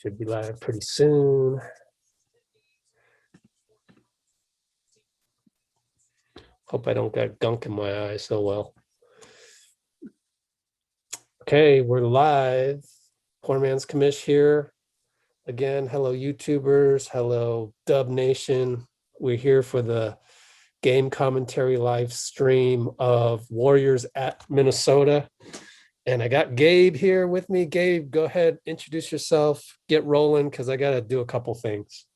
Should be live pretty soon. Hope I don't got gunk in my eye so well. Okay, we're live. Poor Man's Commish here. Again, hello YouTubers, hello Dub Nation. We're here for the game commentary live stream of Warriors at Minnesota. And I got Gabe here with me. Gabe, go ahead, introduce yourself, get rolling, because I got to do a couple things.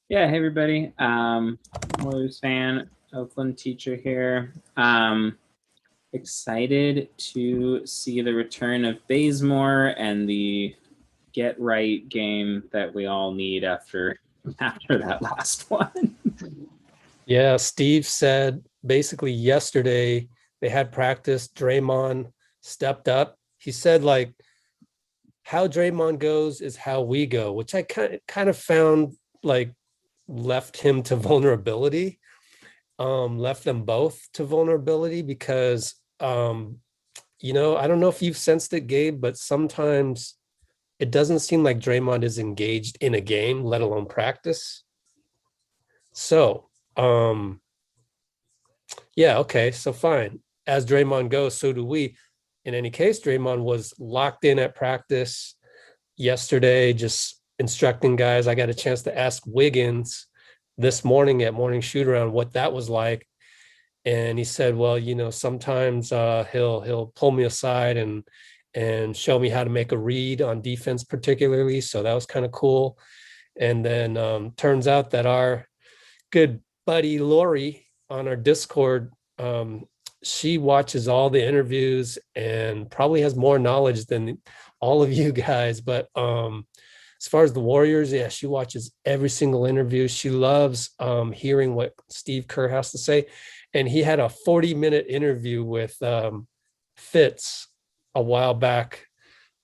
Yeah, hey everybody. Warriors fan, Oakland teacher here. Excited to see the return of Bazemore and the get right game that we all need after that last one. Yeah, Steve said basically yesterday they had practice. Draymond stepped up. He said, like, how Draymond goes is how we go, which I kind of found like left him to vulnerability, left them both to vulnerability because, you know, I don't know if you've sensed it, Gabe, but sometimes it doesn't seem like Draymond is engaged in a game, let alone practice. So, yeah, okay, so fine. As Draymond goes, so do we. In any case, Draymond was locked in at practice yesterday, just instructing guys. I got a chance to ask Wiggins this morning at morning shoot around what that was like. And he said, well, you know, sometimes he'll pull me aside and show me how to make a read on defense particularly. So that was kind of cool. And then turns out that our good buddy Lori on our Discord, she watches all the interviews and probably has more knowledge than all of you guys. But as far as the Warriors, yeah, she watches every single interview. She loves hearing what Steve Kerr has to say. And he had a 40-minute interview with Fitz a while back,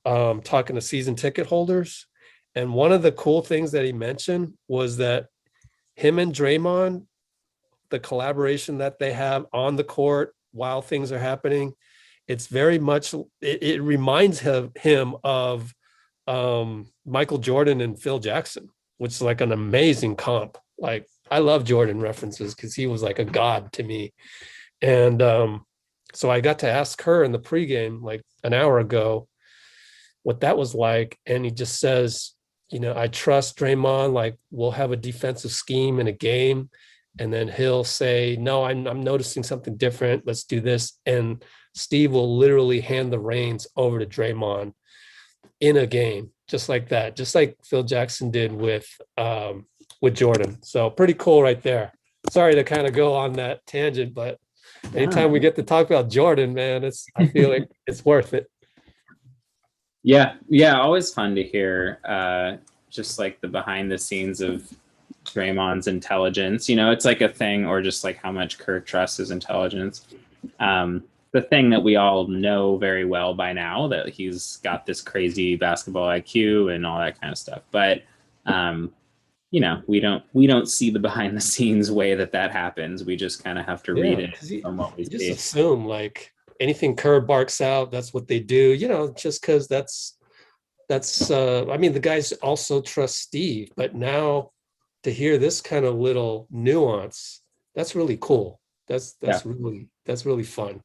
talking to season ticket holders. And one of the cool things that he mentioned was that him and Draymond, the collaboration that they have on the court while things are happening, it's very much, it reminds him of Michael Jordan and Phil Jackson, which is like an amazing comp. Like, I love Jordan references because he was like a god to me. And so I got to ask her in the pregame like an hour ago what that was like. And he just says, you know, I trust Draymond, like we'll have a defensive scheme in a game. And then he'll say, no, I'm noticing something different. Let's do this. And Steve will literally hand the reins over to Draymond in a game, just like that, just like Phil Jackson did with Jordan. So pretty cool right there. Sorry to kind of go on that tangent, but anytime we get to talk about Jordan, man, I feel like it's worth it. Yeah, always fun to hear just like the behind the scenes of Draymond's intelligence. You know, it's like a thing, or just like how much Kerr trusts his intelligence. The thing that we all know very well by now, that he's got this crazy basketball IQ and all that kind of stuff. But you know, we don't see the behind the scenes way that happens. We just kind of have to read it from what we see. Just assume like anything Kerr barks out, that's what they do. You know, just because that's. I mean, the guys also trust Steve, but now to hear this kind of little nuance, that's really cool. That's really fun.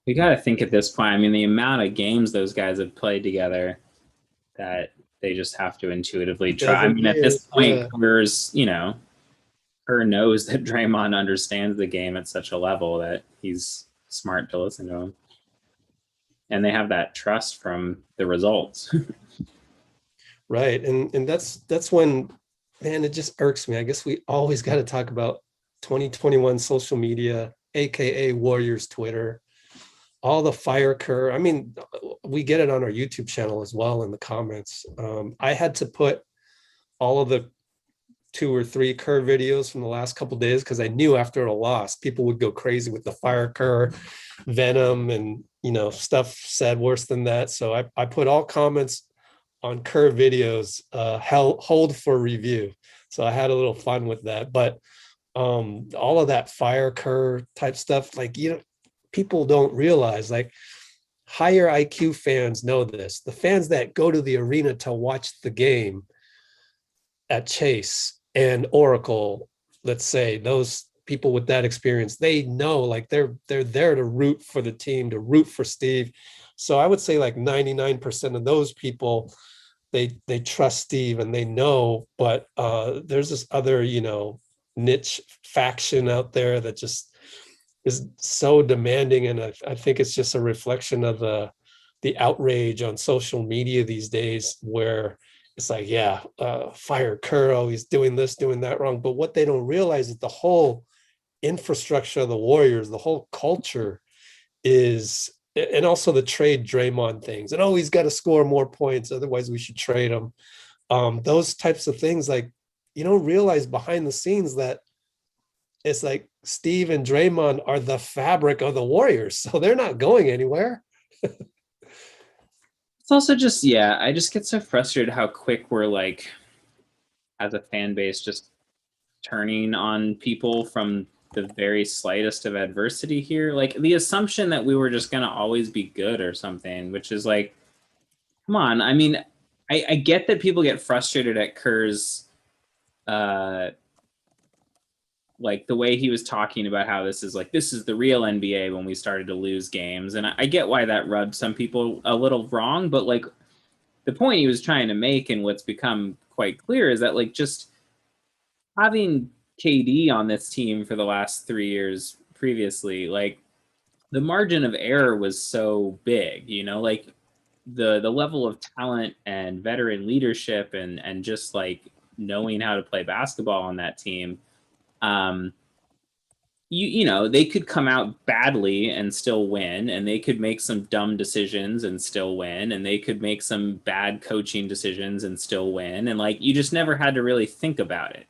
We got to think at this point, I mean, the amount of games those guys have played together, that they just have to intuitively try. I mean, at this point, Kerr's, you know, Kerr knows that Draymond understands the game at such a level that he's smart to listen to him. And they have that trust from the results. Right. And that's when, man, it just irks me. I guess we always got to talk about 2021 social media, AKA Warriors Twitter, all the fire Kerr. I mean, we get it on our YouTube channel as well in the comments. I had to put all of the 2 or 3 Kerr videos from the last couple of days because I knew after a loss, people would go crazy with the fire Kerr, venom, and, you know, stuff said worse than that. So I put all comments on Kerr videos, hold for review. So I had a little fun with that. But all of that fire Kerr type stuff, like, you know, people don't realize, like, higher IQ fans know this. The fans that go to the arena to watch the game at Chase and Oracle, let's say, those people with that experience, they know, like, they're there to root for the team, to root for Steve. So I would say like 99% of those people, they trust Steve and they know. But there's this other, niche faction out there that just is so demanding, and I think it's just a reflection of the outrage on social media these days, where it's like, yeah, fire Kerr, oh, he's doing this, doing that wrong. But what they don't realize is the whole infrastructure of the Warriors, the whole culture is, and also the trade Draymond things, and oh, he's got to score more points, otherwise we should trade him. Those types of things, like, you don't realize behind the scenes that it's like Steve and Draymond are the fabric of the Warriors, so they're not going anywhere. It's also just, yeah, I just get so frustrated how quick we're like, as a fan base, just turning on people from the very slightest of adversity here. Like the assumption that we were just going to always be good or something, which is like, come on. I mean, I get that people get frustrated at Kerr's, like the way he was talking about how this is the real NBA when we started to lose games. And I get why that rubbed some people a little wrong, but like the point he was trying to make and what's become quite clear is that like just having KD on this team for the last 3 years previously, like the margin of error was so big, like the level of talent and veteran leadership and just like knowing how to play basketball on that team. They could come out badly and still win, and they could make some dumb decisions and still win, and they could make some bad coaching decisions and still win. And like, you just never had to really think about it.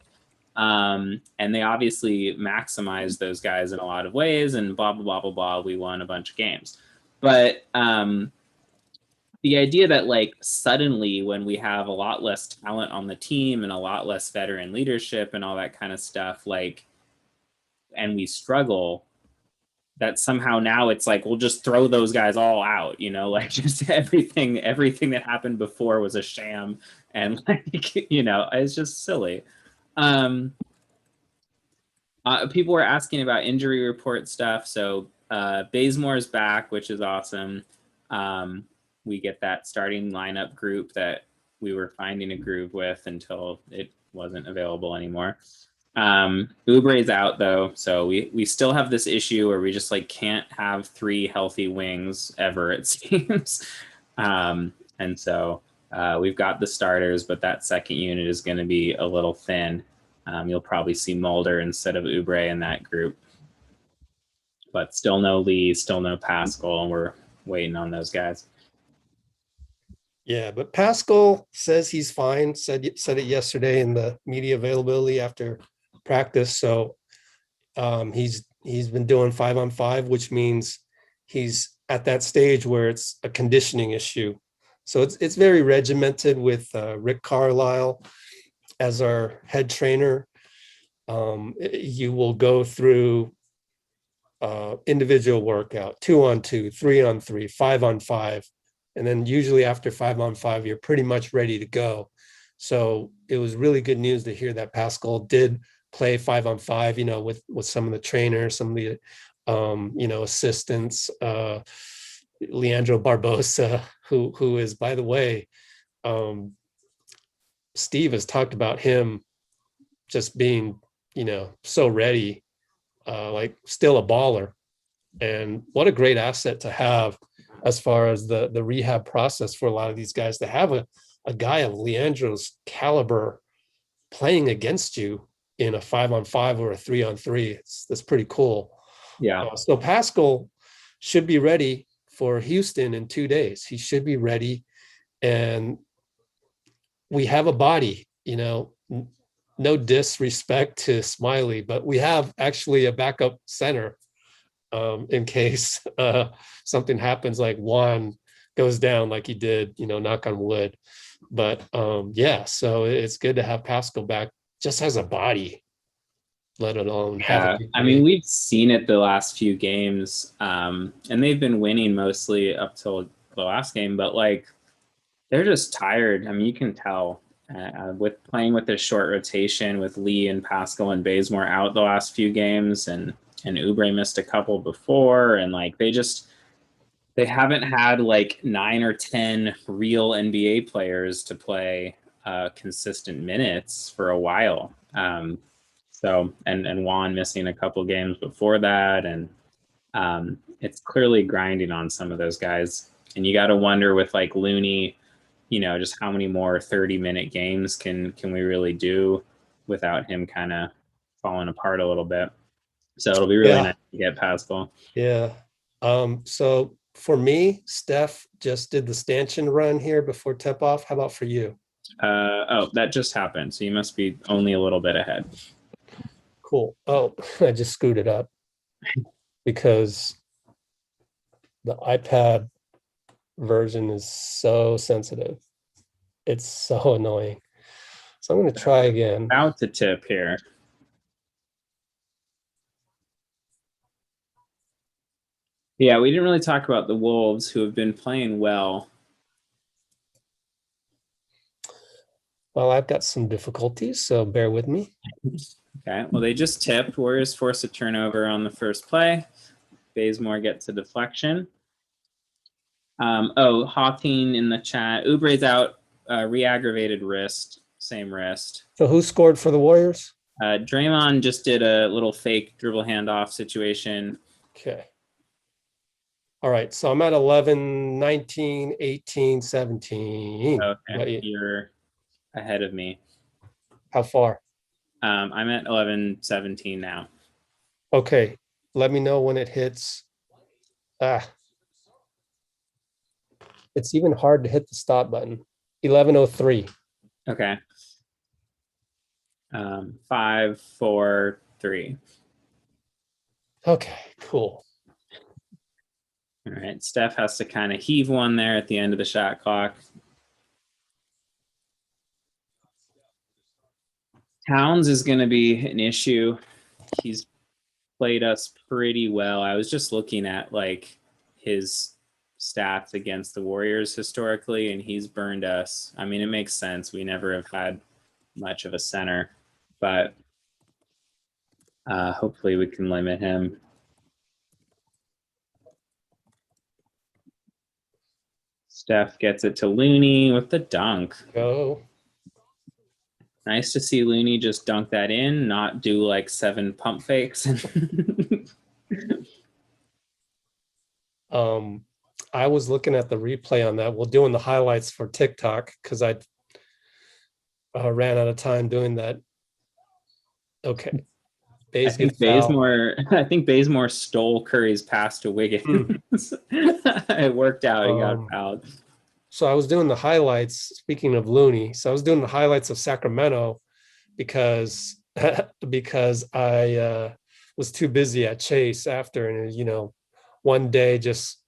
And they obviously maximized those guys in a lot of ways, and blah, blah, blah, blah, blah. We won a bunch of games. But the idea that like suddenly when we have a lot less talent on the team and a lot less veteran leadership and all that kind of stuff, like, and we struggle, that somehow now it's like, we'll just throw those guys all out, like just everything that happened before was a sham. And like, it's just silly. People were asking about injury report stuff. So Bazemore's back, which is awesome. We get that starting lineup group that we were finding a groove with until it wasn't available anymore. Oubre's out though, so we still have this issue where we just like can't have 3 healthy wings ever, it seems. And so we've got the starters, but that second unit is going to be a little thin. You'll probably see Mulder instead of Oubre in that group, but still no Lee, still no Pascal, and we're waiting on those guys. Yeah, but Pascal says he's fine. Said it yesterday in the media availability after practice. So he's been doing 5-on-5, which means he's at that stage where it's a conditioning issue. So it's very regimented with Rick Carlisle as our head trainer. You will go through individual workout, 2-on-2, 3-on-3, 5-on-5. And then usually after 5-on-5, you're pretty much ready to go. So it was really good news to hear that Pascal did play 5-on-5, with some of the trainers, some of the, assistants, Leandro Barbosa, who is, by the way, Steve has talked about him just being, so ready, like still a baller. And what a great asset to have as far as the rehab process for a lot of these guys, to have a guy of Leandro's caliber playing against you in a 5-on-5 or a 3-on-3. That's pretty cool. Yeah. So Pascal should be ready for Houston in 2 days. He should be ready. And we have a body, no disrespect to Smiley, but we have actually a backup center in case something happens, like Juan goes down like he did, knock on wood. But yeah, so it's good to have Pascal back, just as a body. let alone have a Yeah, good I mean, game. we've seen it the last few games, and they've been winning mostly up till the last game, but like they're just tired. I mean, you can tell with playing with this short rotation with Lee and Pascal and Bazemore out the last few games, and Oubre missed a couple before, and like they haven't had like 9 or 10 real NBA players to play consistent minutes for a while. So and Juan missing a couple games before that, and it's clearly grinding on some of those guys. And you got to wonder with like Looney, just how many more 30-minute games can we really do without him kind of falling apart a little bit. So it'll be really Yeah, nice to get Pascal. yeah. So for me, Steph just did the stanchion run here before tip off. How about for you? Oh, that just happened. So you must be only a little bit ahead. Cool. Oh, I just scooted up because the iPad version is so sensitive. It's so annoying. So I'm going to try again. About to tip here. Yeah, we didn't really talk about the Wolves, who have been playing well. Well, I've got some difficulties, so bear with me. Okay, well, they just tipped. Warriors force a turnover on the first play. Bazemore gets a deflection. Hawking in the chat. Oubre's out, re-aggravated wrist, same wrist. So who scored for the Warriors? Draymond just did a little fake dribble handoff situation. Okay. All right. So I'm at 11, 19, 18, 17. Okay, you're ahead of me. How far? I'm at 11, 17 now. Okay. Let me know when it hits. It's even hard to hit the stop button. 11:03. Okay. 5, 4, 3. Okay, cool. All right. Steph has to kind of heave one there at the end of the shot clock. Towns is going to be an issue. He's played us pretty well. I was just looking at like his stats against the Warriors historically, and he's burned us. I mean, it makes sense. We never have had much of a center, but hopefully we can limit him. Steph gets it to Looney with the dunk. Go. Nice to see Looney just dunk that in, not do like 7 pump fakes. I was looking at the replay on that. We're doing the highlights for TikTok because I ran out of time doing that. Okay. I think Bazemore stole Curry's pass to Wiggins. It worked out. He got fouled. So I was doing the highlights. Speaking of Looney, so I was doing the highlights of Sacramento because I was too busy at Chase after, and one day just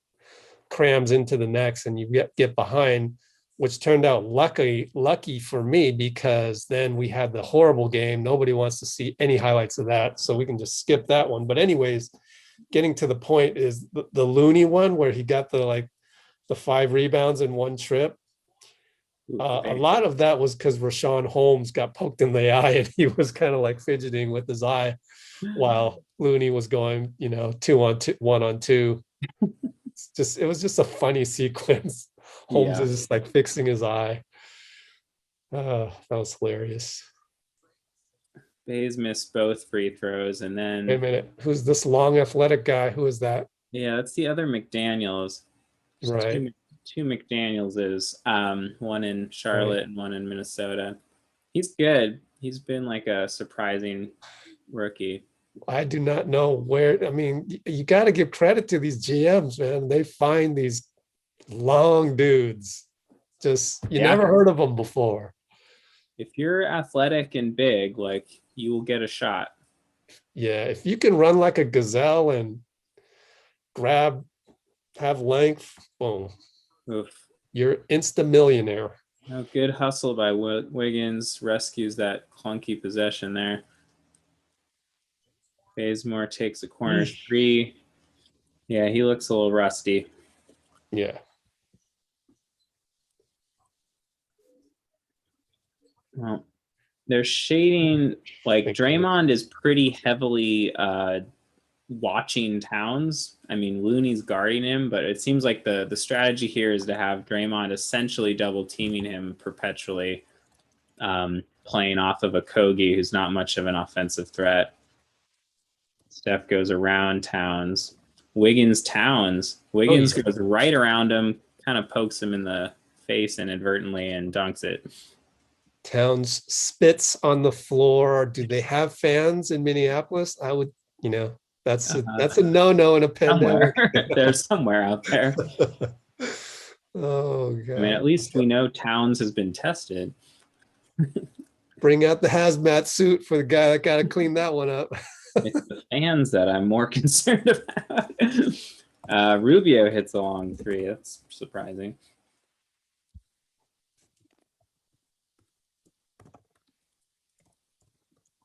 crams into the next, and you get behind, which turned out lucky for me because then we had the horrible game. Nobody wants to see any highlights of that, so we can just skip that one. But anyways, getting to the point is the Looney one where he got the 5 rebounds in one trip. A lot of that was because Rashawn Holmes got poked in the eye and he was kind of like fidgeting with his eye while Looney was going, 2-on-2, 1-on-2. It was just a funny sequence. Holmes is just like fixing his eye. That was hilarious. Bays missed both free throws, and then wait a minute, who's this long athletic guy? Who is that? Yeah, that's the other McDaniels. Right. Two McDanielses, one in Charlotte and one in Minnesota. He's good. He's been like a surprising rookie. I do not know where. I mean, you got to give credit to these GMs, man. They find these long dudes. Just never heard of them before. If you're athletic and big, like, you will get a shot. Yeah, if you can run like a gazelle and have length, boom. Oof. You're insta millionaire. Oh, good hustle by Wiggins. Rescues that clunky possession there. Bazemore takes a corner three. Yeah, he looks a little rusty. Yeah. Well, they're shading, like Draymond is pretty heavily watching Towns. I mean, Looney's guarding him, but it seems like the strategy here is to have Draymond essentially double teaming him perpetually, playing off of a Kogi who's not much of an offensive threat. Steph goes around Towns. Wiggins goes right around him, kind of pokes him in the face inadvertently and dunks it. Towns spits on the floor. Do they have fans in Minneapolis? I would, that's a no-no in a pandemic. There's somewhere out there. Oh God. I mean, at least we know Towns has been tested. Bring out the hazmat suit for the guy that got to clean that one up. It's the fans that I'm more concerned about. Rubio hits a long three. That's surprising.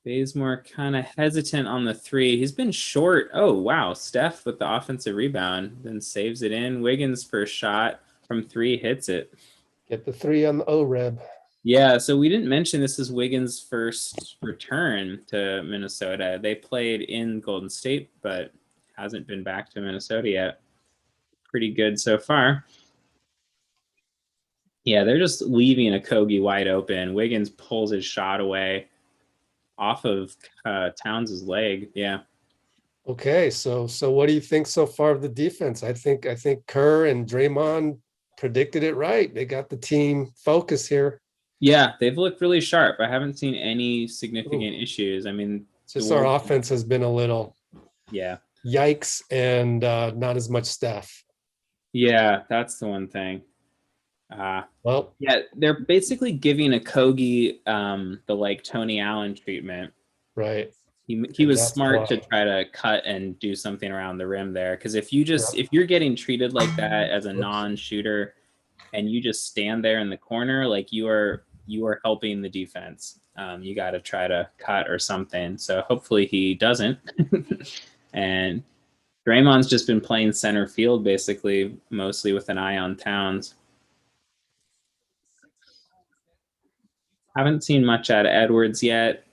Bazemore kind of hesitant on the three. He's been short. Oh, wow. Steph with the offensive rebound, then saves it in. Wiggins first shot from three, hits it. Get the three on the O-Reb. Yeah, so we didn't mention this is Wiggins' first return to Minnesota. They played in Golden State, but hasn't been back to Minnesota yet. Pretty good so far. Yeah, they're just leaving a Kogi wide open. Wiggins pulls his shot away off of Towns' leg. Yeah. Okay, so what do you think so far of the defense? I think Kerr and Draymond predicted it right. They got the team focus here. Yeah, they've looked really sharp. I haven't seen any significant issues. I mean, just our offense has been a little yikes and not as much Steph. Yeah, that's the one thing. Well, yeah, they're basically giving a Kogi the like Tony Allen treatment. Right. He was smart to try to cut and do something around the rim there, because if you're getting treated like that as a non-shooter and you just stand there in the corner, like you are helping the defense. You got to try to cut or something. So hopefully he doesn't. And Draymond's just been playing center field basically, mostly with an eye on Towns. Haven't seen much out of Edwards yet.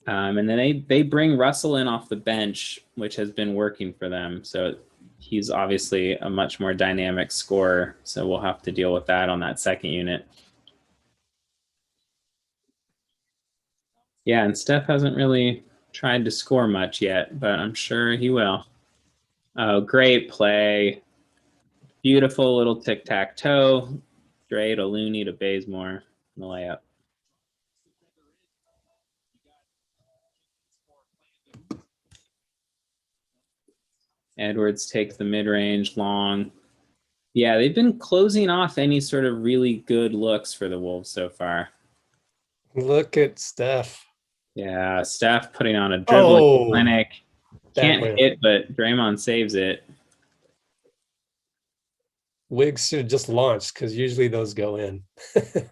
And then they bring Russell in off the bench, which has been working for them. So he's obviously a much more dynamic scorer. So we'll have to deal with that on that second unit. Yeah, and Steph hasn't really tried to score much yet, but I'm sure he will. Oh, great play. Beautiful little tic-tac-toe. Dre to Looney to Bazemore in the layup. Edwards takes the mid-range long. Yeah, they've been closing off any sort of really good looks for the Wolves so far. Look at Steph. Yeah, Steph putting on a dribbling clinic. Can't hit, but Draymond saves it. Wiggs should have just launched, because usually those go in.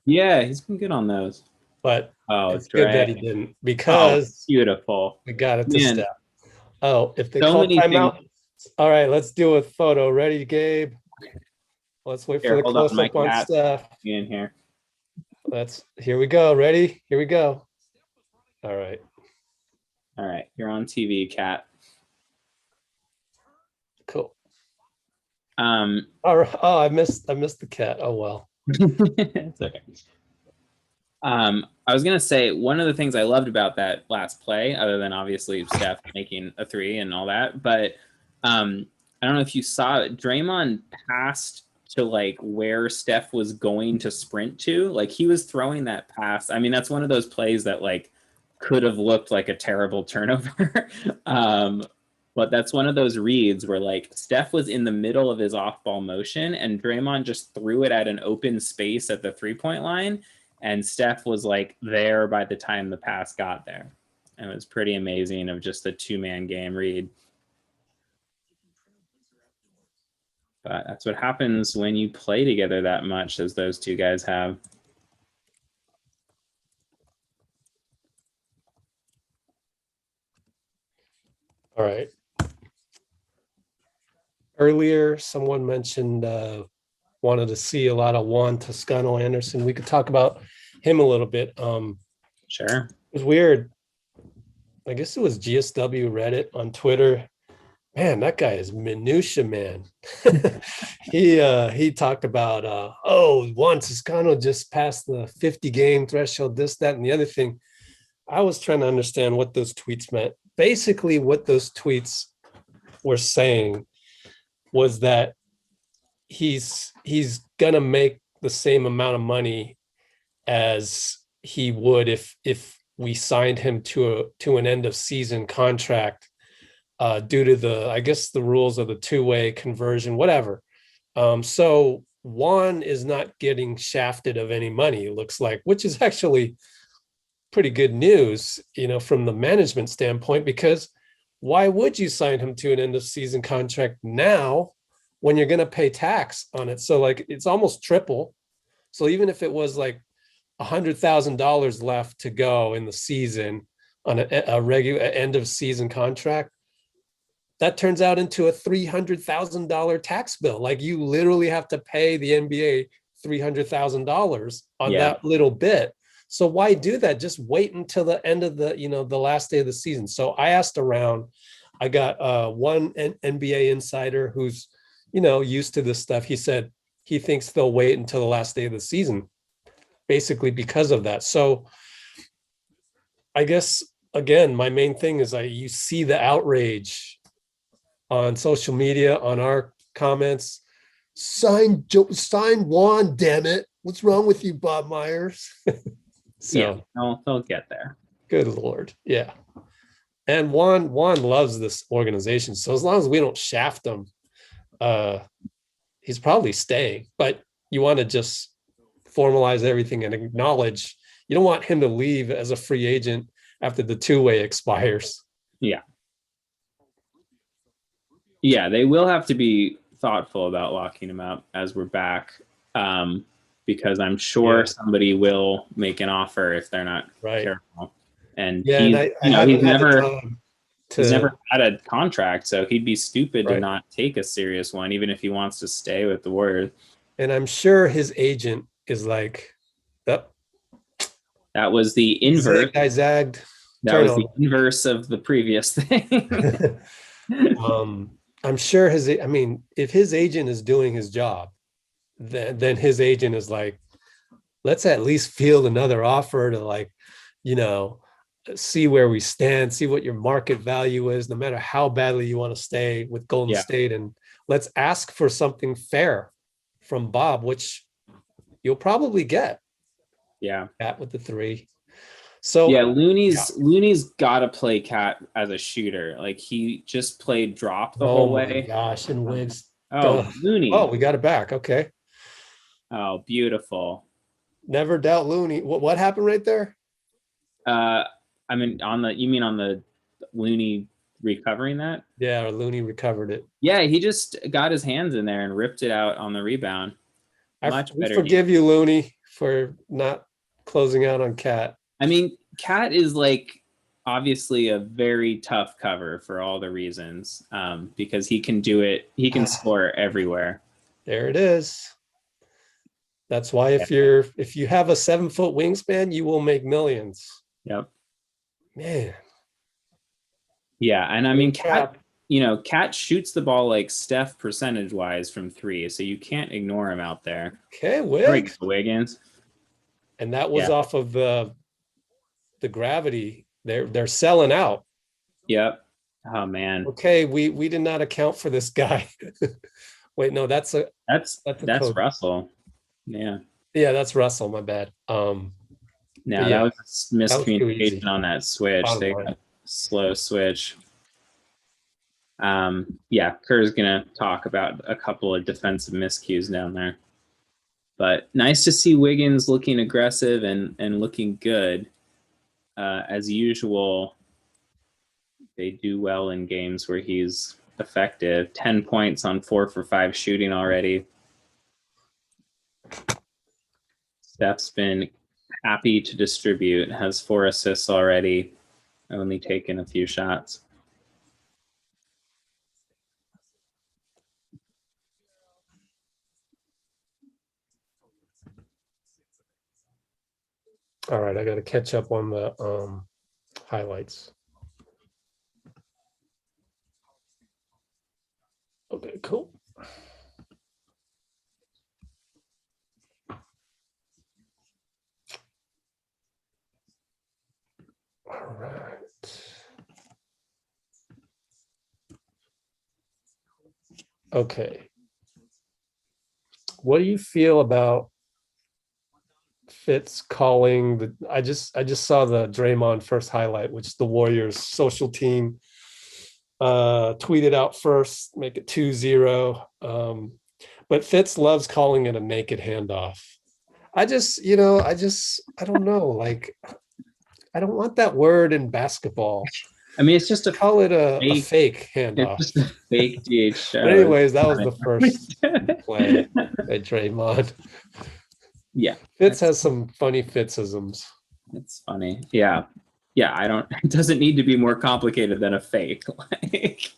Yeah, he's been good on those. But it's good that he didn't, because beautiful. We got it to Steph. Oh, if they call timeout. All right, let's do a photo. Ready, Gabe? Let's wait for the close-up on Steph. In here. Here we go. Ready? Here we go. All right. All right, you're on TV, Cat. Cool. All right. Oh, I missed the cat. Oh well. It's okay. I was gonna say, one of the things I loved about that last play, other than obviously Steph making a three and all that, but I don't know if you saw it, Draymond passed to like where Steph was going to sprint to. Like he was throwing that pass. I mean, that's one of those plays that like could have looked like a terrible turnover. But that's one of those reads where like Steph was in the middle of his off-ball motion and Draymond just threw it at an open space at the three-point line, and Steph was like there by the time the pass got there. And it was pretty amazing of just a two-man game read. But that's what happens when you play together that much as those two guys have. All right. Earlier, someone mentioned wanted to see a lot of Juan Toscano-Anderson. We could talk about him a little bit. Sure. It was weird. I guess it was GSW Reddit on Twitter. Man, that guy is minutia, man. He talked about Juan Toscano just passed the 50 game threshold, this, that, and the other thing. I was trying to understand what those tweets meant. Basically, what those tweets were saying was that he's gonna make the same amount of money as he would if we signed him to an end of season contract, due to I guess the rules of the two-way conversion, whatever. So Juan is not getting shafted of any money, it looks like, which is actually pretty good news, from the management standpoint, because why would you sign him to an end of season contract now when you're going to pay tax on it? So like it's almost triple. So even if it was like $100,000 left to go in the season on a regular end of season contract, that turns out into a $300,000 tax bill. Like you literally have to pay the NBA $300,000 on that little bit. So why do that? Just wait until the end of the last day of the season. So I asked around. I got one NBA insider who's, used to this stuff. He said he thinks they'll wait until the last day of the season, basically because of that. So I guess, again, my main thing is you see the outrage on social media, on our comments. Sign Juan, damn it. What's wrong with you, Bob Myers? So they'll get there. Good Lord. Yeah. And Juan loves this organization. So as long as we don't shaft him, he's probably staying. But you want to just formalize everything and acknowledge you don't want him to leave as a free agent after the two-way expires. Yeah. Yeah, they will have to be thoughtful about locking him up as we're back. Because I'm sure somebody will make an offer if they're not careful. And he's never had a contract, so he'd be stupid to not take a serious one, even if he wants to stay with the Warriors. And I'm sure his agent is like, that was the inverse. I zagged. That was the inverse of the previous thing. I'm sure if his agent is doing his job, then his agent is like, let's at least field another offer to see where we stand, see what your market value is, no matter how badly you want to stay with Golden State. And let's ask for something fair from Bob, which you'll probably get. Yeah. Cat with the three. So Looney's got to play Cat as a shooter. Like he just played drop the whole way. Oh my gosh. And Wiggs. Looney. Oh, we got it back. Okay. Oh, beautiful. Never doubt Looney. What happened right there? You mean on the Looney recovering that? Yeah, or Looney recovered it. Yeah, he just got his hands in there and ripped it out on the rebound. We forgive you, Looney, for not closing out on Cat. I mean, Cat is like obviously a very tough cover for all the reasons, because he can do it. He can score everywhere. There it is. That's why if you have a 7-foot wingspan, you will make millions. Yep. Man. Yeah, and I mean, Cat shoots the ball like Steph percentage-wise from three, so you can't ignore him out there. Okay, Wiggins. And that was off of the gravity. They're selling out. Yep. Oh man. Okay, we did not account for this guy. Wait, no, that's Russell. Yeah. Yeah, that's Russell. My bad. That was a miscommunication on that switch. They got a slow switch. Kerr's gonna talk about a couple of defensive miscues down there. But nice to see Wiggins looking aggressive and looking good. As usual, they do well in games where he's effective. 10 points on 4 for 5 shooting already. Steph's been happy to distribute, has 4 assists already, only taken a few shots. All right, I got to catch up on the highlights. Okay, cool. All right. Okay. What do you feel about Fitz calling the I just saw the Draymond first highlight, which the Warriors social team tweeted out first, make it 2-0. But Fitz loves calling it a naked handoff. I don't know. Like, I don't want that word in basketball. I mean, it's just a Call it a fake. fake It's handoff. just a fake DH But anyways, that was show. the first play by Draymond. Yeah, Fitz has some funny Fitzisms. it's funny. Yeah, yeah. I don't. It doesn't need to be more complicated than a fake. Like,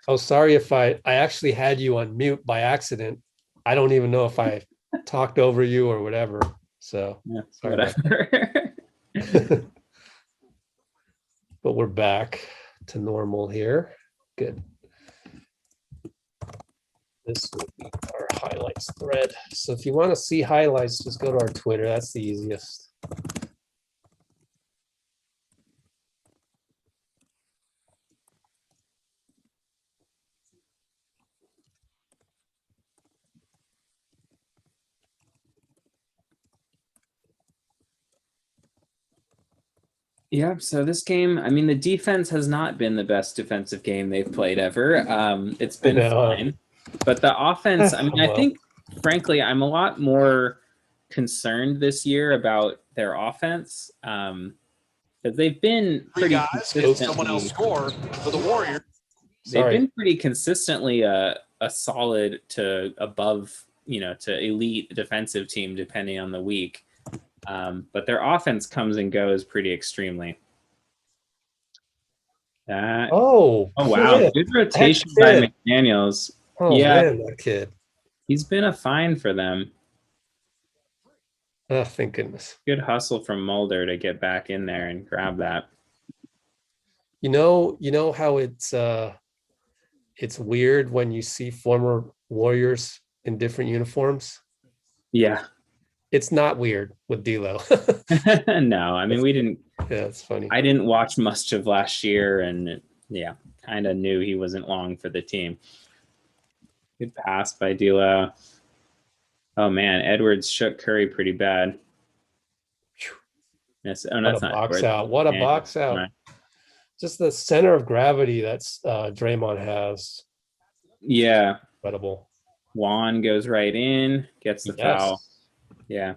Oh, sorry if I actually had you on mute by accident. I don't even know if I talked over you or whatever. So yeah, sorry about whatever. that. But we're back to normal here. Good. This will be our highlights thread. So if you want to see highlights, just go to our Twitter. That's the easiest. Yeah, so this game, I mean, the defense has not been the best defensive game they've played ever. It's been fine. But the offense, I mean, I think, frankly, I'm a lot more concerned this year about their offense. Because they've been pretty consistently. Someone else score for the Warriors. They've been pretty consistently a solid to above, to elite defensive team, depending on the week. But their offense comes and goes pretty extremely. Oh wow. Good rotation by McDaniels. Oh, yeah, man, that kid. He's been a find for them. Oh, thank goodness. Good hustle from Mulder to get back in there and grab that. You know how it's weird when you see former Warriors in different uniforms? Yeah. It's not weird with D'Lo. No, I mean, we didn't. Yeah, it's funny. I didn't watch much of last year, and kind of knew he wasn't long for the team. Good pass by D'Lo. Oh man, Edwards shook Curry pretty bad. That's not box out. What a box out! Right. Just the center of gravity that's Draymond has. Yeah, incredible. Juan goes right in, gets the foul. Yeah,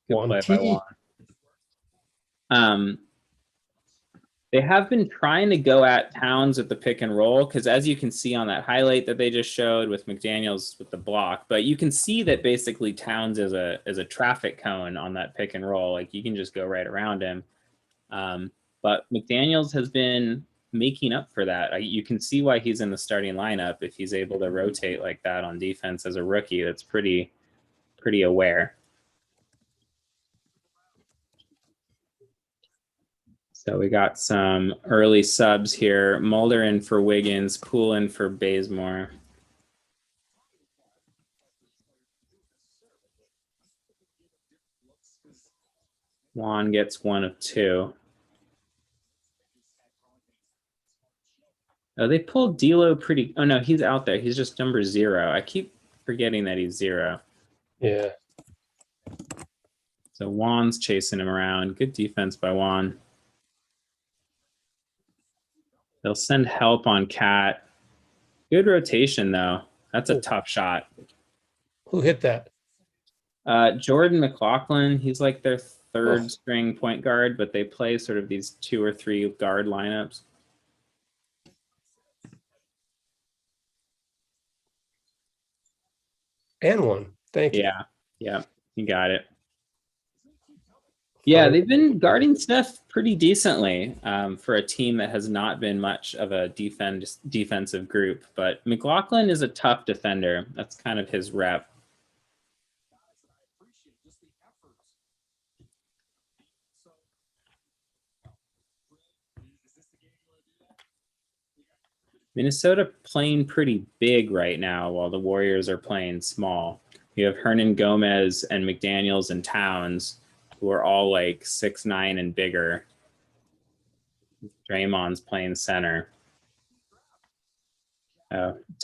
good play by Juan. They have been trying to go at Towns with the pick and roll, because as you can see on that highlight that they just showed with McDaniels with the block, but you can see that basically Towns is a traffic cone on that pick and roll. Like, you can just go right around him. But McDaniels has been making up for that. You can see why he's in the starting lineup if he's able to rotate like that on defense as a rookie. That's pretty aware. So we got some early subs here. Mulder in for Wiggins, Poole in for Bazemore. Juan gets 1 of 2. Oh, they pulled D'Lo pretty. Oh no, he's out there. He's just number 0. I keep forgetting that he's 0. Yeah. So Juan's chasing him around. Good defense by Juan. They'll send help on Cat. Good rotation though. That's a tough shot. Who hit that? Jordan McLaughlin. He's like their third string point guard, but they play sort of these 2 or 3 guard lineups. And 1. Thank you. Yeah, you got it. Yeah, they've been guarding Steph pretty decently for a team that has not been much of a defensive group. But McLaughlin is a tough defender. That's kind of his rep. Minnesota playing pretty big right now while the Warriors are playing small. You have Hernan Gomez and McDaniels and Towns, who are all like 6'9" and bigger. Draymond's playing center.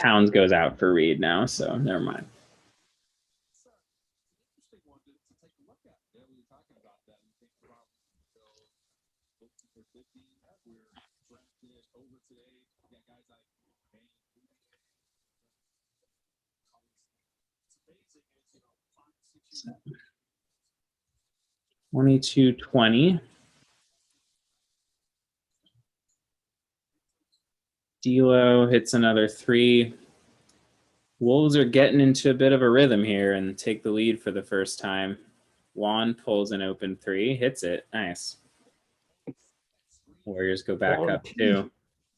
Towns goes out for Reed now, so never mind. So, 22-20. D'Lo hits another three. Wolves are getting into a bit of a rhythm here and take the lead for the first time. Juan pulls an open three, hits it. Nice. Warriors go back up too.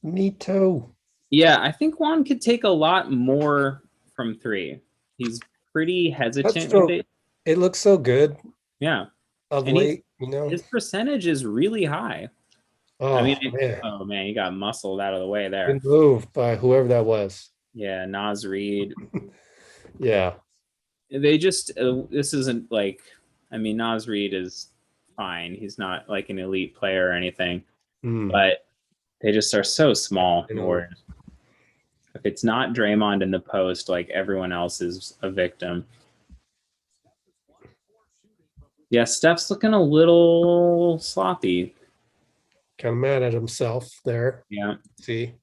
Me too. Yeah, I think Juan could take a lot more from three. He's pretty hesitant with it. It looks so good. Yeah. Of late, you know. His percentage is really high. Oh, man, he got muscled out of the way there. Good move by whoever that was. Yeah, Naz Reid. Yeah. They just, this isn't like, I mean, Naz Reid is fine. He's not like an elite player or anything, but they just are so small. If it's not Draymond in the post, like everyone else is a victim. Yeah, Steph's looking a little sloppy. Kind of mad at himself there. Yeah. See?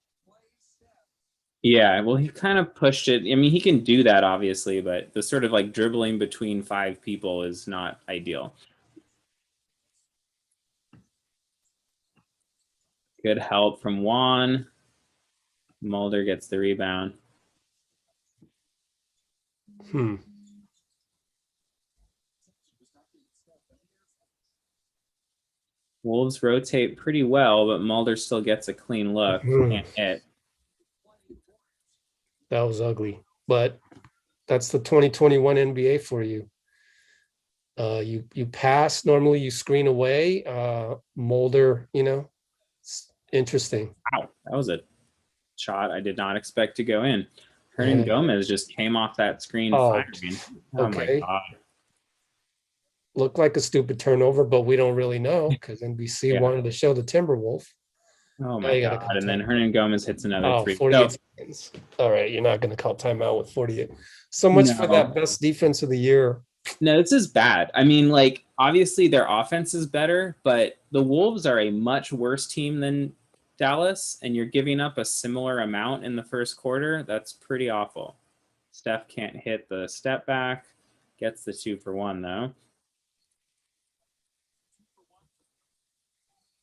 Yeah, well, he kind of pushed it. I mean, he can do that, obviously, but the sort of like dribbling between five people is not ideal. Good help from Juan. Mulder gets the rebound. Wolves rotate pretty well, but Mulder still gets a clean look. Can't hit. That was ugly, but that's the 2021 NBA for you. You pass, normally you screen away. Mulder, you know, it's interesting. Wow, that was a shot I did not expect to go in. Hernan Gomez just came off that screen firing. Oh okay. My God. Looked like a stupid turnover, but we don't really know because NBC wanted to show the Timberwolf. Oh my God. And then Hernan Gomez hits another three. 48 seconds. All right, you're not going to call timeout with 48. So much for that best defense of the year. No, this is bad. I mean, like, obviously their offense is better, but the Wolves are a much worse team than Dallas, and you're giving up a similar amount in the first quarter. That's pretty awful. Steph can't hit the step back. Gets the 2-for-1, though.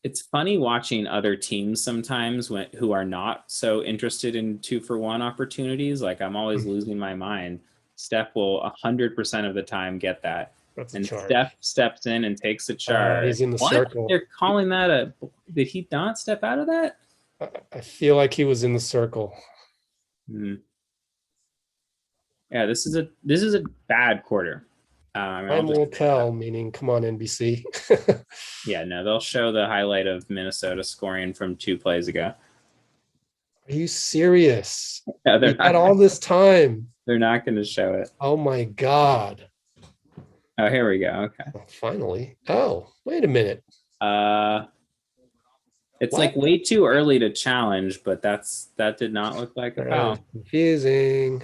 It's funny watching other teams sometimes who are not so interested in 2-for-1 opportunities. Like, I'm always losing my mind. Steph will 100% of the time get that. And Steph steps in and takes a charge. He's in the circle. They're calling that a... Did he not step out of that? I feel like he was in the circle. Yeah, this is a bad quarter. Time will tell, meaning come on, NBC. Yeah, no, they'll show the highlight of Minnesota scoring from 2 plays ago. Are you serious? Yeah, they had all this time. They're not going to show it. Oh my God. Oh, here we go. Okay. Oh, finally. Oh, wait a minute. It's like way too early to challenge, but that did not look like a foul. Confusing.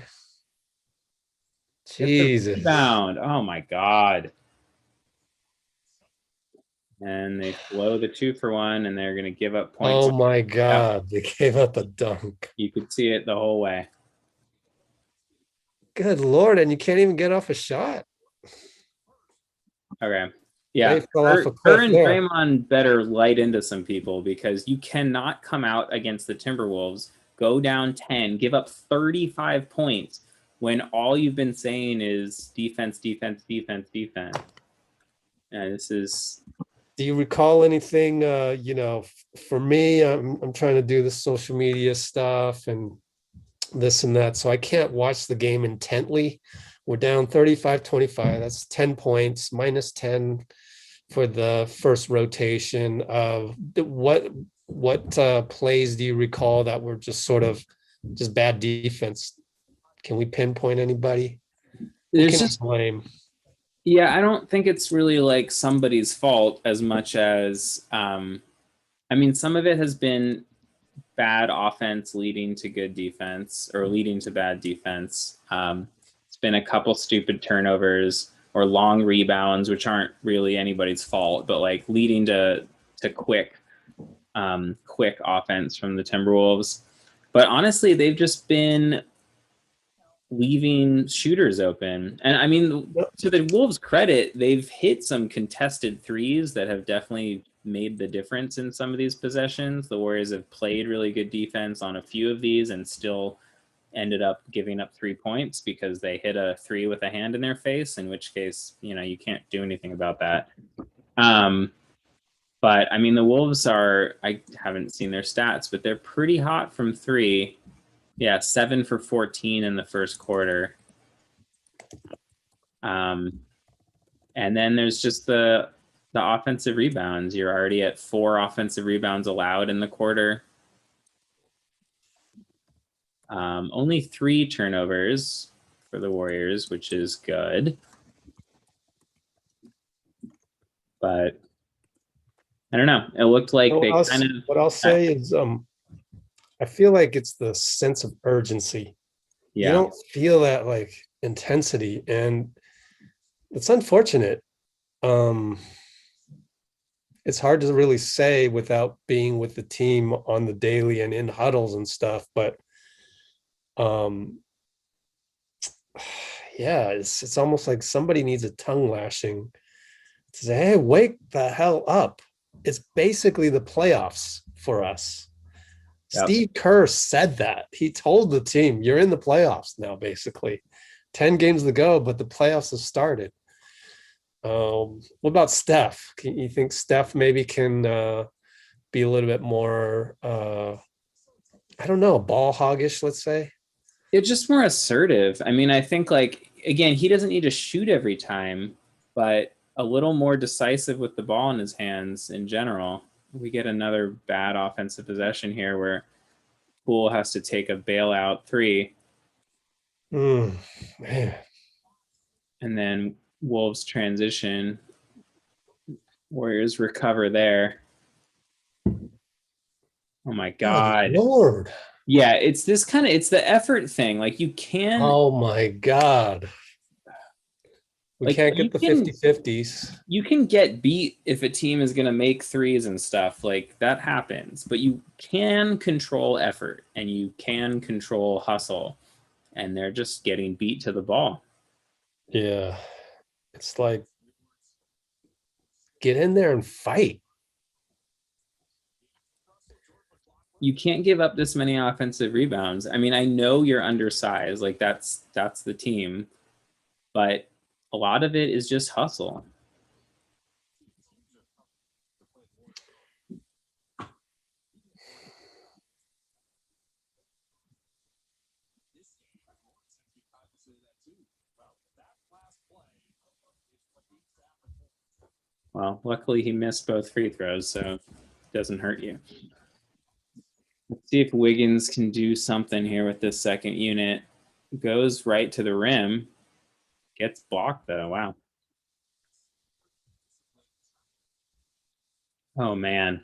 Jesus. Rebound. Oh my God. And they blow the 2-for-1, and they're going to give up points. Oh my God. They gave up a dunk. You could see it the whole way. Good Lord. And you can't even get off a shot. Okay. Yeah. Kerr and Draymond better light into some people, because you cannot come out against the Timberwolves, go down 10, give up 35 points when all you've been saying is defense, defense, defense, defense. And this is... Do you recall anything, for me, I'm trying to do the social media stuff and this and that, so I can't watch the game intently. We're down 35-25. That's 10 points, minus 10 for the first rotation. What what plays do you recall that were just sort of just bad defense? Can we pinpoint anybody? Who There's can we just blame? Yeah, I don't think it's really like somebody's fault as much as I mean, some of it has been bad offense leading to good defense or leading to bad defense. It's been a couple stupid turnovers or long rebounds, which aren't really anybody's fault, but like leading to quick offense from the Timberwolves. But honestly, they've just been leaving shooters open. And I mean, to the Wolves' credit, they've hit some contested threes that have definitely made the difference in some of these possessions. The Warriors have played really good defense on a few of these and still ended up giving up 3 points because they hit a three with a hand in their face, in which case, you can't do anything about that. But I mean, the Wolves I haven't seen their stats, but they're pretty hot from three. Yeah, 7 for 14 in the first quarter. And then there's just the offensive rebounds. You're already at 4 offensive rebounds allowed in the quarter. Only 3 turnovers for the Warriors, which is good. But I don't know. It looked like they kind of. What I'll say is, I feel like it's the sense of urgency. Yeah. You don't feel that like intensity, and it's unfortunate. It's hard to really say without being with the team on the daily and in huddles and stuff, but yeah, it's almost like somebody needs a tongue lashing to say, hey, wake the hell up. It's basically the playoffs for us. Yep. Steve Kerr said that. He told the team, you're in the playoffs now, basically. 10 games to go, but the playoffs have started. What about Steph? You think Steph maybe can be a little bit more, I don't know, ball hoggish, let's say? It's just more assertive. I mean, I think, like, again, he doesn't need to shoot every time, but a little more decisive with the ball in his hands in general. We get another bad offensive possession here where Poole has to take a bailout three. Man. And then Wolves transition. Warriors recover there. Oh my God. Good Lord. Yeah, it's the effort thing. Like, you can. Oh my God. We can't get the 50-50s. You can get beat if a team is going to make threes and stuff. Like, that happens. But you can control effort and you can control hustle. And they're just getting beat to the ball. Yeah. It's like, get in there and fight. You can't give up this many offensive rebounds. I mean, I know you're undersized. Like, that's the team. But a lot of it is just hustle. Well, luckily he missed both free throws, so it doesn't hurt you. Let's see if Wiggins can do something here with this second unit. Goes right to the rim. Gets blocked, though. Wow. Oh, man.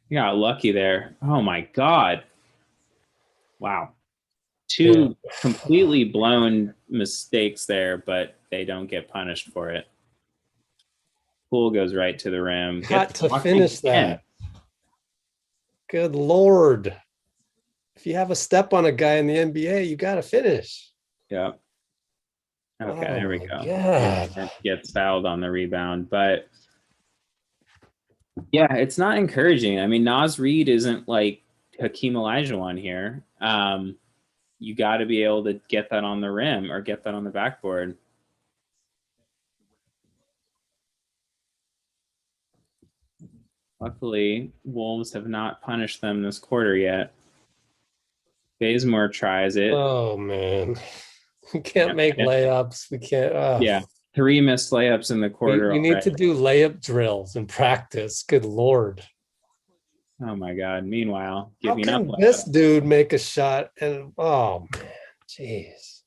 You got lucky there. Oh, my God. Wow. Two completely blown mistakes there, but they don't get punished for it. Poole goes right to the rim. Got to finish that. Good Lord. If you have a step on a guy in the NBA, you got to finish. Yep. Okay, there we go. Yeah. Gets fouled on the rebound. But, yeah, it's not encouraging. I mean, Naz Reid isn't like Hakeem Olajuwon here. You got to be able to get that on the rim or get that on the backboard. Luckily, Wolves have not punished them this quarter yet. Bazemore tries it. Oh, man. We can't make layups. We can't. Yeah, 3 missed layups in the quarter. We need to do layup drills in practice. Good Lord. Oh my God. Meanwhile, How giving up. can this dude make a shot? And oh man, jeez.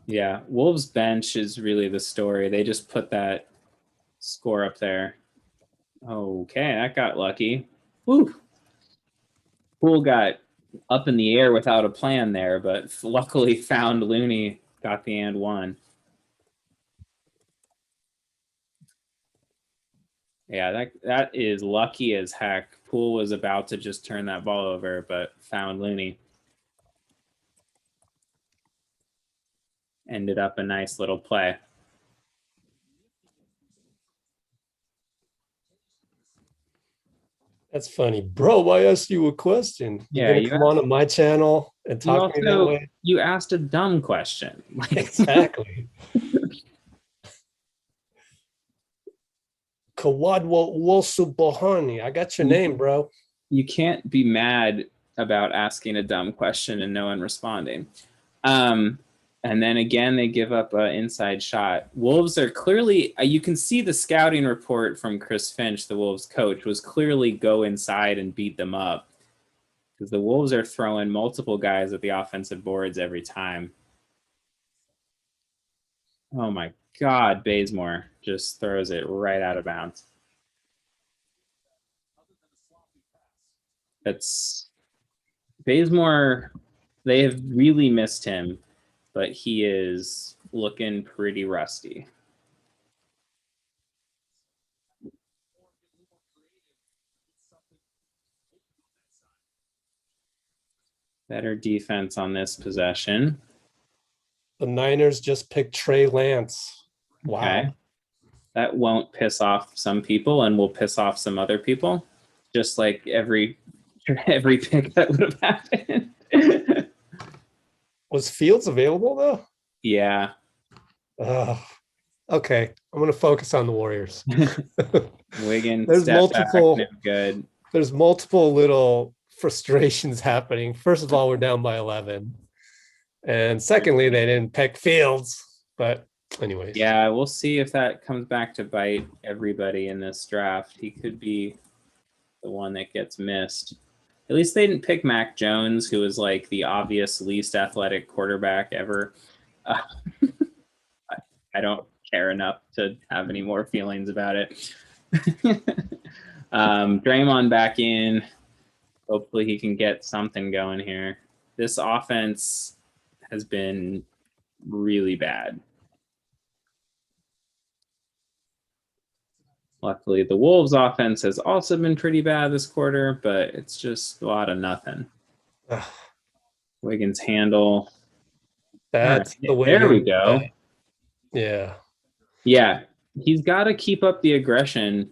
Yeah, Wolves bench is really the story. They just put that score up there. Okay, that got lucky. Woo! Poole got up in the air without a plan there, but luckily found Looney, got the and one. Yeah, that is lucky as heck. Poole was about to just turn that ball over, but found Looney. Ended up a nice little play. That's funny. Bro, I asked you a question. You're Yeah, gonna come on my channel and talk to me that way? You asked a dumb question. Exactly. Kawadwa Wosubohani. I got your name, bro. You can't be mad about asking a dumb question and no one responding. And then again, they give up an inside shot. Wolves are clearly, you can see the scouting report from Chris Finch, the Wolves coach, was clearly go inside and beat them up. Because the Wolves are throwing multiple guys at the offensive boards every time. Oh my God, Bazemore just throws it right out of bounds. That's Bazemore, they have really missed him, but he is looking pretty rusty. Better defense on this possession. The Niners just picked Trey Lance. Wow. Okay. That won't piss off some people and will piss off some other people, just like every pick that would have happened. Was Fields available though? Yeah. Okay, I'm going to focus on the Warriors. Wiggins, there's multiple back, no good. There's multiple little frustrations happening. First of all, we're down by 11. And secondly, they didn't pick Fields. But anyways. Yeah, we'll see if that comes back to bite everybody in this draft. He could be the one that gets missed. At least they didn't pick Mac Jones, who was like the obvious least athletic quarterback ever. I don't care enough to have any more feelings about it. Draymond back in. Hopefully he can get something going here. This offense has been really bad. Luckily, the Wolves offense has also been pretty bad this quarter, but it's just a lot of nothing. Wiggins handle. That's the way. There we go. Yeah. Yeah. He's got to keep up the aggression.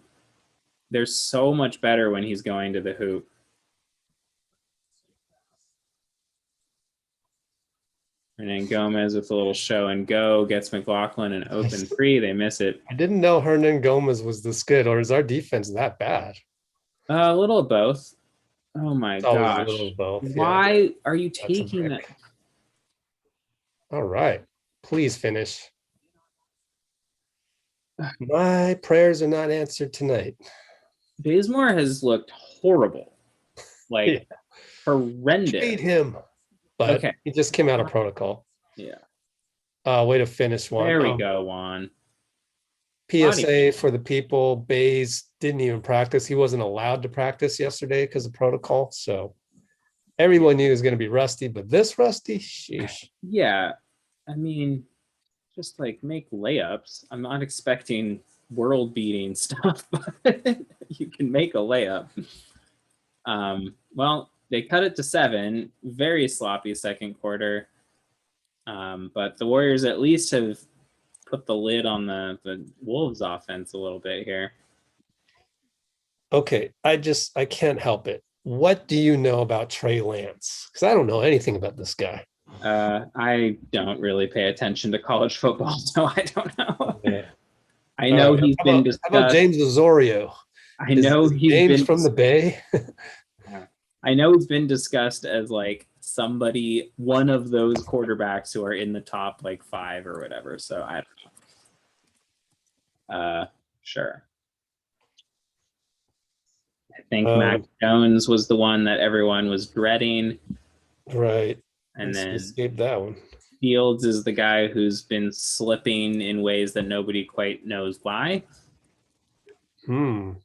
They're so much better when he's going to the hoop. And then Gomez with a little show and go gets McLaughlin an open three. They miss it. I didn't know Hernan Gomez was this good, or is our defense that bad? A little of both. Oh my gosh. A little of both. Why are you taking that? All right. Please finish. My prayers are not answered tonight. Bazemore has looked horrible. Like horrendous. Trade him. But he just came out of protocol. Yeah. Way to finish, Juan. There we go, Juan. PSA for the people. Bays didn't even practice. He wasn't allowed to practice yesterday because of protocol. So everyone knew he was going to be rusty, but this rusty, sheesh. Yeah. I mean, just like make layups. I'm not expecting world-beating stuff, but you can make a layup. Well, they cut it to 7. Very sloppy second quarter. But the Warriors at least have put the lid on the Wolves offense a little bit here. Okay, I can't help it. What do you know about Trey Lance? Because I don't know anything about this guy. I don't really pay attention to college football, so I don't know. Yeah. I know he's been discussed. How about James Osorio? I know he's James from the Bay. I know he's been discussed as like somebody, one of those quarterbacks who are in the top like 5 or whatever. So I don't know. Sure. I think Mac Jones was the one that everyone was dreading. Right. And then escape that one. Fields is the guy who's been slipping in ways that nobody quite knows why. There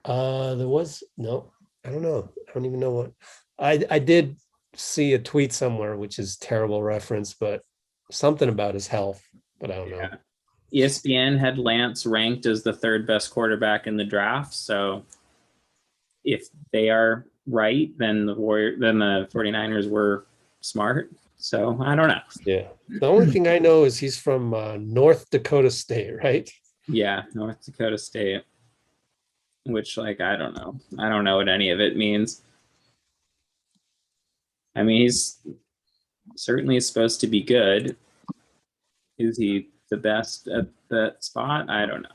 was no, I don't know. I don't even know what I did see a tweet somewhere, which is terrible reference, but something about his health, but I don't know. ESPN had Lance ranked as the third best quarterback in the draft. So if they are right, then the 49ers were smart. So I don't know. Yeah. The only thing I know is he's from North Dakota State, right? Yeah, North Dakota State. Which, like, I don't know. I don't know what any of it means. I mean, he's certainly supposed to be good. Is he the best at that spot? I don't know.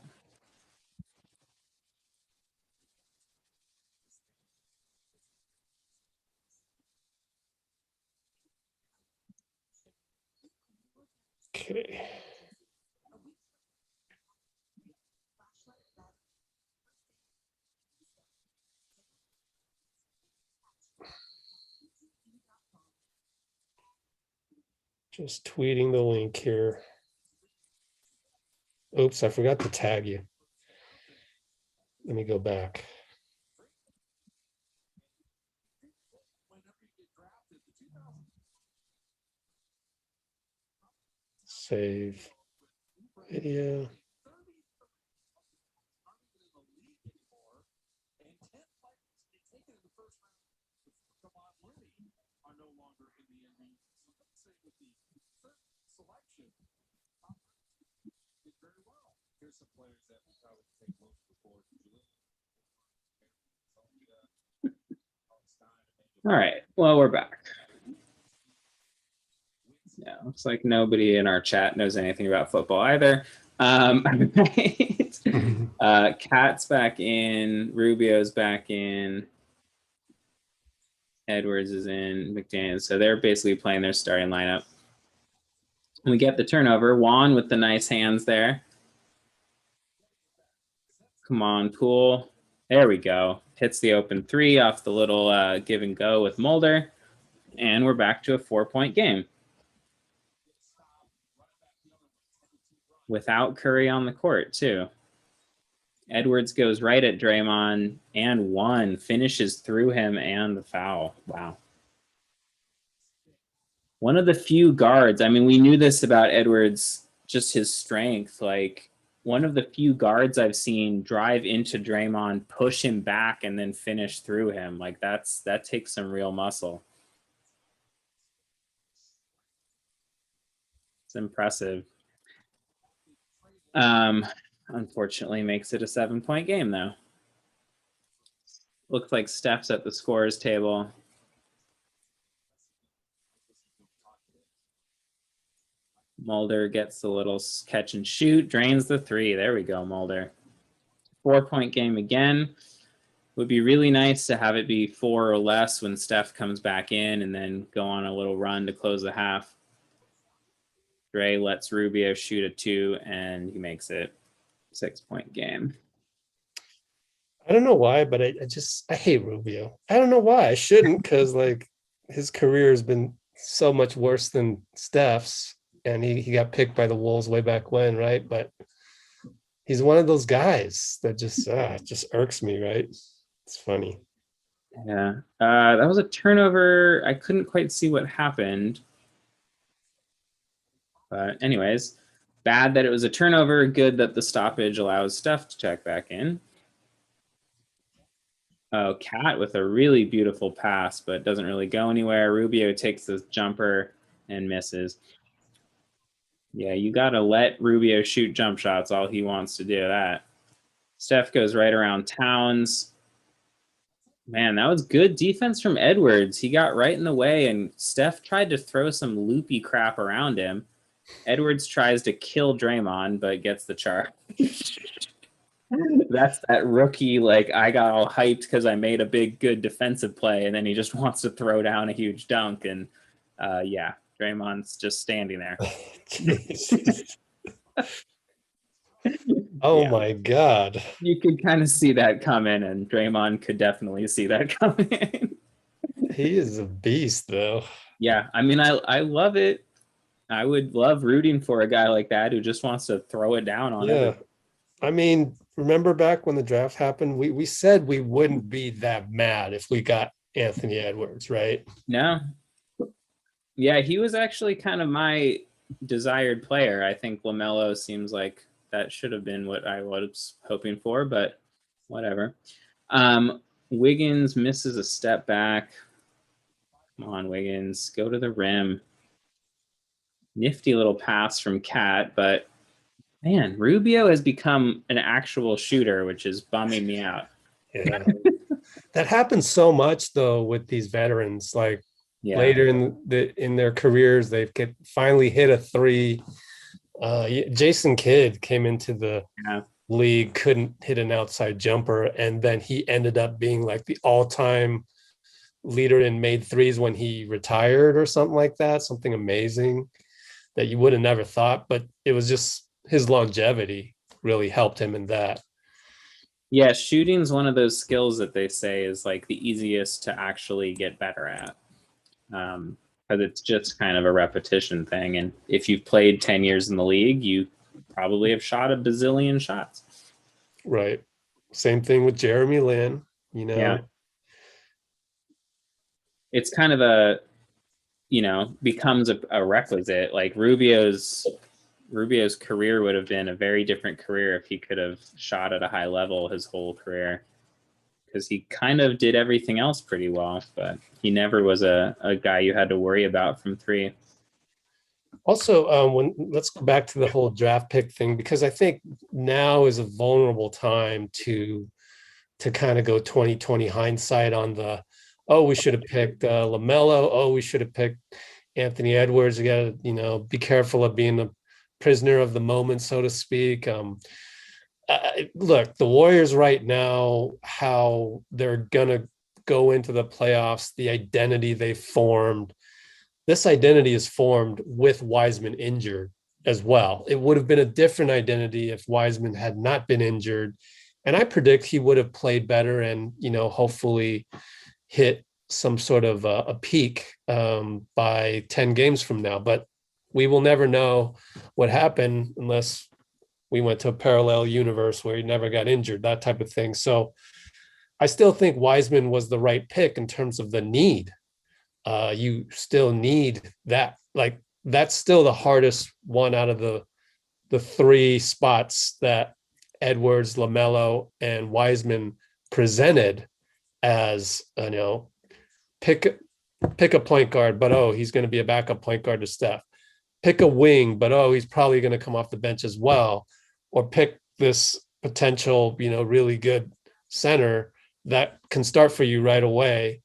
Okay. Just tweeting the link here. Oops, I forgot to tag you. Let me go back. Save video. All right. Well, we're back. Yeah, looks like nobody in our chat knows anything about football either. Right. Cat's back in. Rubio's back in. Edwards is in. McDaniels. So they're basically playing their starting lineup. We get the turnover. Juan with the nice hands there. Come on, Poole. There we go. Hits the open three off the little give and go with Mulder. And we're back to a 4-point game. Without Curry on the court, too. Edwards goes right at Draymond and one. Finishes through him and the foul. Wow. One of the few guards. I mean, we knew this about Edwards, just his strength. Like, one of the few guards I've seen drive into Draymond, push him back, and then finish through him. Like, that takes some real muscle. It's impressive. Unfortunately, makes it a 7-point game, though. Looks like Steph's at the scorer's table. Mulder gets the little catch and shoot, drains the three. There we go, Mulder. 4-point game again. Would be really nice to have it be 4 or less when Steph comes back in and then go on a little run to close the half. Dre lets Rubio shoot a 2 and he makes it 6-point game. I don't know why, but I hate Rubio. I don't know why. I shouldn't, because like his career has been so much worse than Steph's, and he got picked by the Wolves way back when, right? But he's one of those guys that just irks me, right? It's funny. Yeah, that was a turnover. I couldn't quite see what happened. But anyways, bad that it was a turnover. Good that the stoppage allows Steph to check back in. Oh, Cat with a really beautiful pass, but doesn't really go anywhere. Rubio takes the jumper and misses. Yeah, you got to let Rubio shoot jump shots all he wants to do that. Steph goes right around Towns. Man, that was good defense from Edwards. He got right in the way, and Steph tried to throw some loopy crap around him. Edwards tries to kill Draymond, but gets the charge. That's that rookie, like, I got all hyped because I made a big, good defensive play, and then he just wants to throw down a huge dunk, and yeah, Draymond's just standing there. Oh Yeah, my God. you could kind of see that coming, and Draymond could definitely see that coming. He is a beast, though. Yeah, I mean, I love it. I would love rooting for a guy like that who just wants to throw it down on Yeah. everyone. I mean, remember back when the draft happened, we said we wouldn't be that mad if we got Anthony Edwards, right? No, yeah, he was actually kind of my desired player. I think LaMelo seems like that should have been what I was hoping for, but whatever. Wiggins misses a step back. Come on, Wiggins, go to the rim. Nifty little pass from Cat, but man, Rubio has become an actual shooter, which is bumming me out. Yeah. That happens so much though with these veterans. Like Yeah, later in their careers, they've finally hit a three. Jason Kidd came into the yeah, league, couldn't hit an outside jumper, and then he ended up being like the all-time leader in made threes when he retired or something like that. Something amazing that you would have never thought, but it was just his longevity really helped him in that. yeah. Shooting's one of those skills that they say is like the easiest to actually get better at. Because it's just kind of a repetition thing. And if you've played 10 years in the league, you probably have shot a bazillion shots. Right. Same thing with Jeremy Lin, you know. Yeah. It's kind of a, becomes a requisite. Like Rubio's career would have been a very different career if he could have shot at a high level his whole career. Because he kind of did everything else pretty well, but he never was a guy you had to worry about from three. Also, let's go back to the whole draft pick thing, because I think now is a vulnerable time to kind of go 2020 hindsight on we should have picked LaMelo. Oh, we should have picked Anthony Edwards. You got to, be careful of being a prisoner of the moment, so to speak. Look, the Warriors right now, how they're going to go into the playoffs, the identity they formed, this identity is formed with Wiseman injured as well. It would have been a different identity if Wiseman had not been injured. And I predict he would have played better and, hopefully hit some sort of a peak by 10 games from now. But we will never know what happened unless we went to a parallel universe where he never got injured, that type of thing. So I still think Wiseman was the right pick in terms of the need. You still need that. Like that's still the hardest one out of the three spots that Edwards, LaMelo, and Wiseman presented as, pick a point guard, but he's going to be a backup point guard to Steph. Pick a wing, but he's probably going to come off the bench as well. Or pick this potential, really good center that can start for you right away.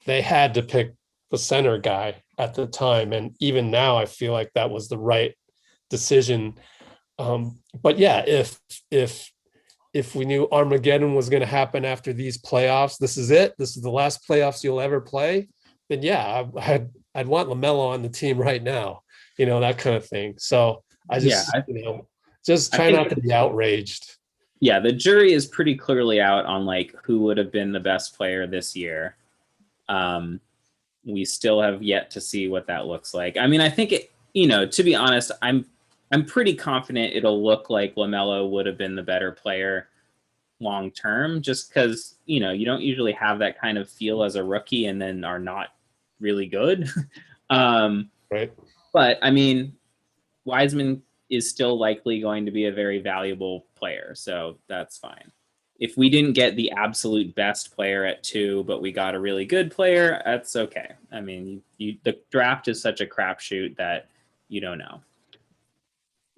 They had to pick the center guy at the time. And even now, I feel like that was the right decision. But yeah, if we knew Armageddon was going to happen after these playoffs, this is it. This is the last playoffs you'll ever play. Then yeah, I'd want LaMelo on the team right now, that kind of thing. So I just, just try not to be outraged. Yeah, the jury is pretty clearly out on like who would have been the best player this year. We still have yet to see what that looks like. I mean, I think to be honest, I'm pretty confident it'll look like LaMelo would have been the better player long term, just because you don't usually have that kind of feel as a rookie and then are not really good. Right. But I mean, Wiseman is still likely going to be a very valuable player, so that's fine. If we didn't get the absolute best player at 2, but we got a really good player, that's okay. I mean, the draft is such a crapshoot that you don't know.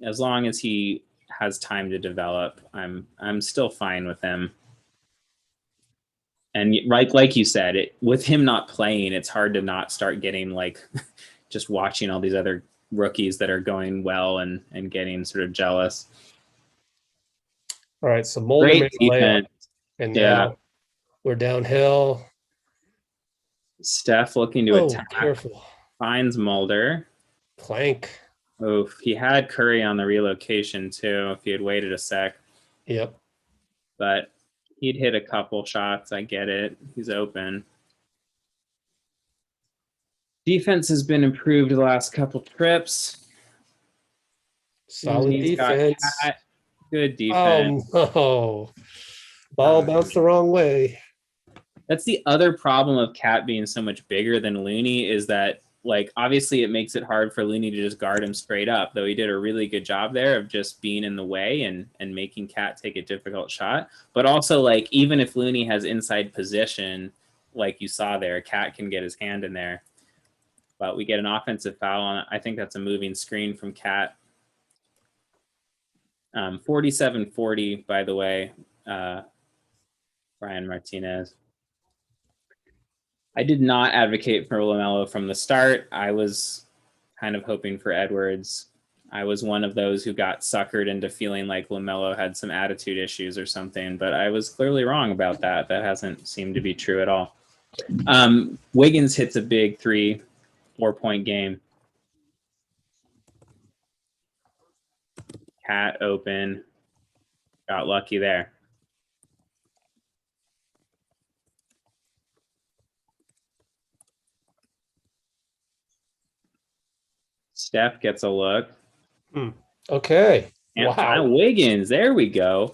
As long as he has time to develop, I'm still fine with him. And like you said, with him not playing, it's hard to not start getting like just watching all these other rookies that are going well and getting sort of jealous. All right, so Mulder made a layup, and now we're downhill. Steph looking to attack. Careful. Finds Mulder. Clank. Oof, he had Curry on the relocation too if he had waited a sec. Yep. but he'd hit a couple shots. I get it. He's open. Defense has been improved the last couple trips. Solid He's got defense. Cat. Good defense. Oh, no. Ball bounced the wrong way. That's the other problem of Cat being so much bigger than Looney is that, like, obviously it makes it hard for Looney to just guard him straight up, though he did a really good job there of just being in the way and making Cat take a difficult shot. But also, like, even if Looney has inside position, like you saw there, Cat can get his hand in there. But we get an offensive foul on it. I think that's a moving screen from Cat. 47-40, by the way, Brian Martinez. I did not advocate for LaMelo from the start. I was kind of hoping for Edwards. I was one of those who got suckered into feeling like LaMelo had some attitude issues or something, but I was clearly wrong about that. That hasn't seemed to be true at all. Wiggins hits a big 3, 4-point game. Cat open. Got lucky there. Steph gets a look. Okay. And Wow. Wiggins, there we go.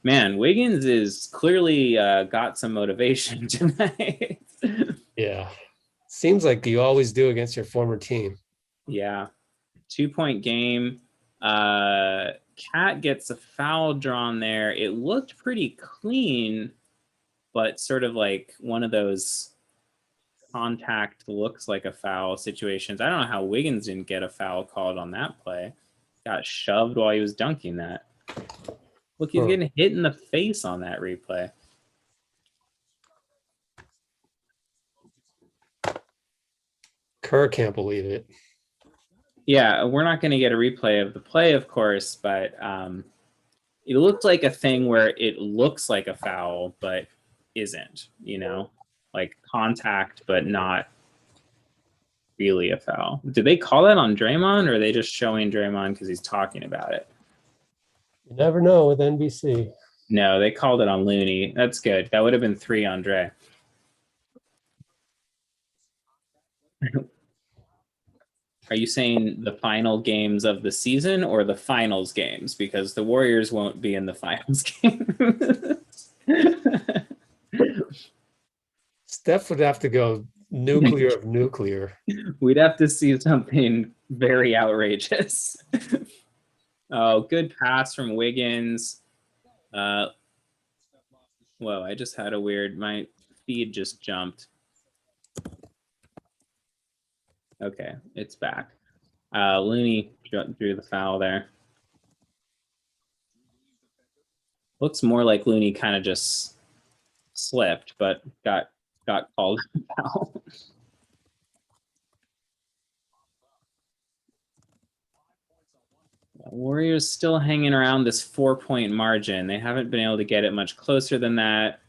Man, Wiggins is clearly got some motivation tonight. Yeah. Seems like you always do against your former team. Yeah. 2-point game. Cat gets a foul drawn there. It looked pretty clean, but sort of like one of those contact looks like a foul situations. I don't know how Wiggins didn't get a foul called on that play. Got shoved while he was dunking that. Look, he's getting hit in the face on that replay. Kerr can't believe it. Yeah, we're not going to get a replay of the play, of course, but it looked like a thing where it looks like a foul, but isn't, like contact, but not really a foul. Did they call that on Draymond, or are they just showing Draymond because he's talking about it? You never know with NBC. No, they called it on Looney. That's good. That would have been 3 on Dre. Are you saying the final games of the season or the finals games? Because the Warriors won't be in the finals game. Steph would have to go nuclear of nuclear. We'd have to see something very outrageous. Oh, good pass from Wiggins. Whoa, I just had my feed just jumped. Okay, it's back. Looney drew the foul there. Looks more like Looney kind of just slipped, but got called foul. Warriors still hanging around this 4-point margin. They haven't been able to get it much closer than that.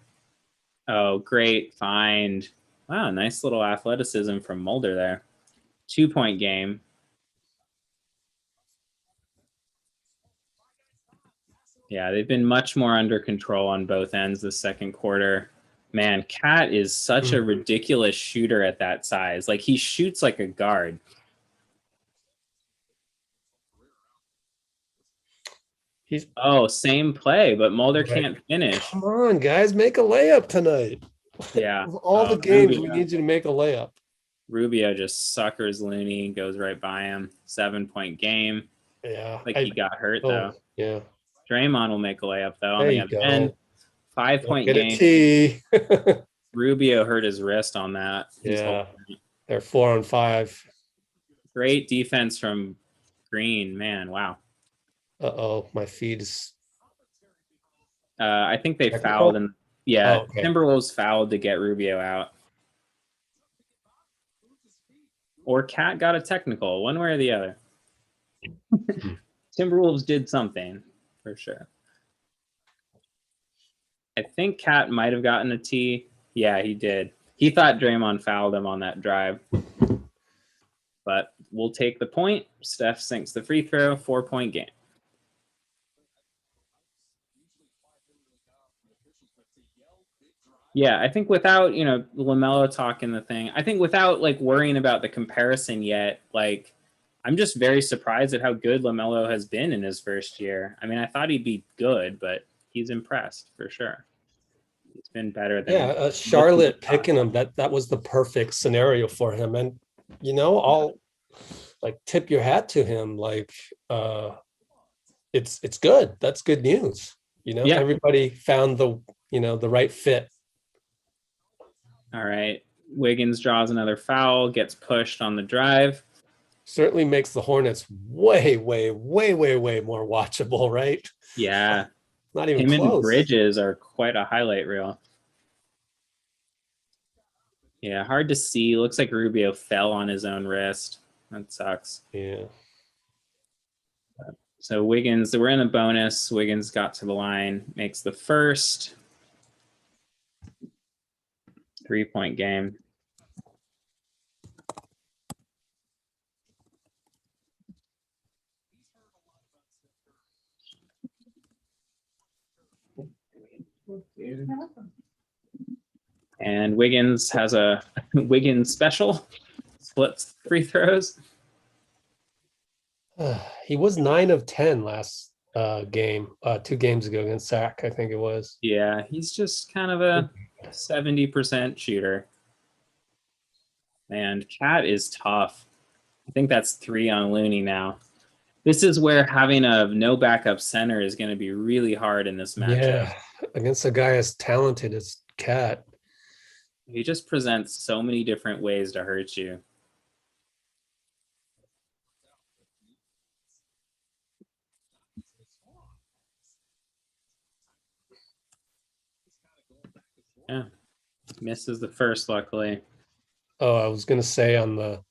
Oh, great find. Wow, nice little athleticism from Mulder there. 2-point game. Yeah, they've been much more under control on both ends this second quarter. Man, Cat is such a ridiculous shooter at that size. Like, he shoots like a guard. Same play, but Mulder can't finish. Come on, guys, make a layup tonight. Yeah. All the games, we need you to make a layup. Rubio just suckers Looney, goes right by him. 7-point game. Yeah. Like he got hurt, though. Yeah. Draymond will make a layup, though, on There the you other go. end. 5-point Get game. a T. Rubio hurt his wrist on that. Yeah. They're 4 on 5. Great defense from Green. Man, wow. Uh-oh, my feed is... I think they Technical? fouled. Oh, okay. Timberwolves fouled to get Rubio out. Or Cat got a technical, one way or the other. Timberwolves did something, for sure. I think Cat might have gotten a T. Yeah, he did. He thought Draymond fouled him on that drive. But we'll take the point. Steph sinks the free throw, 4-point game. Yeah, I think without, LaMelo talking the thing, I think without like worrying about the comparison yet, like I'm just very surprised at how good LaMelo has been in his first year. I mean, I thought he'd be good, but he's impressed for sure. He's been better Yeah, than most people Charlotte thought. picking him, that was the perfect scenario for him. And I'll like tip your hat to him. Like it's good. That's good news. Yeah. Everybody found the right fit. All right. Wiggins draws another foul, gets pushed on the drive. Certainly makes the Hornets way, way, way, way, way more watchable, right? Yeah. Not even Him and close. Bridges are quite a highlight reel. Yeah, hard to see. Looks like Rubio fell on his own wrist. That sucks. Yeah. So Wiggins, we're in a bonus. Wiggins got to the line, makes the first 3-point game. And Wiggins has a Wiggins special, splits free throws. He was 9 of 10 last game, 2 games ago against Sac, I think it was. Yeah, he's just kind of a 70% shooter. And Cat is tough. I think that's 3 on Looney now. This is where having a no backup center is going to be really hard in this matchup. Yeah, against a guy as talented as Cat. He just presents so many different ways to hurt you. Yeah. Misses the first, luckily. Oh, I was going to say on the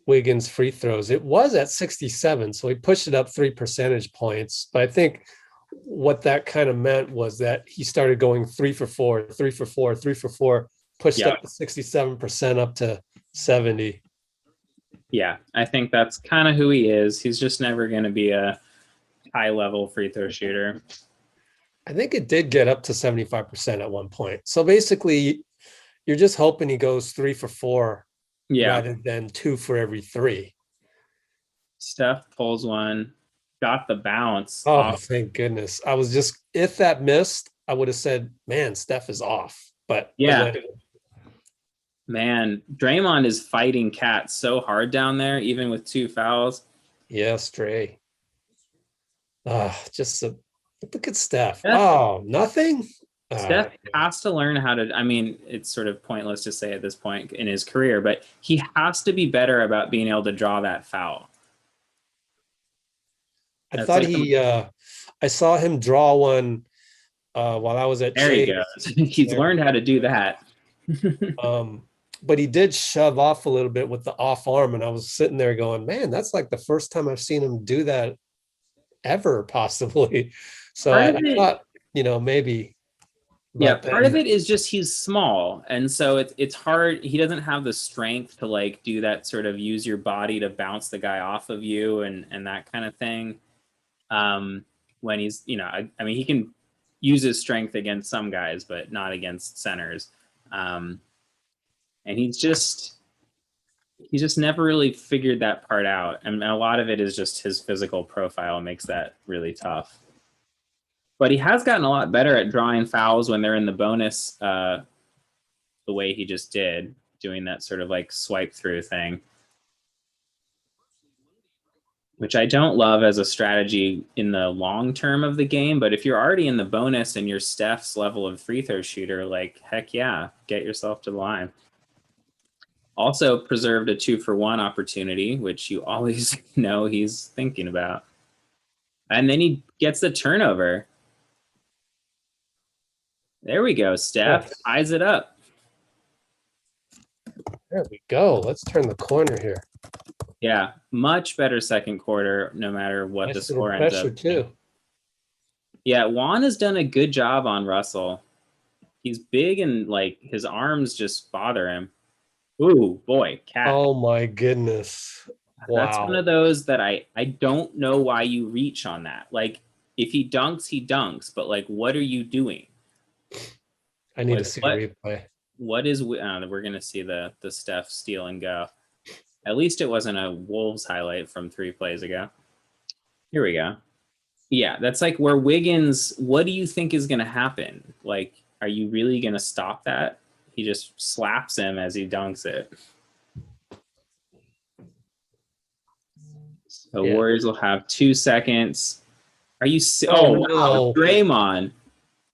Wiggins free throws, it was at 67, so he pushed it up 3 percentage points. But I think what that kind of meant was that he started going 3 for 4, 3 for 4, 3 for 4, pushed up to 67% up to 70. Yeah, I think that's kind of who he is. He's just never going to be a high level free throw shooter. I think it did get up to 75% at one point. So basically, you're just hoping he goes 3 for 4 rather than 2 for every 3. Steph pulls one, got the bounce. Oh, off. Thank goodness. I was just, if that missed, I would have said, man, Steph is off. But yeah. Man, Draymond is fighting Cat so hard down there, even with 2 fouls. Yes, Dre. Just look at Steph. Oh, nothing? Steph has to learn how to, I mean, it's sort of pointless to say at this point in his career, but he has to be better about being able to draw that foul. I thought I saw him draw one while I was at there Chase. He goes. He's learned how to do that. But he did shove off a little bit with the off arm, and I was sitting there going, man, that's like the first time I've seen him do that ever, possibly. So I thought, maybe. Yeah, part of it is just he's small, and so it's hard. He doesn't have the strength to like do that sort of use your body to bounce the guy off of you and that kind of thing. When he's, I mean, he can use his strength against some guys, but not against centers. And he's just never really figured that part out, and a lot of it is just his physical profile makes that really tough. But he has gotten a lot better at drawing fouls when they're in the bonus, the way he just did, doing that sort of like swipe through thing, which I don't love as a strategy in the long term of the game. But if you're already in the bonus and you're Steph's level of free throw shooter, like, heck yeah, get yourself to the line. Also preserved a 2-for-1 opportunity, which you always know he's thinking about. And then he gets the turnover. There we go. Steph eyes it up. There we go. Let's turn the corner here. Yeah, much better second quarter, no matter what the score ends up. Too. Yeah, Juan has done a good job on Russell. He's big and like his arms just bother him. Ooh, boy, Cat. Oh my goodness. Wow. That's one of those that I don't know why you reach on that. Like, if he dunks, he dunks, but like, what are you doing? I need to see the replay. What is we're gonna see the Steph steal and go. At least it wasn't a Wolves highlight from 3 plays ago. Here we go. Yeah, that's like where Wiggins. What do you think is gonna happen? Like, are you really gonna stop that? He just slaps him as he dunks it. The Warriors will have 2 seconds. Are you? Oh, wow, Draymond.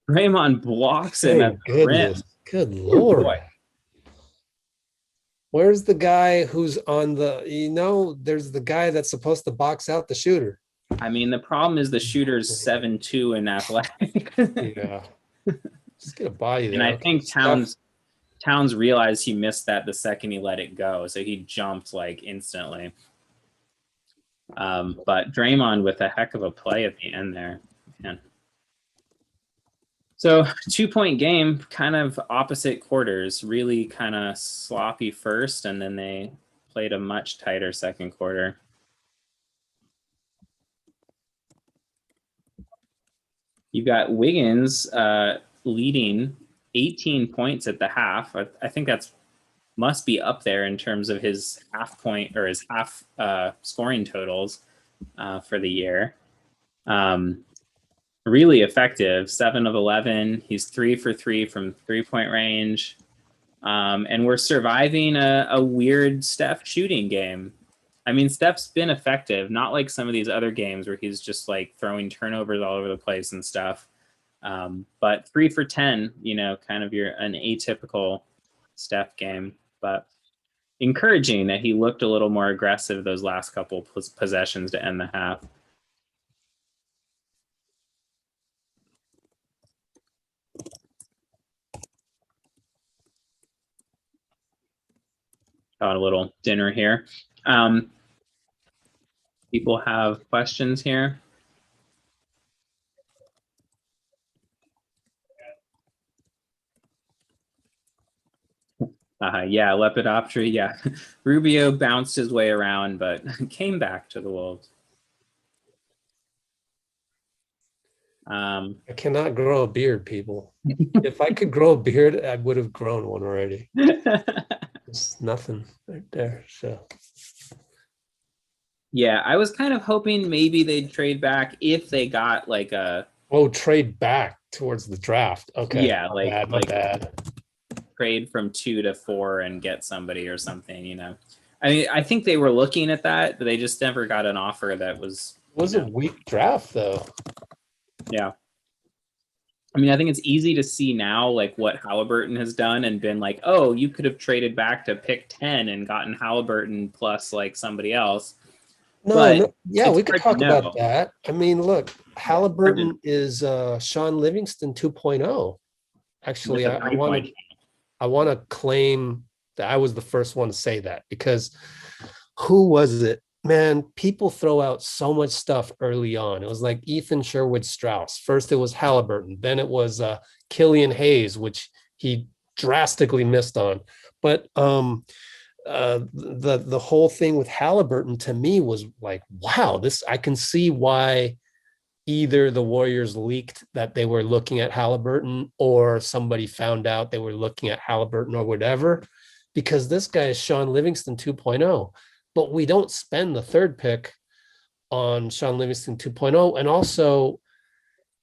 Draymond blocks him at the rim. Good Lord. Where's the guy who's on the, there's the guy that's supposed to box out the shooter. I mean, the problem is the shooter's 7'2" and athletic. Yeah. Just get a body there. And I think Towns realized he missed that the second he let it go. So he jumped like instantly. But Draymond with a heck of a play at the end there. Man. So 2-point game, kind of opposite quarters, really kind of sloppy first, and then they played a much tighter second quarter. You've got Wiggins leading 18 points at the half. I think that's must be up there in terms of his half point or his half scoring totals for the year. Really effective, 7 of 11. He's 3 for 3 from 3-point range. And we're surviving a weird Steph shooting game. I mean, Steph's been effective, not like some of these other games where he's just like throwing turnovers all over the place and stuff. But 3 for 10, kind of an atypical Steph game, but encouraging that he looked a little more aggressive those last couple possessions to end the half. Got a little dinner here. People have questions here. Yeah, Lepidoptera. Yeah, Rubio bounced his way around, but came back to the Wolves. I cannot grow a beard, people. If I could grow a beard, I would have grown one already. There's nothing right there. So. Yeah, I was kind of hoping maybe they'd trade back if they got like a. Oh, trade back towards the draft. Okay. Yeah, my bad. Trade from 2 to 4 and get somebody or something. I mean, I think they were looking at that, but they just never got an offer that was. It was a weak draft, though. Yeah. I mean, I think it's easy to see now, like what Halliburton has done and been like, oh, you could have traded back to pick 10 and gotten Halliburton plus like somebody else. No, yeah, we could talk about that. I mean, look, Halliburton is Sean Livingston 2.0. Actually, I want to claim that I was the first one to say that, because who was it? Man, people throw out so much stuff early on. It was like Ethan Sherwood-Strauss. First it was Halliburton. Then it was Killian Hayes, which he drastically missed on. But the whole thing with Halliburton to me was like, wow, I can see why either the Warriors leaked that they were looking at Halliburton, or somebody found out they were looking at Halliburton or whatever, because this guy is Sean Livingston 2.0. But we don't spend the 3rd pick on Sean Livingston 2.0. And also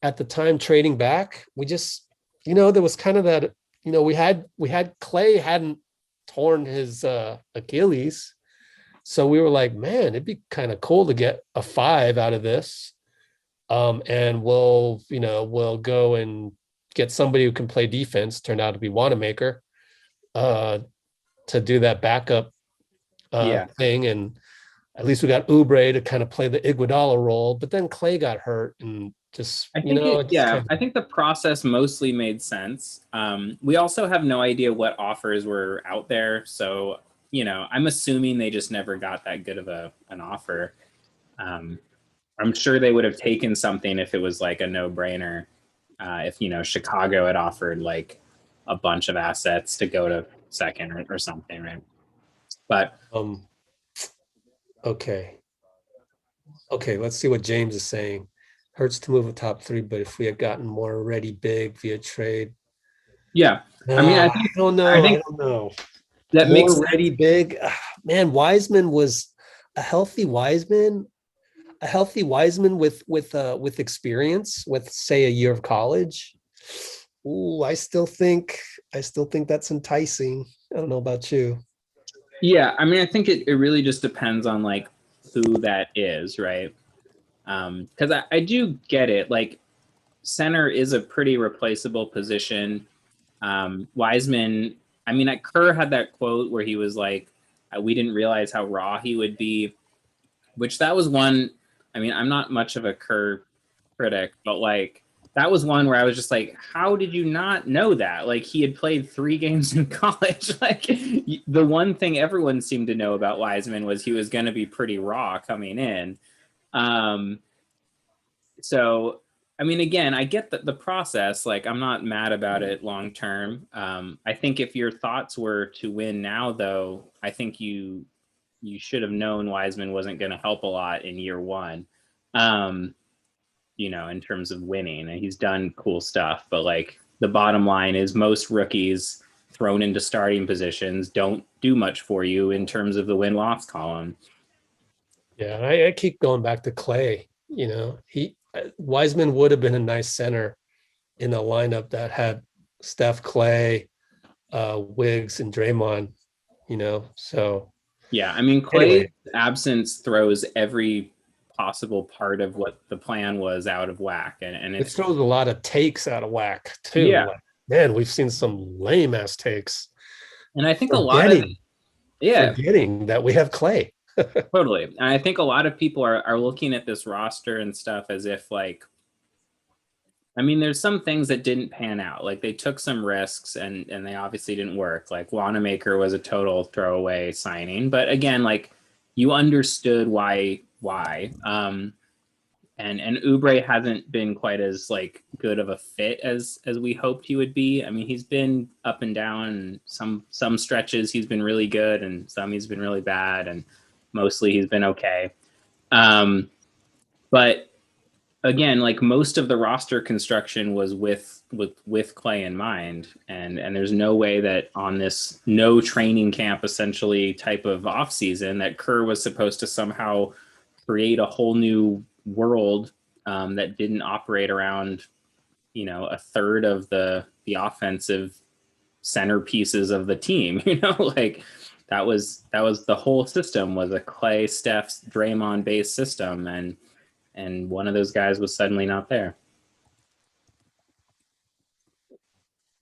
at the time trading back, we just, there was kind of that, we had Clay hadn't torn his Achilles. So we were like, man, it'd be kind of cool to get a 5 out of this. And we'll go and get somebody who can play defense, turned out to be Wanamaker, to do that backup thing. And at least we got Oubre to kind of play the Iguodala role, but then Clay got hurt and just, I think the process mostly made sense. We also have no idea what offers were out there. So, I'm assuming they just never got that good of an offer. I'm sure they would have taken something if it was like a no-brainer. If, Chicago had offered like a bunch of assets to go to 2nd or something, right? But okay, let's see what James is saying. Hurts to move a top 3, but if we had gotten more ready big via trade, Yeah. I mean, I don't know. I I think don't know. that makes More ready big. Man, Wiseman was a healthy Wiseman, with experience, with say a year of college. Ooh, I still think that's enticing. I don't know about you. Yeah, I mean, I think it really just depends on like who that is, right? Because I do get it. Like center is a pretty replaceable position. Wiseman, I mean, Kerr had that quote where he was like, "We didn't realize how raw he would be," which that was one. I mean, I'm not much of a Kerr critic, but like that was one where I was just like, how did you not know that? Like he had played 3 games in college. Like the one thing everyone seemed to know about Wiseman was he was going to be pretty raw coming in. Um, so, I mean, again, I get the process. Like I'm not mad about it long term. I think if your thoughts were to win now, though, I think you should have known Wiseman wasn't going to help a lot in year one. In terms of winning. And he's done cool stuff, but like the bottom line is most rookies thrown into starting positions don't do much for you in terms of the win-loss column. Yeah, I keep going back to Clay. Wiseman would have been a nice center in a lineup that had Steph, Clay, Wiggs, and Draymond. So Yeah, I mean, Clay's anyway, absence throws every possible part of what the plan was out of whack. And it it's, throws a lot of takes out of whack too. yeah. Like, man, we've seen some lame ass takes. And I think a lot of, Forgetting, yeah, forgetting that we have Clay. totally. And I think a lot of people are looking at this roster and stuff as if like, I mean, there's some things that didn't pan out. Like they took some risks and they obviously didn't work. Like Wanamaker was a total throwaway signing. But again, like you understood why. And Oubre hasn't been quite as like good of a fit as we hoped he would be. I mean, he's been up and down. Some stretches he's been really good, and some he's been really bad, and mostly he's been okay. But again, like most of the roster construction was with Clay in mind, and there's no way that on this no training camp essentially type of off season that Kerr was supposed to somehow create a whole new world that didn't operate around a third of the offensive centerpieces of the team. Like that was the whole system was a Clay, Steph, Draymond based system, and one of those guys was suddenly not there.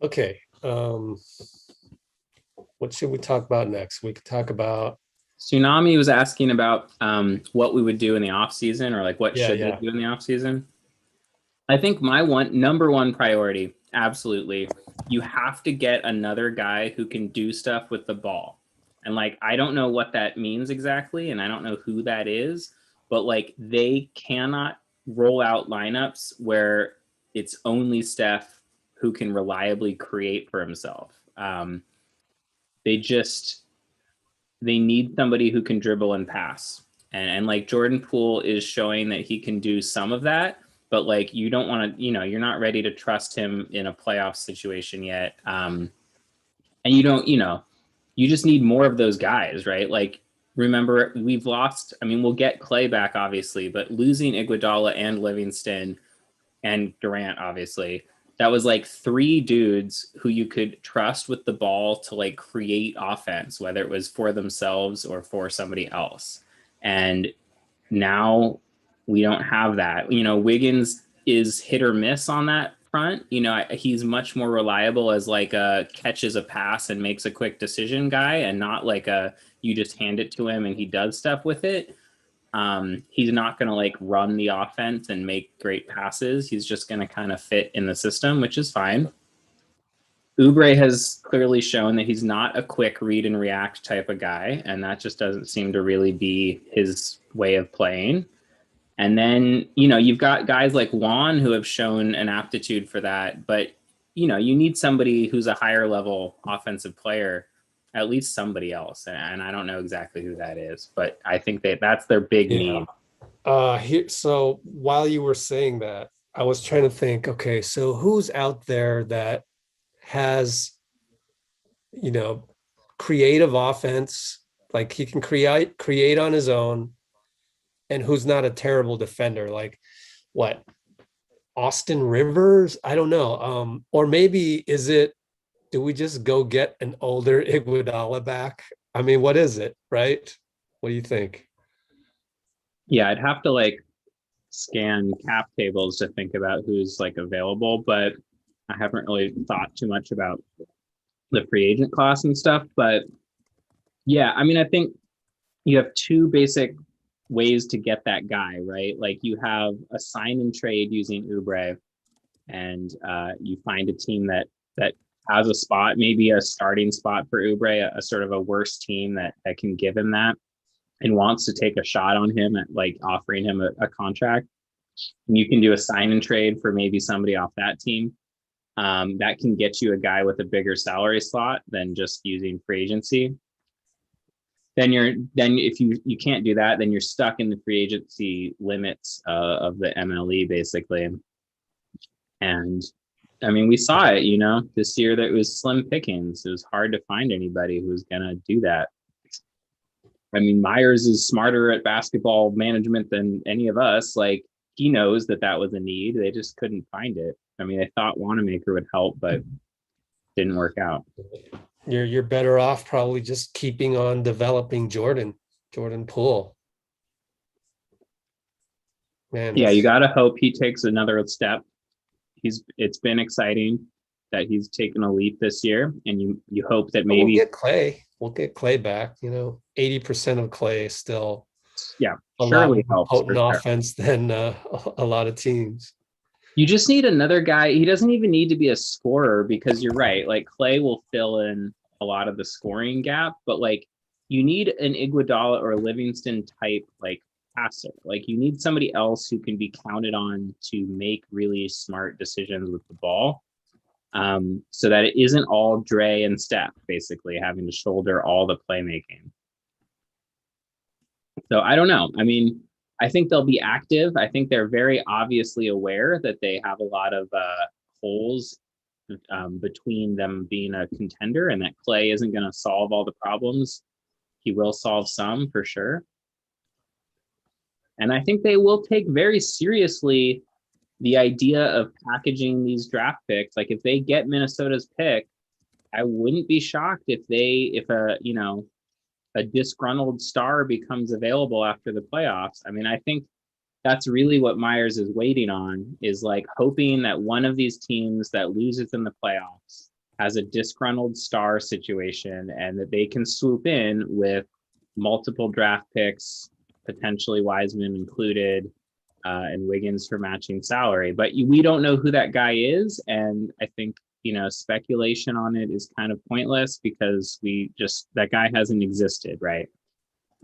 Okay. What should we talk about next? We could talk about Tsunami was asking about what we would do in the off season, or like what should they do in the off season. I think my number one priority, absolutely, you have to get another guy who can do stuff with the ball. And like I don't know what that means exactly, and I don't know who that is, but like they cannot roll out lineups where it's only Steph who can reliably create for himself. They need somebody who can dribble and pass. And like Jordan Poole is showing that he can do some of that, but like you don't want to, you're not ready to trust him in a playoff situation yet. And you don't, you just need more of those guys, right? Like remember we've lost, I mean, we'll get Clay back obviously, but losing Iguodala and Livingston and Durant, obviously, that was like 3 dudes who you could trust with the ball to like create offense, whether it was for themselves or for somebody else. And now we don't have that. Wiggins is hit or miss on that front. He's much more reliable as like a catches a pass and makes a quick decision guy, and not like a you just hand it to him and he does stuff with it. He's not going to like run the offense and make great passes. He's just going to kind of fit in the system, which is fine. Oubre has clearly shown that he's not a quick read and react type of guy, and that just doesn't seem to really be his way of playing. And then, you've got guys like Juan who have shown an aptitude for that, but you need somebody who's a higher level offensive player, at least somebody else. And I don't know exactly who that is, but I think that's their big need. So while you were saying that, I was trying to think, okay, so who's out there that has, creative offense, like he can create on his own, and who's not a terrible defender, like what, Austin Rivers? I don't know. Or maybe do we just go get an older Iguodala back? I mean, what is it, right? What do you think? Yeah, I'd have to like scan cap tables to think about who's like available, but I haven't really thought too much about the free agent class and stuff. But yeah, I mean, I think you have two basic ways to get that guy, right? Like you have a sign and trade using Oubre, and you find a team that has a spot, maybe a starting spot for Oubre, a sort of a worse team that can give him that and wants to take a shot on him at like offering him a contract. And you can do a sign and trade for maybe somebody off that team. That can get you a guy with a bigger salary slot than just using free agency. Then if you can't do that, then you're stuck in the free agency limits of the MLE basically. And I mean, we saw it, this year that it was slim pickings. It was hard to find anybody who was going to do that. I mean, Myers is smarter at basketball management than any of us. Like he knows that was a need. They just couldn't find it. I mean, they thought Wanamaker would help, but didn't work out. You're better off probably just keeping on developing Jordan Poole. Man, yeah, you got to hope he takes another step. It's been exciting that he's taken a leap this year, and you hope that maybe we'll get Clay back. 80% of Clay is still a surely lot more potent offense than a lot of teams. You just need another guy. He doesn't even need to be a scorer, because you're right. Like Clay will fill in a lot of the scoring gap, but like you need an Iguodala or Livingston type like passer. Like you need somebody else who can be counted on to make really smart decisions with the ball, so that it isn't all Dre and Steph basically having to shoulder all the playmaking. So I don't know. I mean, I think they'll be active. I think they're very obviously aware that they have a lot of holes between them being a contender, and that Clay isn't going to solve all the problems. He will solve some for sure. And I think they will take very seriously the idea of packaging these draft picks. Like if they get Minnesota's pick, I wouldn't be shocked if a disgruntled star becomes available after the playoffs. I mean, I think that's really what Myers is waiting on, is like hoping that one of these teams that loses in the playoffs has a disgruntled star situation, and that they can swoop in with multiple draft picks, potentially Wiseman included, and Wiggins for matching salary. But we don't know who that guy is. And I think, speculation on it is kind of pointless, because that guy hasn't existed, right?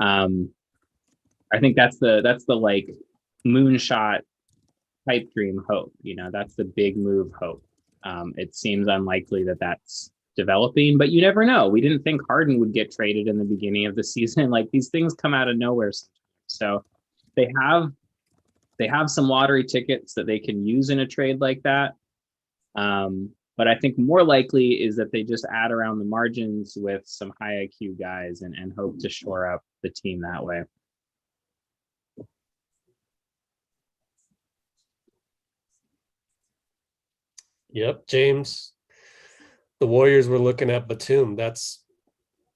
I think that's the like moonshot pipe dream hope. That's the big move hope. It seems unlikely that that's developing, but you never know. We didn't think Harden would get traded in the beginning of the season. Like these things come out of nowhere sometimes. So they have some lottery tickets that they can use in a trade like that. But I think more likely is that they just add around the margins with some high IQ guys and hope to shore up the team that way. Yep, James. The Warriors were looking at Batum. That's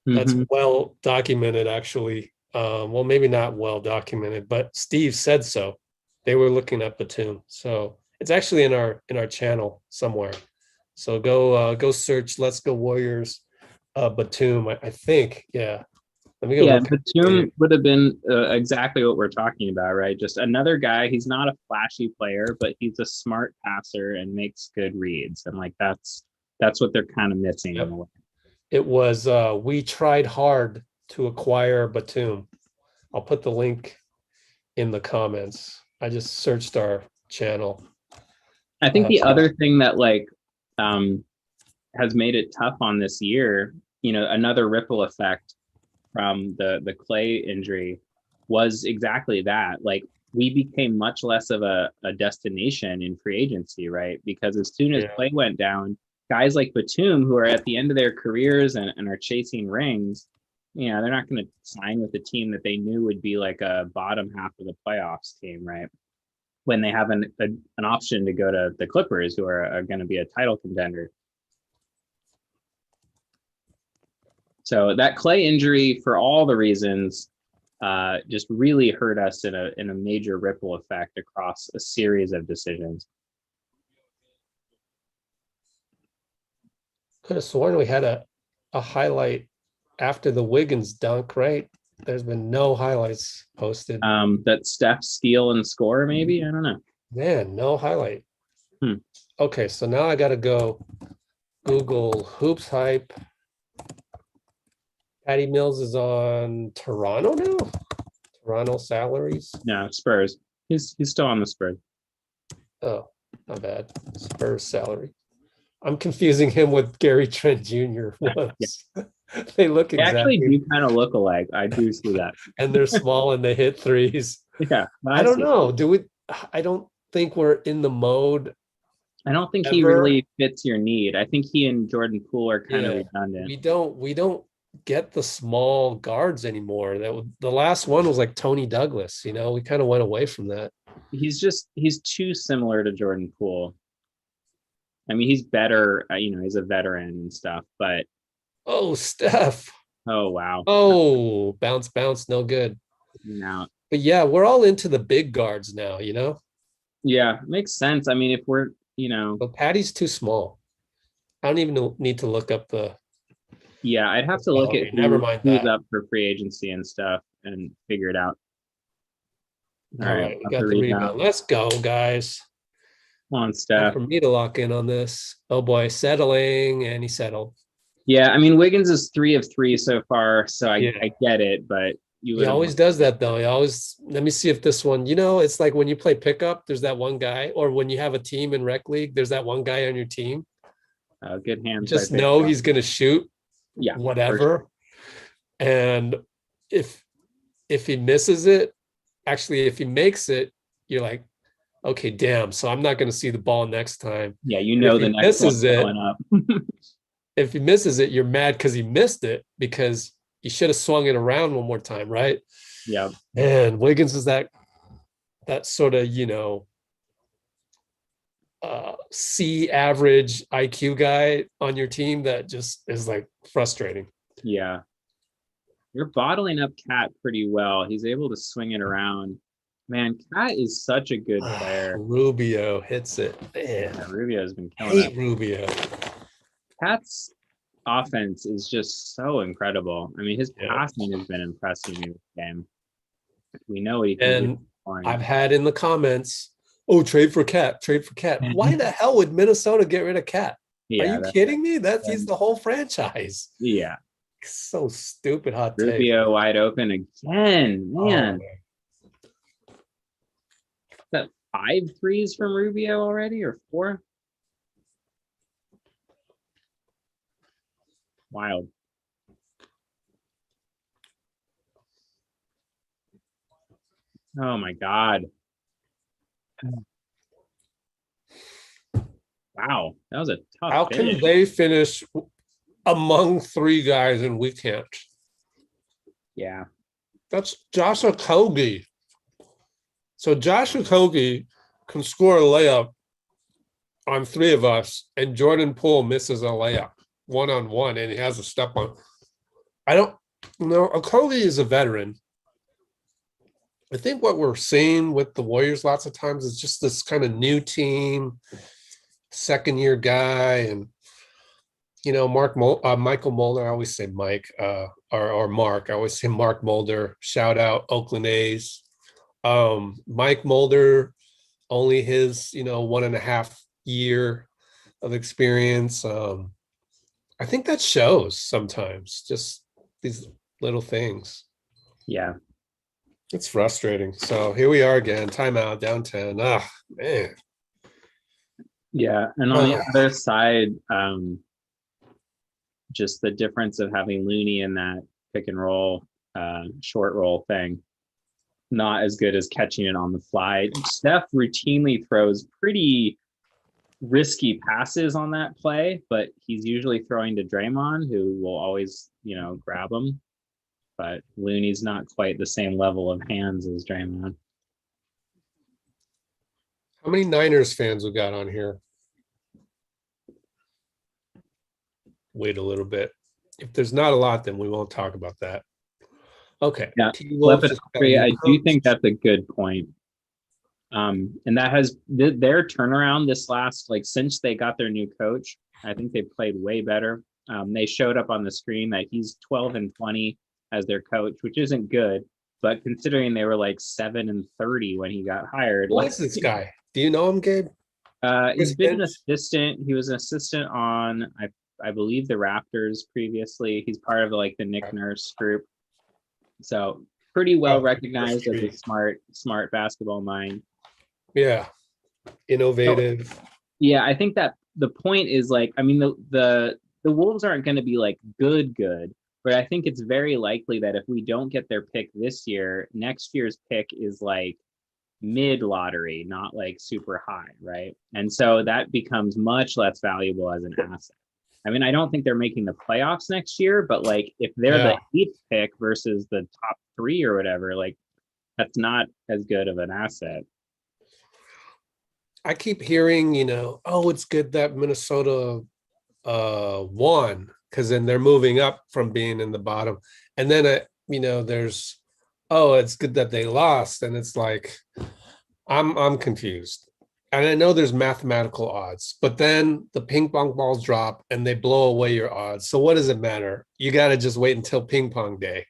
well documented, actually. Well, maybe not well documented, but Steve said so. They were looking at Batum. So it's actually in our channel somewhere. So go search Let's Go Warriors Batum. I think, yeah. Let me go. Yeah, Batum would have been exactly what we're talking about, right? Just another guy. He's not a flashy player, but he's a smart passer and makes good reads. And like that's what they're kind of missing. Yep. In a way. It was we tried hard to acquire Batum. I'll put the link in the comments. I just searched our channel. I think the other thing that has made it tough on this year, another ripple effect from the Clay injury was exactly that. Like we became much less of a destination in free agency, right? Because as soon as Clay went down, guys like Batum, who are at the end of their careers and are chasing rings, they're not going to sign with a team that they knew would be like a bottom half of the playoffs team, right? When they have an option to go to the Clippers, who are going to be a title contender. So that Clay injury, for all the reasons, just really hurt us in a major ripple effect across a series of decisions. Could have sworn we had a highlight after the Wiggins dunk, right? There's been no highlights posted. That Steph steal and score, maybe? I don't know. Man, no highlight. Okay, so now I got to go Google hoops hype. Patty Mills is on Toronto now? Toronto salaries? No, Spurs. He's still on the Spurs. Oh, not bad. Spurs salary. I'm confusing him with Gary Trent Jr. Yeah. They look They exactly. actually do kind of look alike. I do see that. And they're small and they hit threes. Yeah. I don't know. I don't think we're in the mode. I don't think he really fits your need. I think he and Jordan Poole are kind of redundant. We don't get the small guards anymore. The last one was like Tony Douglas. We kind of went away from that. He's too similar to Jordan Poole. I mean, he's better, he's a veteran and stuff, but. Oh, Steph. Oh, wow. Oh, bounce, no good. Now. But yeah, we're all into the big guards now, Yeah, makes sense. I mean, if we're, But Patty's too small. I don't even need to look up the. Yeah, I'd have to look at never mind who's that. up for free agency and stuff and figure it out. All right, we got the rebound. Let's go, guys. Come on, Steph. For me to lock in on this. Oh boy, settling, and he settled. Yeah, I mean, Wiggins is 3 of 3 so far, so I get it, but he always does that though. Let me see if this one, it's like when you play pickup, there's that one guy, or when you have a team in rec league, there's that one guy on your team. Good hands. Just know he's going to shoot. Yeah. Whatever. Sure. And if he misses it, actually, if he makes it, you're like, okay, damn. So I'm not going to see the ball next time. Yeah, the next one's going up. If he misses it, you're mad because he missed it, because he should have swung it around one more time, right? Yeah. And Wiggins is that sort of, C average IQ guy on your team that just is like frustrating. Yeah. You're bottling up Cat pretty well. He's able to swing it around. Man, Cat is such a good player. Rubio hits it. Man. Yeah, Rubio's been killing it. Rubio. Cat's offense is just so incredible. I mean, his passing has been impressive in this game. We know what he can do. I've had in the comments, trade for Cat. Why the hell would Minnesota get rid of Cat? Yeah, are you kidding me? He's the whole franchise. Yeah. So stupid. Hot take. Rubio wide open again, man. Is that 5 threes from Rubio already, or 4? Wild. Oh my God. Wow, that was a tough How finish. can they finish among 3 guys and we can't? Yeah. That's Josh Okogie. So Josh Okogie can score a layup on 3 of us, and Jordan Poole misses a layup 1-on-1, and he has a step on. I don't know. Okogie is a veteran. I think what we're seeing with the Warriors lots of times is just this kind of new team, second-year guy, and Michael Mulder. I always say Mike or Mark. I always say Mark Mulder. Shout out Oakland A's. Mike Mulder, only his 1.5 year of experience. I think that shows sometimes, just these little things. Yeah. It's frustrating. So here we are again, timeout, down 10. Ah, man. Yeah. And on the other side, just the difference of having Looney in that pick and roll, short roll thing, not as good as catching it on the fly. Steph routinely throws pretty risky passes on that play, but he's usually throwing to Draymond, who will always, grab him. But Looney's not quite the same level of hands as Draymond. How many Niners fans we got on here? Wait a little bit. If there's not a lot, then we won't talk about that. Okay. Yeah. T-Wolves just got a new I do coach. think that's a good point. And that has their turnaround this last, since they got their new coach, I think they played way better. They showed up on the screen that he's 12-20 as their coach, which isn't good, but considering they were 7-30 when he got hired. Who is this guy? Do you know him, Gabe? He's been an assistant. He was an assistant on, I believe, the Raptors previously. He's part of the Nick Nurse group. So pretty well recognized as a smart basketball mind. Yeah. Innovative. So, yeah, I think that the point is the Wolves aren't going to be good, but I think it's very likely that if we don't get their pick this year, next year's pick is mid lottery, not super high, right? And so that becomes much less valuable as an asset. I mean, I don't think they're making the playoffs next year, but if they're the 8th pick versus the top 3 or whatever, that's not as good of an asset. I keep hearing, it's good that Minnesota won, because then they're moving up from being in the bottom. And then, there's, it's good that they lost. And it's I'm confused. And I know there's mathematical odds, but then the ping pong balls drop and they blow away your odds. So what does it matter? You got to just wait until ping pong day.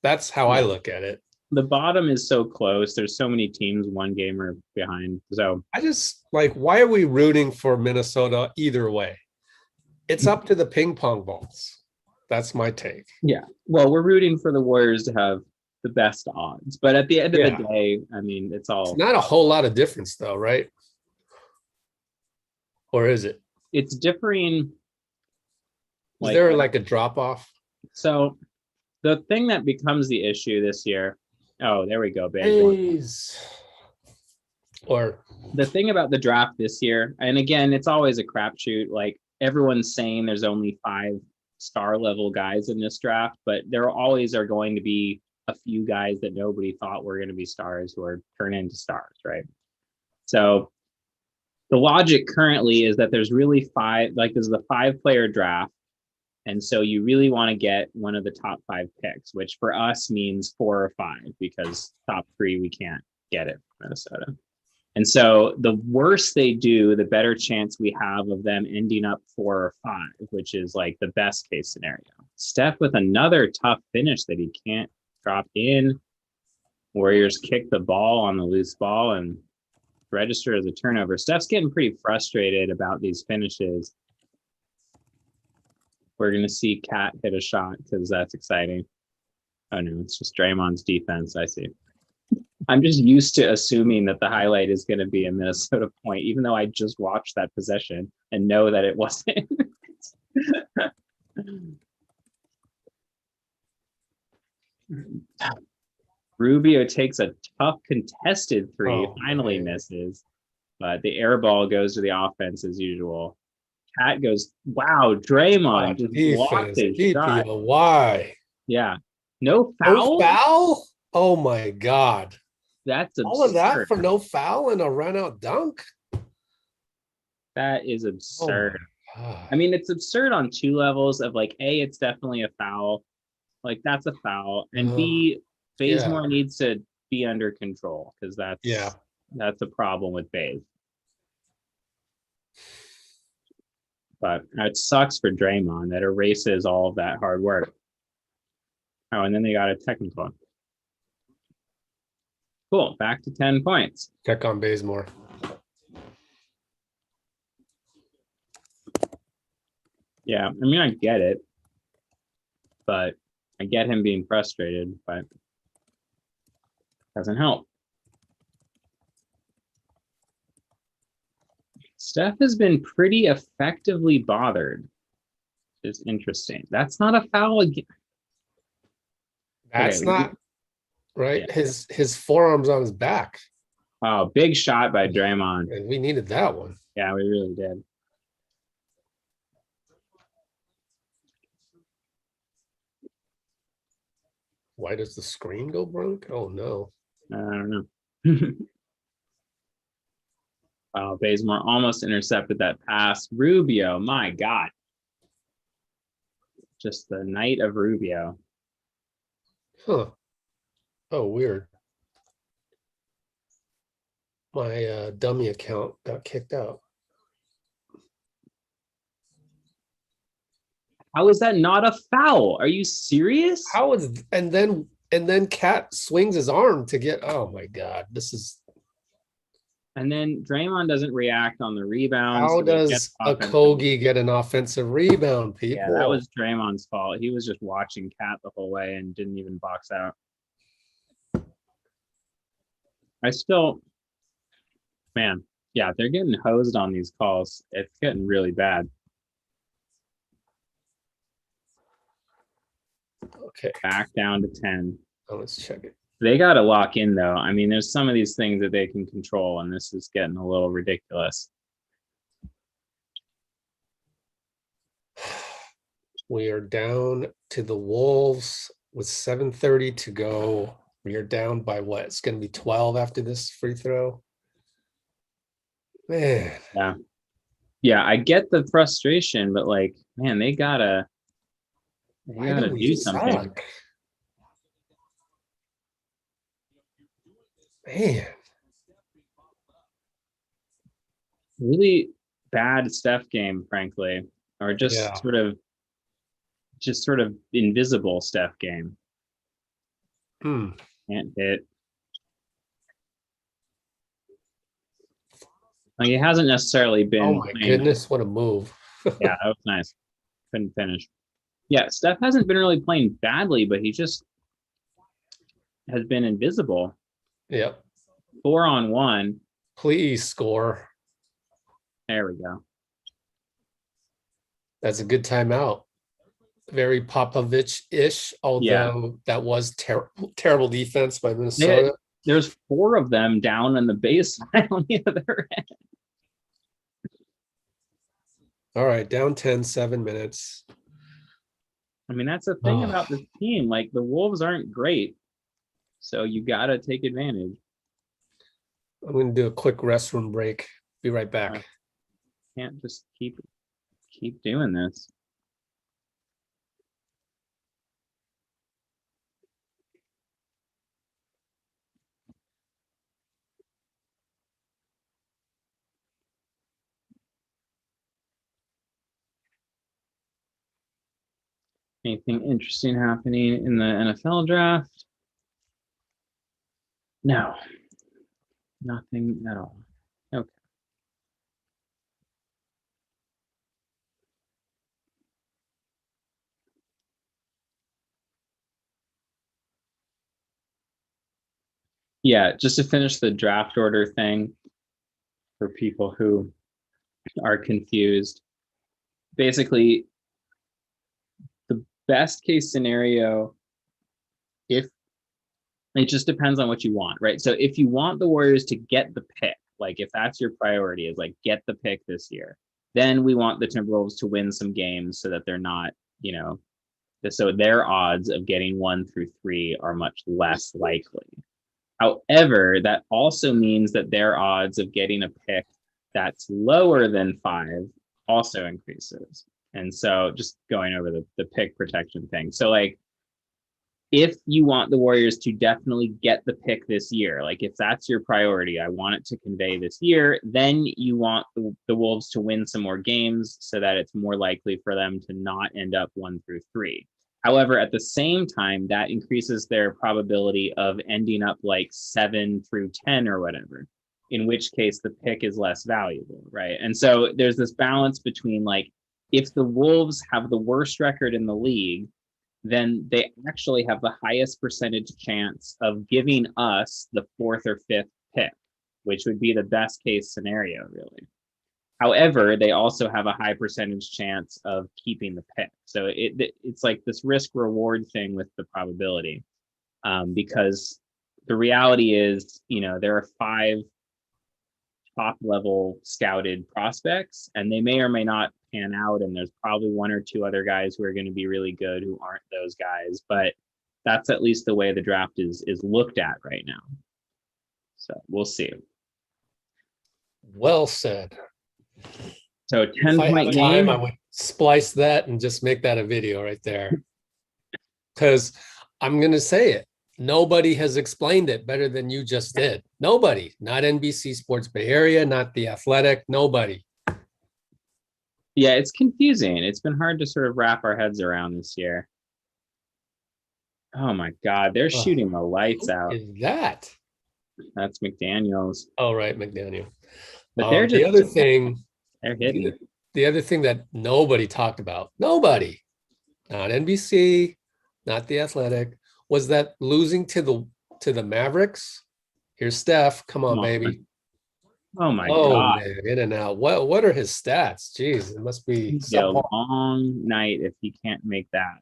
That's how I look at it. The bottom is so close. There's so many teams 1 game or behind. So I just why are we rooting for Minnesota either way? It's up to the ping pong balls. That's my take. Yeah. Well, we're rooting for the Warriors to have the best odds. But at the end of the day, I mean, it's not a whole lot of difference though, right? Or is it? It's differing. Is there a drop off? So the thing that becomes the issue this year. Oh, there we go, baby. Or the thing about the draft this year, and again, it's always a crapshoot. Everyone's saying there's only 5 star level guys in this draft, but there always are going to be a few guys that nobody thought were going to be stars who are turned into stars, right? So the logic currently is that there's really 5, this is a 5-player draft. And so you really want to get one of the top 5 picks, which for us means 4 or 5, because top 3, we can't get it from Minnesota. And so the worse they do, the better chance we have of them ending up 4 or 5, which is the best case scenario. Steph with another tough finish that he can't drop in. Warriors kick the ball on the loose ball and register as a turnover. Steph's getting pretty frustrated about these finishes. We're going to see Cat hit a shot because that's exciting. Oh, no, it's just Draymond's defense. I see. I'm just used to assuming that the highlight is going to be a Minnesota point, even though I just watched that possession and know that it wasn't. Rubio takes a tough contested 3, finally misses, but the air ball goes to the offense as usual. Cat goes, wow, Draymond just blocked his shot. Why? Yeah. No foul? No foul? Oh my God. That's absurd. All of that for no foul and a run out dunk? That is absurd. I mean, it's absurd on 2 levels of A, it's definitely a foul. That's a foul. And B, Bazemore needs to be under control, because that's a problem with Baze. But it sucks for Draymond. That erases all of that hard work. Oh, and then they got a technical. Cool. Back to 10 points. Check on Bazemore. Yeah, I mean, I get it. But I get him being frustrated, but doesn't help. Steph has been pretty effectively bothered, which is interesting. That's not a foul again. That's not right. Yeah. His forearm's on his back. Oh, big shot by Draymond. And we needed that one. Yeah, we really did. Why does the screen go broke? Oh no. I don't know. Oh, Bazemore almost intercepted that pass. Rubio, my God. Just the night of Rubio. Huh. Oh, weird. My dummy account got kicked out. How is that not a foul? Are you serious? How is and then Cat swings his arm to get, oh my God, this is, And then Draymond doesn't react on the rebound. how so he gets does a offensive- Kogi get an offensive rebound, people? Yeah, that was Draymond's fault. He was just watching Cat the whole way and didn't even box out. Man, yeah, they're getting hosed on these calls. It's getting really bad. Okay, Back down to 10. let's check it. They got to lock in, though. I mean, there's some of these things that they can control, and this is getting a little ridiculous. We are down to the Wolves with 7:30 to go. We are down by what? It's going to be 12 after this free throw. Man. Yeah, I get the frustration, but like, man, they gotta Why do we do something. suck? Man. Really bad Steph game, frankly, or just Yeah. sort of invisible Steph game. Can't hit. Like, it hasn't necessarily been. Oh my goodness, what a move. Yeah, that was nice. Couldn't finish. Yeah, Steph hasn't been really playing badly, but he just has been invisible. Yep. 4-on-1. Please score. There we go. That's a good timeout. Very Popovich-ish, although that was terrible defense by Minnesota. There's 4 of them down in the baseline on the other end. All right, down 10, 7 minutes. I mean, that's the thing about this team. Like, the Wolves aren't great, so you got to take advantage. I'm going to do a quick restroom break. Be right back. Can't just keep doing this. Anything interesting happening in the NFL draft? No, nothing at all. Okay. Yeah, just to finish the draft order thing for people who are confused. Basically, the best case scenario, if it just depends on what you want, right? So if you want the Warriors to get the pick, like if that's your priority is like get the pick this year, then we want the Timberwolves to win some games so that they're not, so their odds of getting 1 through 3 are much less likely. However, that also means that their odds of getting a pick that's lower than 5 also increases. And so just going over the pick protection thing. So like, if you want the Warriors to definitely get the pick this year, like if that's your priority, I want it to convey this year, then you want the Wolves to win some more games so that it's more likely for them to not end up 1 through 3. However, at the same time, that increases their probability of ending up like 7 through 10 or whatever, in which case the pick is less valuable, right? And so there's this balance between like, if the Wolves have the worst record in the league, then they actually have the highest percentage chance of giving us the 4th or 5th pick, which would be the best case scenario, really. However, they also have a high percentage chance of keeping the pick. So it's like this risk reward thing with the probability, because the reality is, there are 5 top level scouted prospects, and they may or may not pan out. And there's probably 1 or 2 other guys who are going to be really good who aren't those guys. But that's at least the way the draft is looked at right now. So we'll see. Well said. So If I had 10-point time, game. I would splice that and just make that a video right there. Because I'm going to say it. Nobody has explained it better than you just did. Nobody. Not NBC Sports Bay Area, not The Athletic, nobody. Yeah, it's confusing. It's been hard to sort of wrap our heads around this year. Oh my God, they're shooting the lights out. Is that? That's McDaniels. Oh, right, McDaniel. But they're just the other thing. They're hitting. The other thing that nobody talked about, nobody, not NBC, not The Athletic, was that losing to the Mavericks. Here's Steph. Come on, baby. Oh my God. Man, in and out. What are his stats? Jeez, it must be a long night if he can't make that.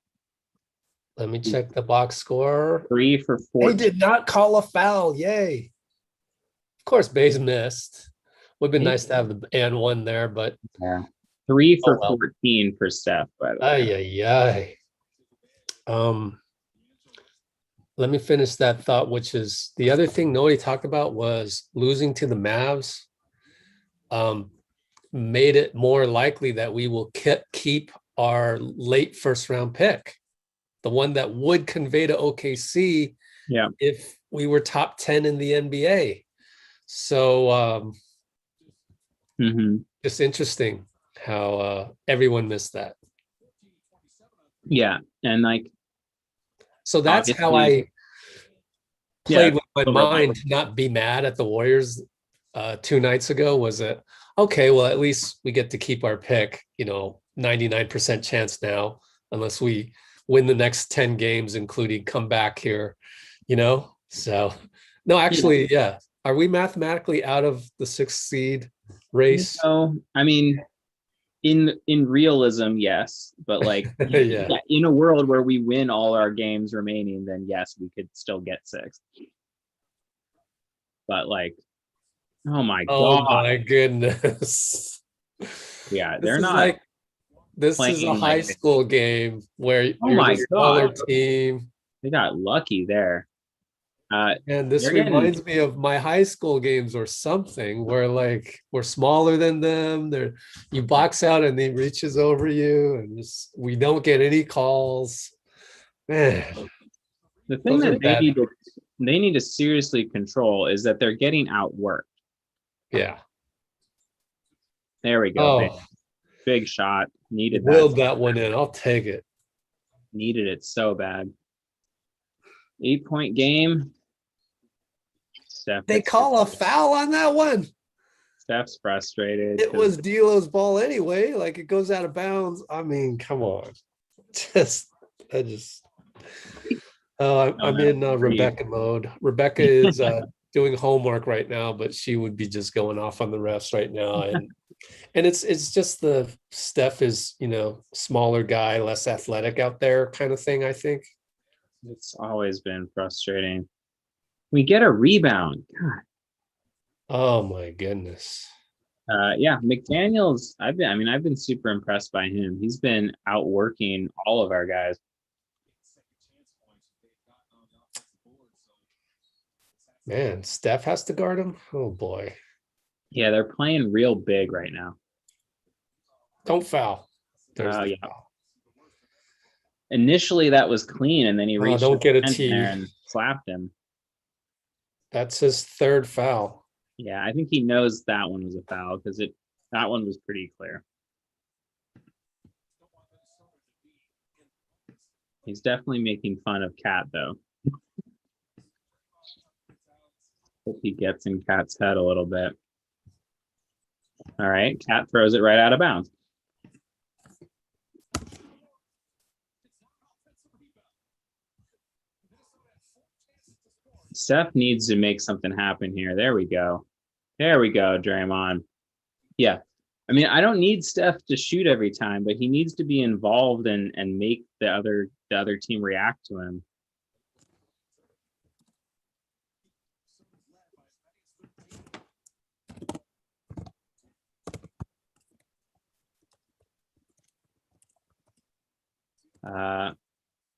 Let me check the box score. 3 for 4. They did not call a foul. Yay. Of course, Bayes missed. Would have been nice to have the and 1 there, but yeah. 3 for 14 for Steph, by the way. Let me finish that thought, which is the other thing nobody talked about was losing to the Mavs. Made it more likely that we will keep our late first round pick, the one that would convey to OKC if we were top 10 in the NBA. So it's interesting how everyone missed that. Yeah. And so that's how I played with my mind to not be mad at the Warriors 2 nights ago. Was it okay? Well, at least we get to keep our pick, 99% chance now, unless we win the next 10 games, including come back here, So no, actually, yeah. Are we mathematically out of the 6th seed race? No, I mean, in realism, yes, but in a world where we win all our games remaining, then yes, we could still get 6th. But oh my goodness. Yeah, they're not. This is a high school game where you're a smaller team. They got lucky there. And this reminds me of my high school games or something where we're smaller than them. You box out and he reaches over you and we don't get any calls. Man. The thing that they need to seriously control is that they're getting outworked. Yeah. There we go. Big shot. Needed that. Willed that one in. I'll take it. Needed it so bad. 8-point game. They call a foul on that one. Steph's frustrated. It was D'Lo's ball anyway. It goes out of bounds. I mean, come on. I'm in Rebecca mode. Rebecca is doing homework right now, but she would be just going off on the refs right now. And it's just the Steph is, smaller guy, less athletic out there kind of thing, I think. It's always been frustrating. We get a rebound. God. Oh my goodness. McDaniels, I've been super impressed by him. He's been outworking all of our guys. Man, Steph has to guard him. Oh boy. Yeah, they're playing real big right now. Don't foul. Initially that was clean, and then he reached don't get a tee there and slapped him. That's his 3rd foul. Yeah, I think he knows that one was a foul because that one was pretty clear. He's definitely making fun of Cat though. Hope he gets in Cat's head a little bit. All right, Cat throws it right out of bounds. Steph needs to make something happen here. There we go. There we go, Draymond. Yeah. I mean, I don't need Steph to shoot every time, but he needs to be involved and make the other team react to him.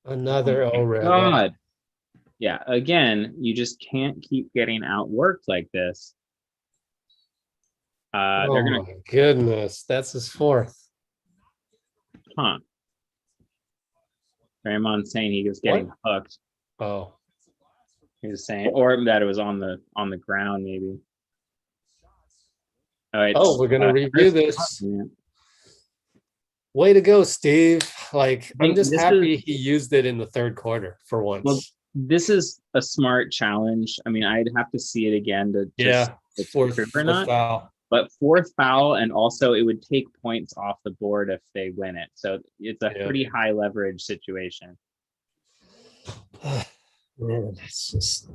Another O-red. God. Yeah, again, you just can't keep getting outworked like this. Oh They're gonna, my goodness, that's his fourth. huh? Draymond's saying he was getting hooked. Oh, He was saying, or that it was on the ground, maybe. we're gonna review this. Yeah. Way to go, Steve. Like, I'm think just this happy he used it in the third quarter for once. Well, this is a smart challenge. I mean, I'd have to see it again to yeah, it's fourth true or not. foul. But fourth foul, and also it would take points off the board if they win it. So it's a pretty high leverage situation. Man, it's just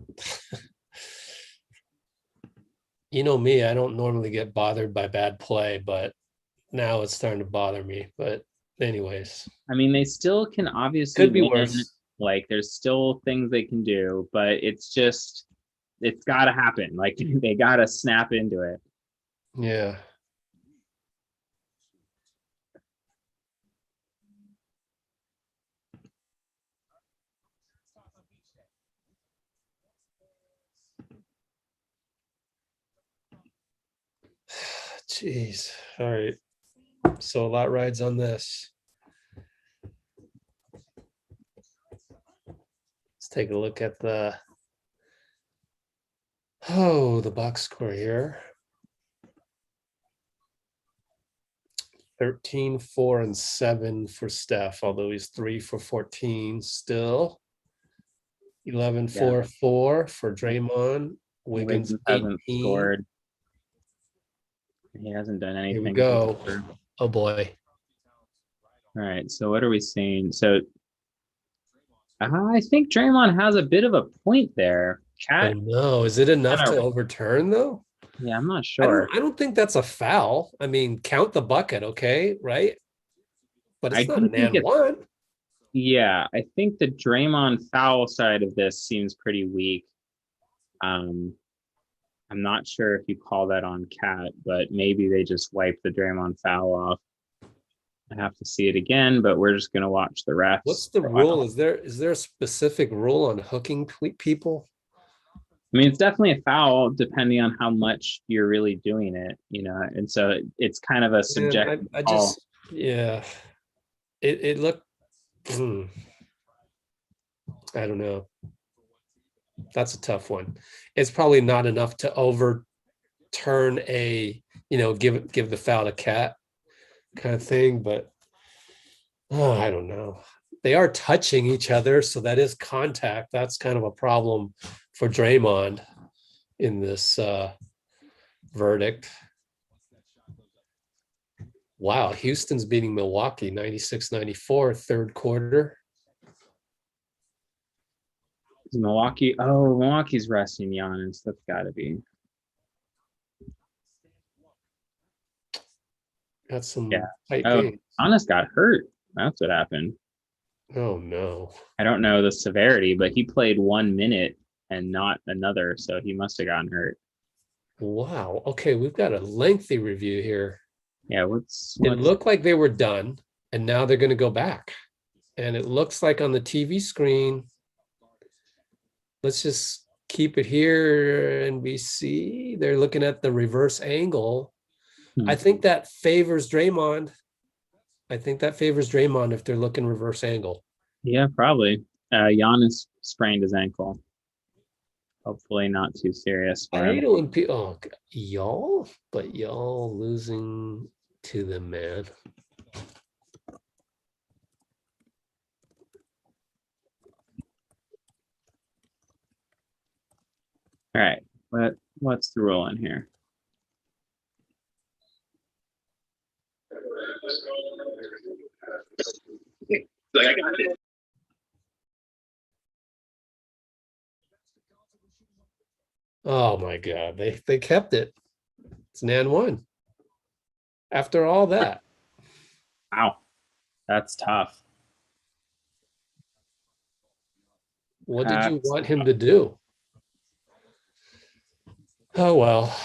you know me, I don't normally get bothered by bad play, but now it's starting to bother me. But anyways, I mean, they still can obviously could be win. worse. Like, there's still things they can do, but it's got to happen. Like, they got to snap into it. Yeah. Jeez. All right. So a lot rides on this. Let's take a look at the box score here. 13, 4, and 7 for Steph, although he's 3 for 14 still. 11, 4, 4 for Draymond. Wiggins hasn't 18. scored. He hasn't done anything. Here we go. Oh boy. All right. So what are we seeing? So I think Draymond has a bit of a point there. Oh no, is it enough to overturn though? Yeah, I'm not sure. I don't think that's a foul. I mean, count the bucket, okay, right? But it's not an and one. Yeah, I think the Draymond foul side of this seems pretty weak. I'm not sure if you call that on Cat, but maybe they just wipe the Draymond foul off. I have to see it again, but we're just gonna watch the refs. What's the rule? Is there a specific rule on hooking people? I mean, it's definitely a foul depending on how much you're really doing it, and so it's kind of a subjective call. It looked. I don't know. That's a tough one. It's probably not enough to overturn a, give the foul to Cat kind of thing, but I don't know. They are touching each other, so that is contact. That's kind of a problem for Draymond in this verdict. Wow, Houston's beating Milwaukee 96-94 third quarter. Milwaukee's resting Giannis. That's got to be. Got some tight games. Giannis got hurt. That's what happened. Oh no. I don't know the severity, but he played 1 minute and not another, so he must have gotten hurt. Wow. Okay, we've got a lengthy review here. Yeah, it looked like they were done, and now they're going to go back. And it looks like on the TV screen, let's just keep it here, NBC. They're looking at the reverse angle. I think that favors Draymond. If they're looking reverse angle. Yeah, probably. Giannis sprained his ankle. Hopefully not too serious. I hate it when people, y'all losing to them, man. All right, what's the rule in here? Oh my God, they kept it. It's an and one. After all that. Wow, that's tough. What did you want him to do? Oh, well.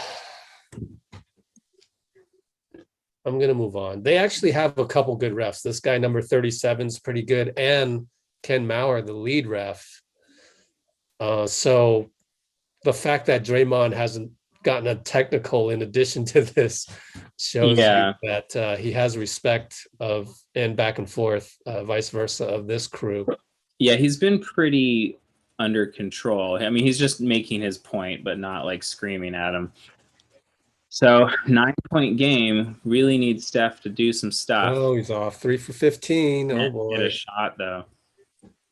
I'm going to move on. They actually have a couple good refs. This guy, number 37, is pretty good. And Ken Maurer, the lead ref. So the fact that Draymond hasn't gotten a technical in addition to this shows Yeah. you that he has respect of and back and forth, vice versa, of this crew. Yeah, he's been pretty under control. I mean, he's just making his point, but not like screaming at him. So 9-point game really needs Steph to do some stuff. Oh, he's off 3 for 15. Oh Get a boy, shot though.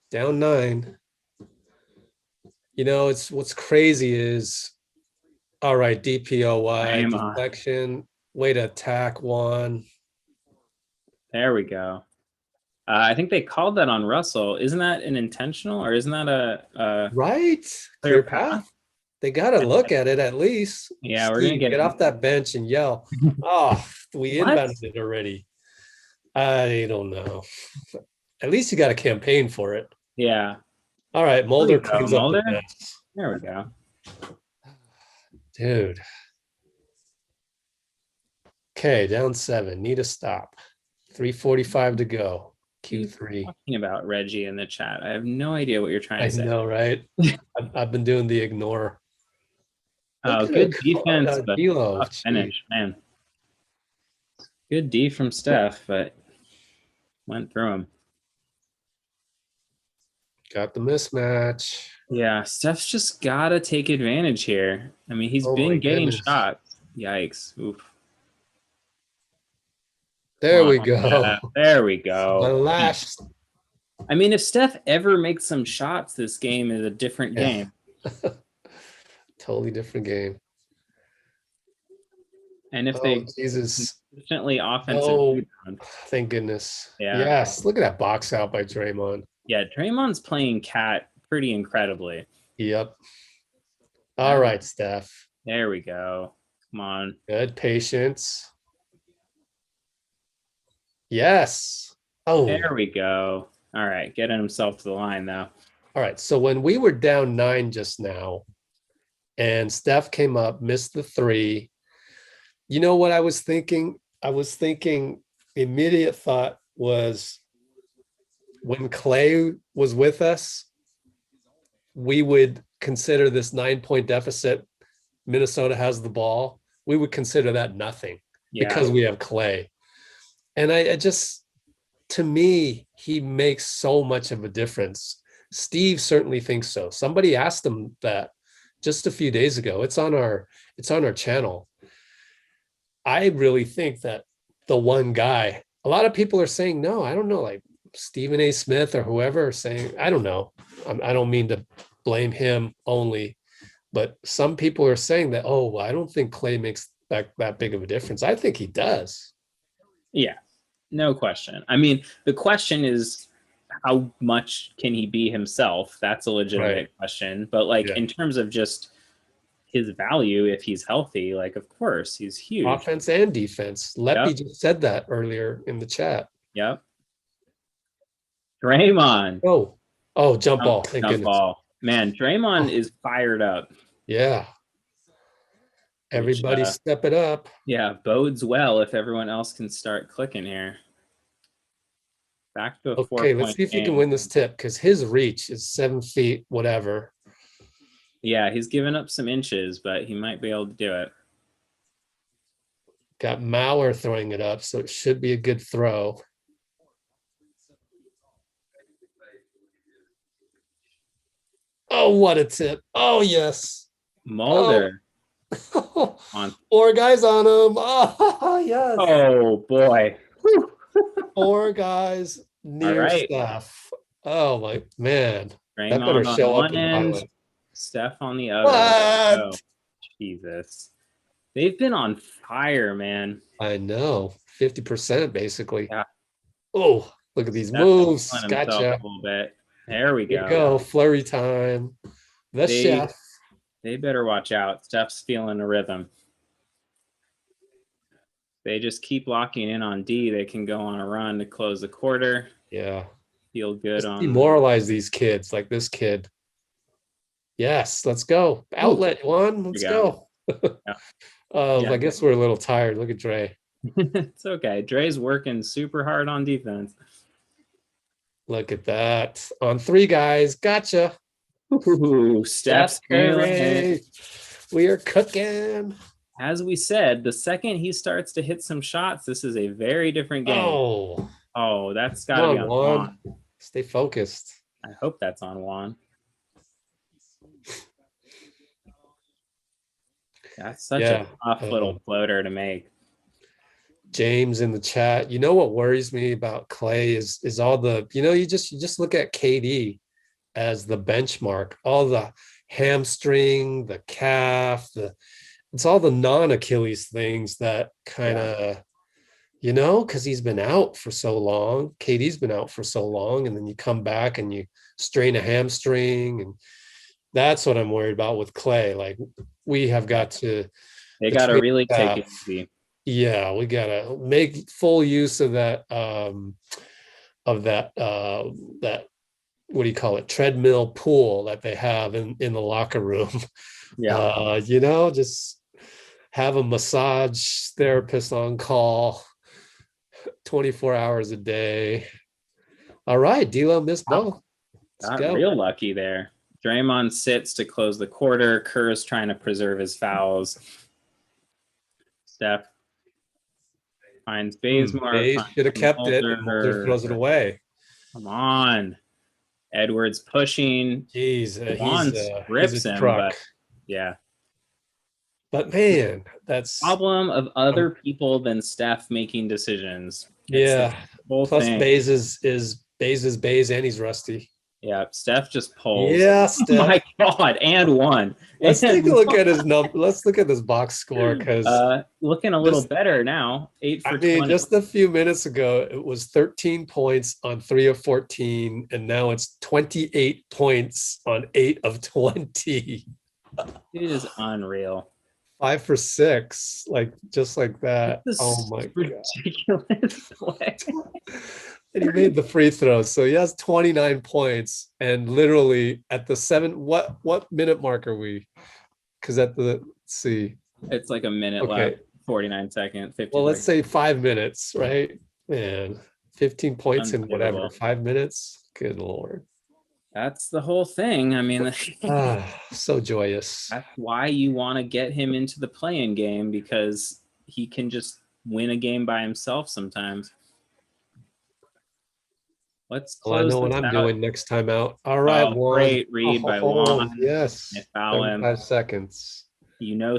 down 9. You know, it's what's crazy is, all right, DPOY deflection, way to attack Juan. There we go. I think they called that on Russell. Isn't that an intentional, or isn't that a right clear path? They got to look at it at least. Yeah, Steve, we're gonna get off that bench and yell. Oh, we inbounded it already. I don't know. At least you got a campaign for it. Yeah. All right, Mulder cleans up the mess. There we go. Dude. Okay, down 7. Need a stop. 3:45 to go. Q3. Talking about Reggie in the chat. I have no idea what you're trying to say. I know, right? I've been doing the ignore. Oh, good defense, but tough finish, man. Good D from Steph, but went through him. Got the mismatch. Yeah, Steph's just gotta take advantage here. I mean, he's been getting shots. Yikes. Oof. There we go. There we go. The last. I mean, if Steph ever makes some shots, this game is a different game. Totally different game. And if they consistently offensive, thank goodness. Yeah. Yes. Look at that box out by Draymond. Yeah, Draymond's playing cat pretty incredibly. Yep. All right, Steph. There we go. Come on. Good patience. Yes. Oh, there we go. All right, getting himself to the line though. All right. So when we were down 9 just now, and Steph came up, missed the 3. You know what I was thinking? The immediate thought was, when Clay was with us, we would consider this 9-point deficit. Minnesota has the ball. We would consider that nothing because we have Clay. And I just, to me, he makes so much of a difference. Steve certainly thinks so. Somebody asked him that just a few days ago. It's on our channel. I really think that the one guy, a lot of people are saying, no, I don't know, like Stephen A. Smith or whoever are saying, I don't know. I don't mean to blame him only, but some people are saying that, oh, well, I don't think Clay makes that big of a difference. I think he does. Yeah, no question. I mean, the question is, how much can he be himself? That's a legitimate question. But like in terms of just his value, if he's healthy, like of course he's huge. Offense and defense. Leppy just said that earlier in the chat. Yep. Draymond. Oh, jump ball. Jump ball. Man, Draymond is fired up. Yeah. Everybody step it up. Yeah, bodes well if everyone else can start clicking here. Back to a 4-point Okay, let's see if he can win this tip, because his reach is 7 feet, whatever. Yeah, he's given up some inches, but he might be able to do it. Got Maurer throwing it up, so it should be a good throw. Oh, what a tip. Oh, yes. Mulder. Oh. 4 guys on him. Oh, yes. Oh, boy. 4 guys near Steph. Oh, my man. Draymond that better show on up one in end, highlight. Steph on the other. What? Oh, Jesus. They've been on fire, man. I know. 50% basically. Yeah. Oh, look at these moves. Gotcha. A little bit. There we go. Go. Flurry time. The chef. They better watch out. Steph's feeling a rhythm. They just keep locking in on D. They can go on a run to close the quarter. Yeah. Feel good on. Demoralize these kids like this kid. Yes, let's go. Outlet one. Let's go. Yeah. I guess we're a little tired. Look at Dre. It's okay. Dre's working super hard on defense. Look at that. On 3, guys. Gotcha. Ooh, Steph's Curry. We are cooking. As we said, the second he starts to hit some shots, this is a very different game. Oh, that's got to be on Juan. Stay focused. I hope that's on Juan. That's such a tough little floater to make. James in the chat. You know what worries me about Clay is all the, you just look at KD as the benchmark, all the hamstring, the calf, it's all the non-Achilles things that kind of, because he's been out for so long. KD's been out for so long, and then you come back and you strain a hamstring, and that's what I'm worried about with Clay. Like, we have got to. They got to really take it easy. Yeah, we got to make full use of that. That what do you call it? Treadmill pool that they have in the locker room. Yeah. Just have a massage therapist on call 24 hours a day. All right, D'Lo missed both. Got real lucky there. Draymond sits to close the quarter. Kerr is trying to preserve his fouls. Steph finds Bazemore. Should have kept it. Mulder throws it away. Come on. Edwards pushing. Jeez, rips him. But yeah. But man, that's problem of other people than Steph making decisions. Plus Baze is Baze and he's rusty. Yeah, Steph just pulls. Yeah, Steph. Oh my God, and one. Let's take a look at his number. Let's look at this box score, because looking a little better now. 8 for 20. Just a few minutes ago, it was 13 points on 3 of 14, and now it's 28 points on 8 of 20. It is unreal. 5 for 6, just like that. Oh my ridiculous God. And he made the free throws, so he has 29 points. And literally at the what minute mark are we? Because let's see, it's like a minute left, 49 seconds. 50. Well, let's say 5 minutes, right? Man, 15 points in whatever 5 minutes. Good Lord. That's the whole thing. I mean, so joyous. That's why you want to get him into the play-in game, because he can just win a game by himself sometimes. Let's close. I know what I'm doing next time out. All right, Juan. Great read by Juan. Yes. 5 seconds.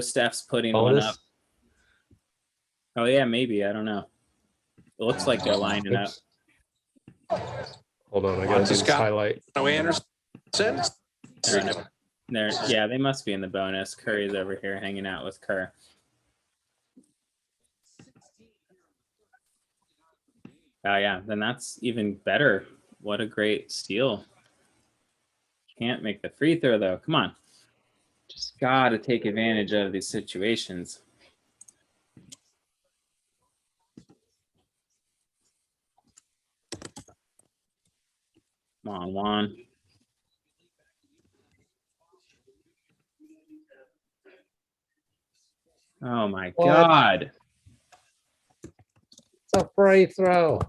Steph's putting one up. Oh yeah, maybe. I don't know. It looks like they're lining up. Hold on, I got this highlight. Anderson. Yeah, they must be in the bonus. Curry's over here hanging out with Kerr. Oh yeah, then that's even better. What a great steal. Can't make the free throw though. Come on. Just gotta take advantage of these situations. Come on, Juan. Oh my God. It's a free throw.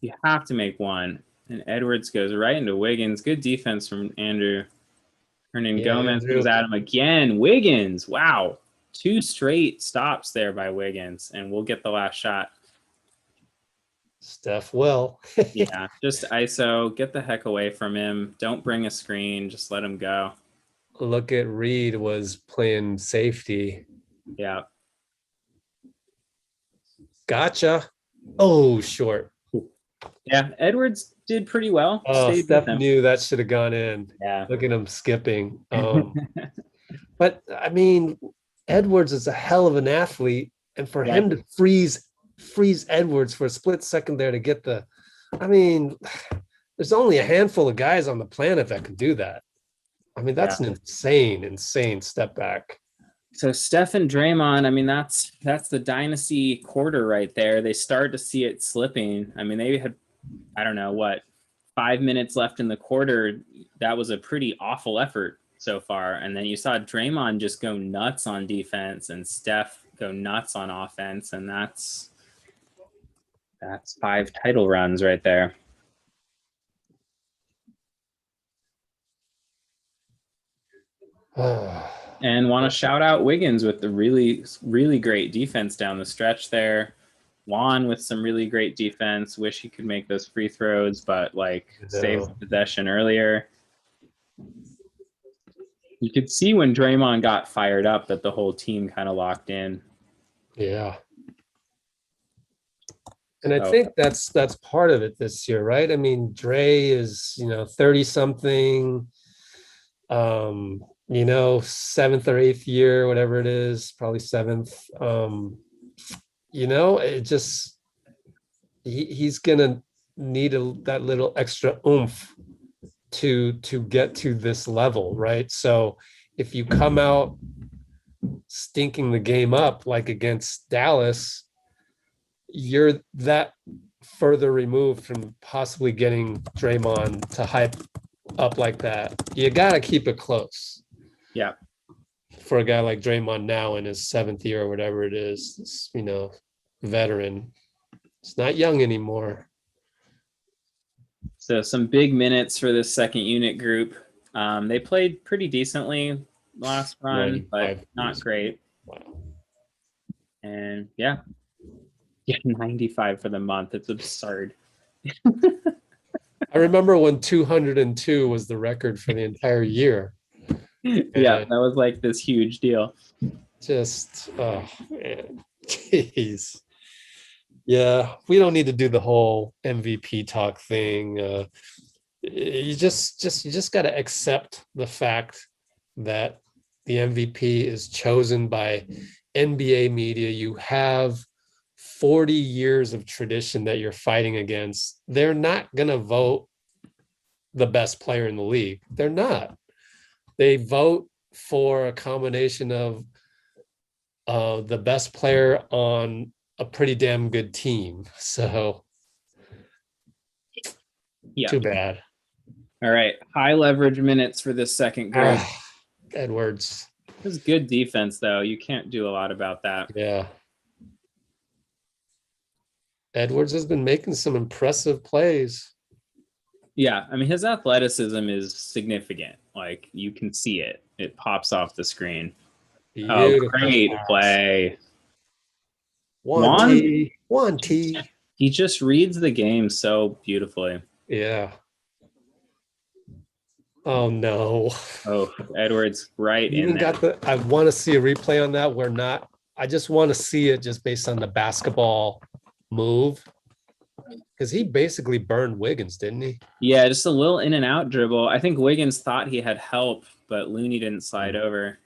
You have to make one. And Edwards goes right into Wiggins. Good defense from Andrew. Gomez goes at him again. Wiggins. Wow. 2 straight stops there by Wiggins. And we'll get the last shot. Steph will. Yeah, just ISO. Get the heck away from him. Don't bring a screen. Just let him go. Look at Reed was playing safety. Yeah. Gotcha. Oh, short. Yeah, Edwards did pretty well. Oh, Steph knew that should have gone in. Yeah. Look at him skipping. But, I mean, Edwards is a hell of an athlete. And for him to freeze Edwards for a split second there to get there's only a handful of guys on the planet that can do that. I mean, that's an insane step back. So Steph and Draymond, I mean, that's the dynasty quarter right there. They started to see it slipping. I mean, they had, 5 minutes left in the quarter. That was a pretty awful effort. so far. And then you saw Draymond just go nuts on defense and Steph go nuts on offense. And that's 5 title runs right there. And want to shout out Wiggins with the really, really great defense down the stretch there. Juan with some really great defense. Wish he could make those free throws, but like saved the possession earlier. You could see when Draymond got fired up that the whole team kind of locked in. Yeah. And I think that's part of it this year, right? I mean, Dre is, 30 something, 7th or 8th year, whatever it is, probably 7th. It just, he's going to need that little extra oomph to get to this level, right? So if you come out stinking the game up like against Dallas, you're that further removed from possibly getting Draymond to hype up like that. You got to keep it close. Yeah. For a guy like Draymond now in his 7th year or whatever it is, veteran. It's not young anymore. So some big minutes for this second unit group. They played pretty decently last run, but not great. Wow. And yeah, 95 for the month. It's absurd. I remember when 202 was the record for the entire year. Yeah, that was like this huge deal. Just, oh man, jeez. Yeah, we don't need to do the whole MVP talk thing. You just got to accept the fact that the MVP is chosen by NBA media. You have 40 years of tradition that you're fighting against. They're not going to vote the best player in the league. They're not. They vote for a combination of the best player on a pretty damn good team. So, yeah, too bad. All right, high leverage minutes for this second group. Edwards. This is good defense, though. You can't do a lot about that. Yeah. Edwards has been making some impressive plays. Yeah, I mean, his athleticism is significant. Like, you can see it. It pops off the screen. Beautiful Great pass. play. One T. He just reads the game so beautifully. Yeah. Oh no. Oh, Edwards right You in there. I want to see a replay on that. I just want to see it just based on the basketball move. Because he basically burned Wiggins, didn't he? Yeah, just a little in and out dribble. I think Wiggins thought he had help, but Looney didn't slide over.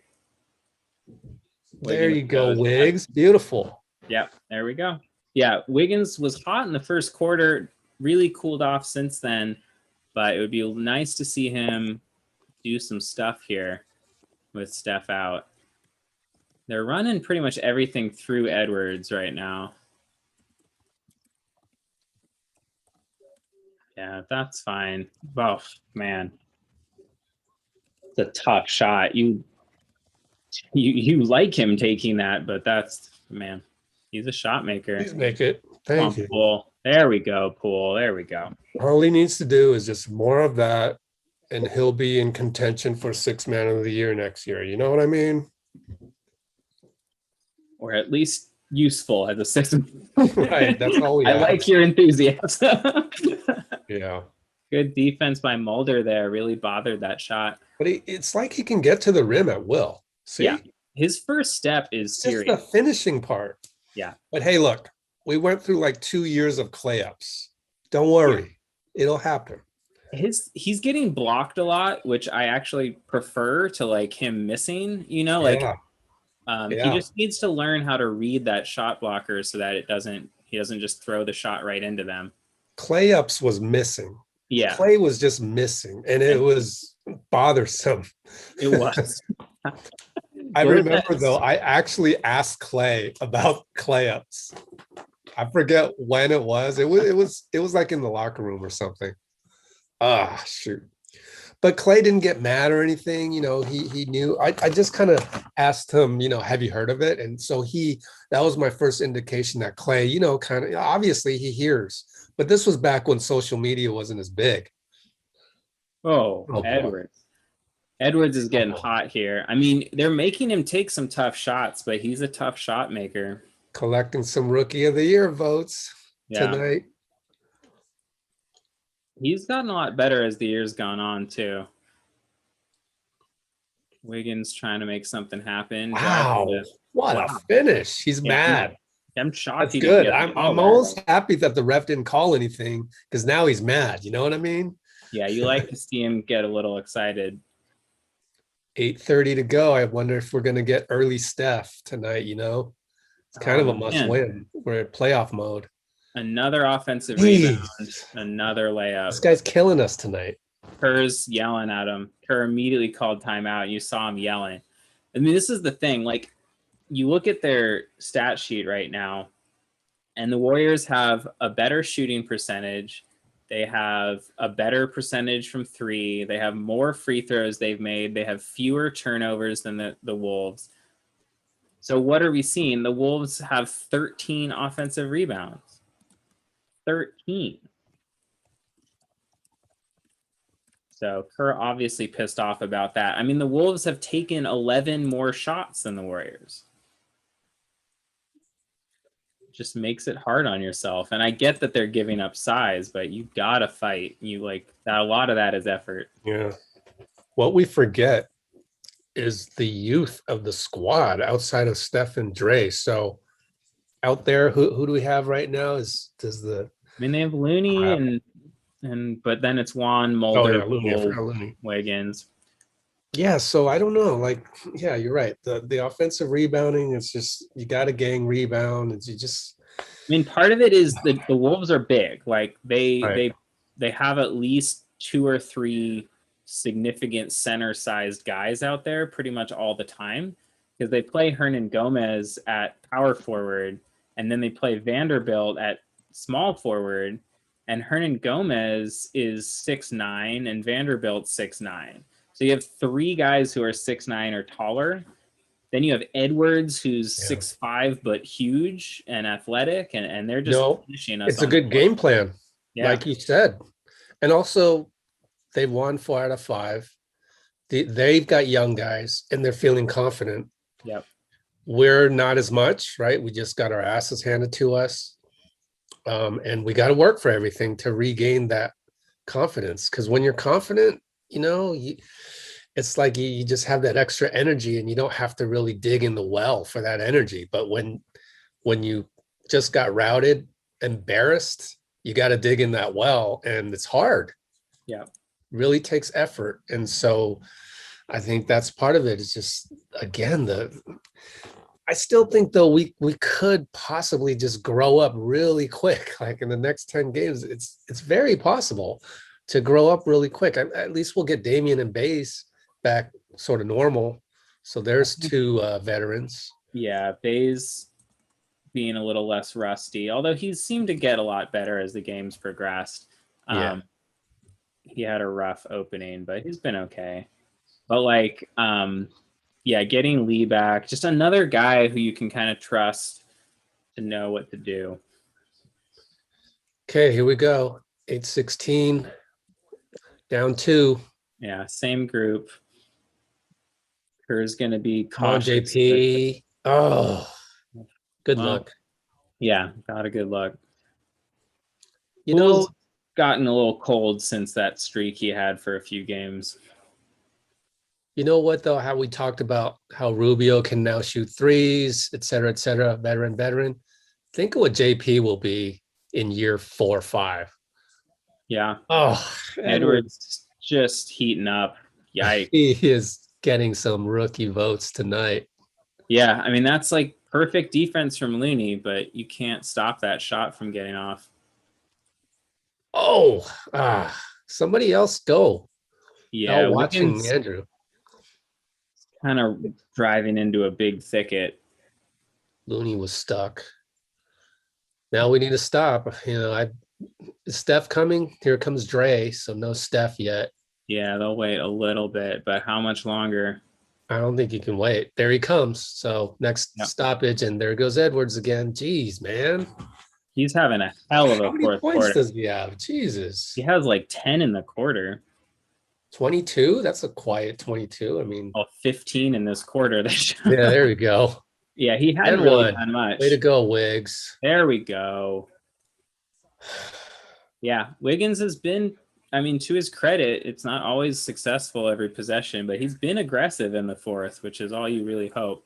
There you go, Wiggs. Beautiful. Yep, there we go. Yeah, Wiggins was hot in the first quarter, really cooled off since then, but it would be nice to see him do some stuff here with Steph out. They're running pretty much everything through Edwards right now. Yeah, that's fine. Oh, man. It's a tough shot. You like him taking that, but that's, man, he's a shot maker. Please make it. Thank you. Poole. There we go, Poole. There we go. All he needs to do is just more of that, and he'll be in contention for 6th man of the year next year. You know what I mean? Or at least useful as a 6th. Right. That's all we I have. like your enthusiasm. Yeah. Good defense by Mulder there. Really bothered that shot. But it's like he can get to the rim at will. See? Yeah. His first step is It's serious. just the finishing part. Yeah. But hey, look, we went through like 2 years of clay ups. Don't worry. It'll happen. He's getting blocked a lot, which I actually prefer to like him missing, He just needs to learn how to read that shot blocker so that he doesn't just throw the shot right into them. Clay ups was missing. Yeah. Clay was just missing, and it was bothersome. It was. I remember though, I actually asked Clay about clay ups. I forget when it was. It was like in the locker room or something. Shoot. but Clay didn't get mad or anything. He knew. I just kind of asked him, have you heard of it? And so that was my first indication that Clay, kind of obviously he hears, but this was back when social media wasn't as big. Oh, Oh, boy. Edwards. Edwards is getting hot here. I mean, they're making him take some tough shots, but he's a tough shot maker. Collecting some Rookie of the Year votes tonight. He's gotten a lot better as the year's gone on, too. Wiggins trying to make something happen. Wow. What a finish. He's mad. I'm shocked. That's good. I'm almost happy that the ref didn't call anything because now he's mad. You know what I mean? Yeah, you like to see him get a little excited. 8:30 to go. I wonder if we're going to get early Steph tonight, It's kind of a must win. We're in playoff mode. Another offensive rebound, another layup. This guy's killing us tonight. Kerr's yelling at him. Kerr immediately called timeout. You saw him yelling. I mean, this is the thing. Like, you look at their stat sheet right now, and the Warriors have a better shooting percentage. They have a better percentage from three. They have more free throws they've made. They have fewer turnovers than the Wolves. So what are we seeing? The Wolves have 13 offensive rebounds. 13. So Kerr obviously pissed off about that. I mean, the Wolves have taken 11 more shots than the Warriors. Just makes it hard on yourself. And I get that they're giving up size, but you gotta fight. A lot of that is effort. Yeah. What we forget is the youth of the squad outside of Steph and Dre. So out there, who do we have right now? I mean, they have Looney but then it's Juan, Mulder, Looney. Wiggins. Yeah, so I don't know. You're right. The offensive rebounding, it's just you got to gang rebound. I mean, part of it is the Wolves are big. Like they have at least 2 or 3 significant center-sized guys out there pretty much all the time because they play Hernan Gomez at power forward, and then they play Vanderbilt at small forward, and Hernan Gomez is 6'9", and Vanderbilt's 6'9". So you have 3 guys who are 6'9" or taller. Then you have Edwards, who's 6'5", but huge and athletic, and they're just finishing us. It's a good game plan, like you said. And also, they've won 4 out of 5. They've got young guys, and they're feeling confident. Yep. We're not as much, right? We just got our asses handed to us. And we got to work for everything to regain that confidence. Because when you're confident, it's like you just have that extra energy and you don't have to really dig in the well for that energy. But when you just got routed, embarrassed, you got to dig in that well, and it's hard. Yeah. Really takes effort. And so I think that's part of it. It's just, again, I still think though we could possibly just grow up really quick. Like in the next 10 games, it's very possible to grow up really quick. At least we'll get Damian and Baze back sort of normal. So there's 2 veterans. Yeah, Baze being a little less rusty, although he's seemed to get a lot better as the games progressed. He had a rough opening, but he's been okay. But getting Lee back, just another guy who you can kind of trust to know what to do. Okay, here we go. 8-16. Down 2. Yeah, same group. Kerr's going to be cautious. JP. Oh, good luck. Yeah, got a good luck. Gotten a little cold since that streak he had for a few games. You know what, though? How we talked about how Rubio can now shoot threes, et cetera, veteran. Think of what JP will be in year 4 or 5. Yeah. Oh, Edwards just heating up. Yikes. He is getting some rookie votes tonight. Yeah, I mean, that's like perfect defense from Looney, but you can't stop that shot from getting off. Oh, somebody else go. Yeah, watching Andrew. Kind of driving into a big thicket. Looney was stuck. Now we need to stop. Is Steph coming? Here comes Dre, so no Steph yet. Yeah, they'll wait a little bit, but how much longer? I don't think you can wait. There he comes. So next Yep. stoppage, and there goes Edwards again. Jeez, man. He's having a hell of How a many fourth points quarter. does he have? Jesus. He has like 10 in the quarter. 22? That's a quiet 22. I mean, Oh, 15 in this quarter. yeah, there we go. Yeah, he hadn't And really one. done much. Way to go, Wiggs. There we go. Yeah, Wiggins has been, I mean, to his credit, it's not always successful every possession, but he's been aggressive in the fourth, which is all you really hope.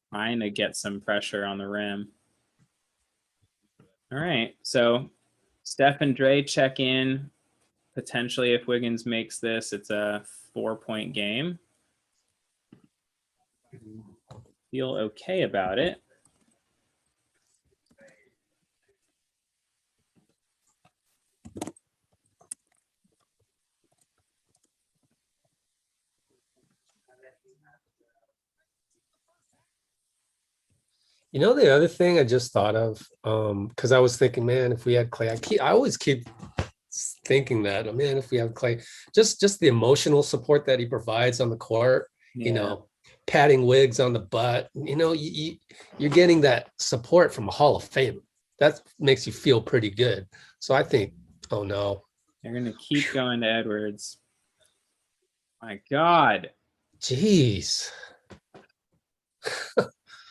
Trying to get some pressure on the rim. All right, so Steph and Dre check in. Potentially, if Wiggins makes this, it's a 4-point game. Feel okay about it. You know, the other thing I just thought of, because I was thinking, man, if we had Clay, I always keep thinking that, oh, man, if we have Clay, just the emotional support that he provides on the court, you know, patting Wiggs on the butt, you know, you're getting that support from a Hall of Fame. That makes you feel pretty good. So I think, oh no. They're going to keep going to Edwards. My God. Jeez.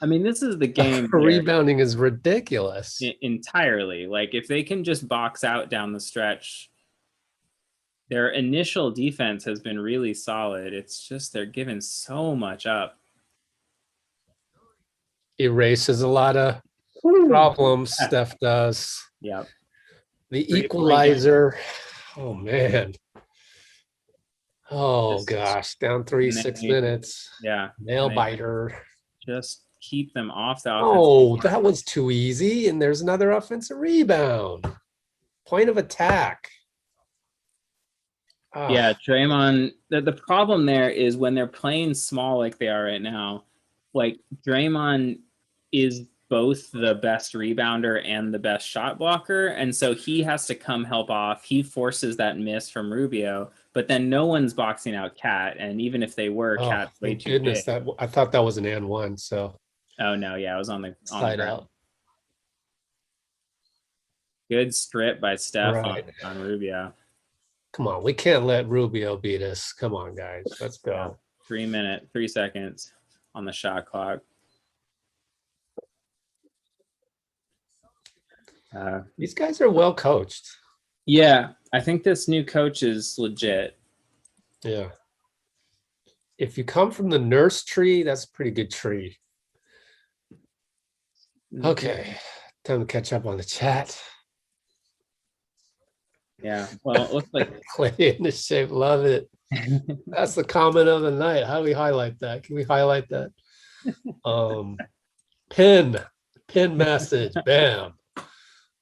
I mean, this is the game. Rebounding is ridiculous. Entirely. Like, if they can just box out down the stretch, their initial defense has been really solid. It's just they're giving so much up. Erases a lot of problems, Steph does. Yep. The equalizer. Oh, man. Oh, gosh. Down 6 minutes. Yeah. Nail biter. Just keep them off the offense. Oh, that was too easy. And there's another offensive rebound. Point of attack. Yeah, Draymond, the problem there is when they're playing small like they are right now, like Draymond is both the best rebounder and the best shot blocker. And so he has to come help off. He forces that miss from Rubio, but then no one's boxing out Cat. And even if they were, Cat's way too big. That I thought that was an and one. So oh no, yeah, it was on the side ground. out. Good strip by Steph on Rubio. Come on, we can't let Rubio beat us. Come on, guys, let's go. 3 seconds on the shot clock. These guys are well coached. Yeah, I think this new coach is legit. Yeah. If you come from the nurse tree, that's a pretty good tree. Okay, time to catch up on the chat. Yeah, well, it looks like Clay in the shape. Love it. That's the comment of the night. How do we highlight that? Can we highlight that? Pin message. Bam.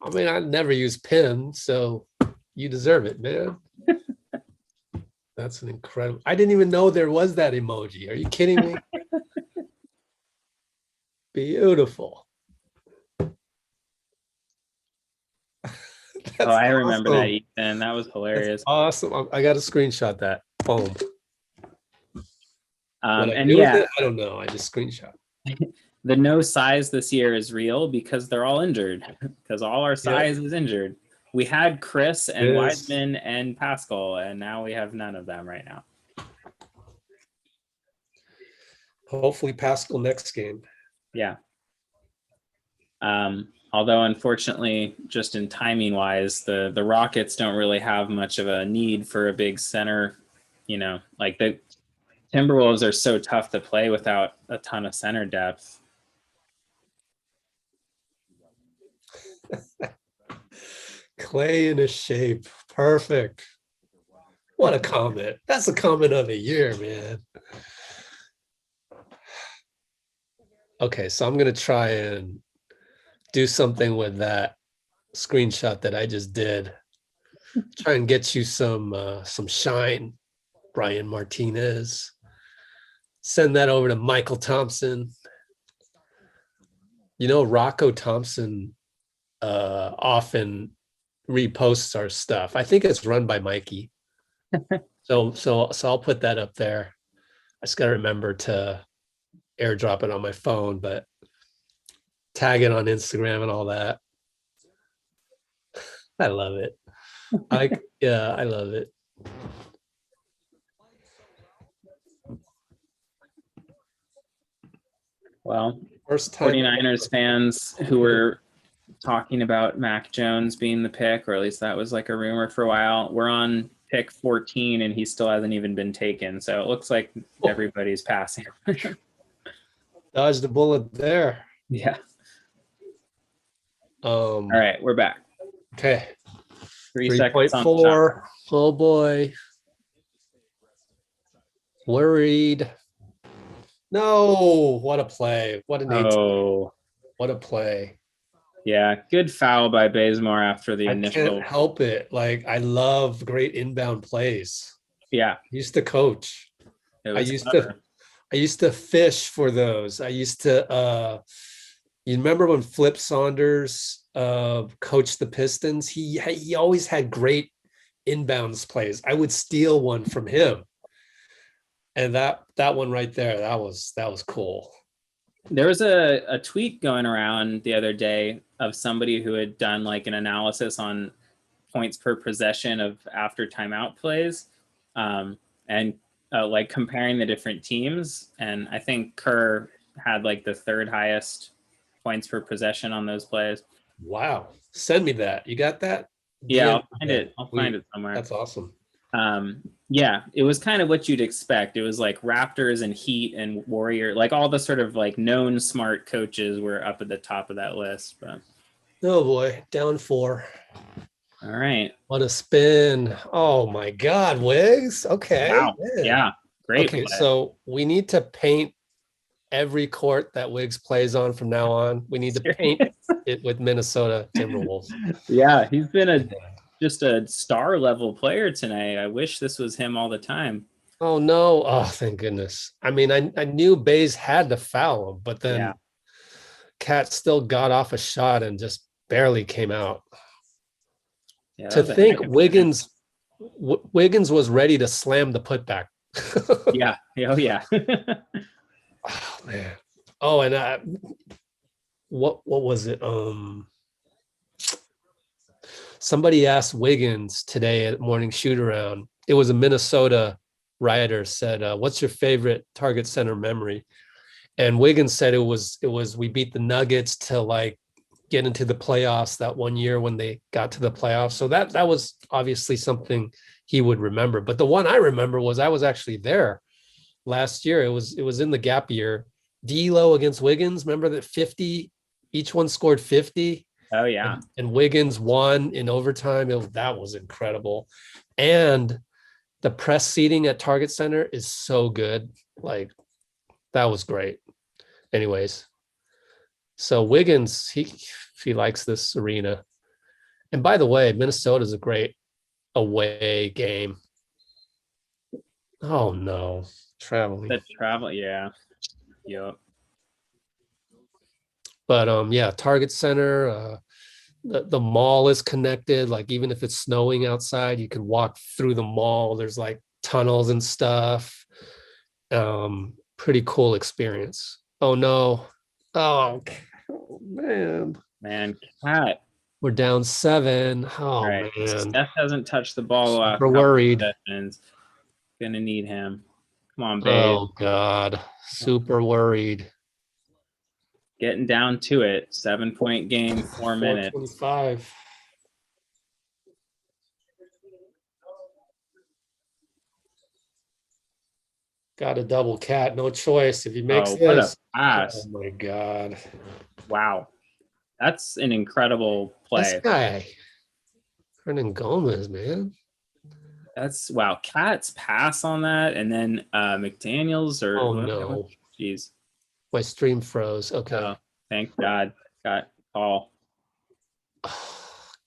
I mean, I never use pin, so you deserve it, man. That's an incredible. I didn't even know there was that emoji. Are you kidding me? Beautiful. Oh, I remember that, Ethan. That was hilarious. That's awesome. I got to screenshot that. Boom. And yeah, I don't know. I just screenshot. The no size this year is real because they're all injured. Because all our size is injured. We had Chris and Wiseman and Pascal, and now we have none of them right now. Hopefully, Pascal next game. Yeah. Although, unfortunately, just in timing wise, the Rockets don't really have much of a need for a big center. You know, like the Timberwolves are so tough to play without a ton of center depth. Clay in his shape. Perfect. What a comment. That's the comment of the year, man. Okay, so I'm going to try and do something with that screenshot that I just did. Try and get you some shine, Brian Martinez. Send that over to Michael Thompson. You know, Rocco Thompson often reposts our stuff. I think it's run by Mikey. So I'll put that up there. I just gotta remember to airdrop it on my phone, but tag it on Instagram and all that. I love it. Yeah, I love it. Well, First time 49ers fans who were talking about Mac Jones being the pick, or at least that was like a rumor for a while. We're on pick 14 and he still hasn't even been taken. So it looks like everybody's passing. dodged the bullet there. Yeah. All All right, we're back. Okay. 3 seconds on the shot. 3.4. Oh boy. Worried. No, what a play. What an Oh, what a play. yeah. Good foul by Bazemore after the I initial. can't help it. Like I love great inbound plays. Yeah. I used to coach. It I was used clever. to I used to fish for those. I used to you remember when Flip Saunders coached the Pistons? He always had great inbounds plays. I would steal one from him. And that one right there, that was cool. There was a tweet going around the other day of somebody who had done like an analysis on points per possession of after timeout plays, and like comparing the different teams. And I think Kerr had like the third highest points per possession on those plays. Wow. Send me that. You got that? Yeah, DM I'll find it. I'll find it somewhere. That's awesome. Yeah, it was kind of what you'd expect. It was like Raptors and Heat and Warrior, like all the sort of like known smart coaches were up at the top of that list. But Oh boy, down 4. all right. What a spin. Oh my God, Wiggs. Okay. Wow. Man. Yeah. Great. Okay, play. so we need to paint every court that Wiggs plays on from now on. We need to paint it with Minnesota Timberwolves. Yeah, he's been just a star level player tonight. I wish this was him all the time. Oh no. Oh, thank goodness. I mean, I knew Bays had to foul him, but then Cat still got off a shot and just barely came out. Yeah, To think Wiggins was ready to slam the putback. Yeah. Oh yeah. Oh man. Oh, and what was it? Somebody asked Wiggins today at morning shoot around. It was a Minnesota rioter said, "What's your favorite Target Center memory?" And Wiggins said it was we beat the Nuggets to like get into the playoffs that one year when they got to the playoffs. So that was obviously something he would remember. But the one I remember was I was actually there last year. It was in the gap year. D'Lo against Wiggins. Remember that 50, each one scored 50. Oh yeah. And Wiggins won in overtime. That was incredible. And the press seating at Target Center is so good. Like that was great. Anyways, so Wiggins, he likes this arena. And by the way, Minnesota is a great away game. Oh no, traveling. The travel, yeah. Yep. But yeah, Target Center, the mall is connected. Like even if it's snowing outside, you can walk through the mall. There's like tunnels and stuff. Pretty cool experience. Oh no. Oh man. Cat. We're down 7. Oh right. man. Steph hasn't touched the ball last We're worried. Gonna need him. Come on, babe. Oh God. Super worried. Getting down to it. 7-point game, 4 minutes. 4:25. Got a double Cat. No choice. If he makes what this. a pass. Oh my God. Wow. That's an incredible play. This guy. Hernan Gomez, man. That's wow. Cat's pass on that. And then McDaniels or oh no. Jeez. My stream froze. Okay. Oh, thank God. Got all.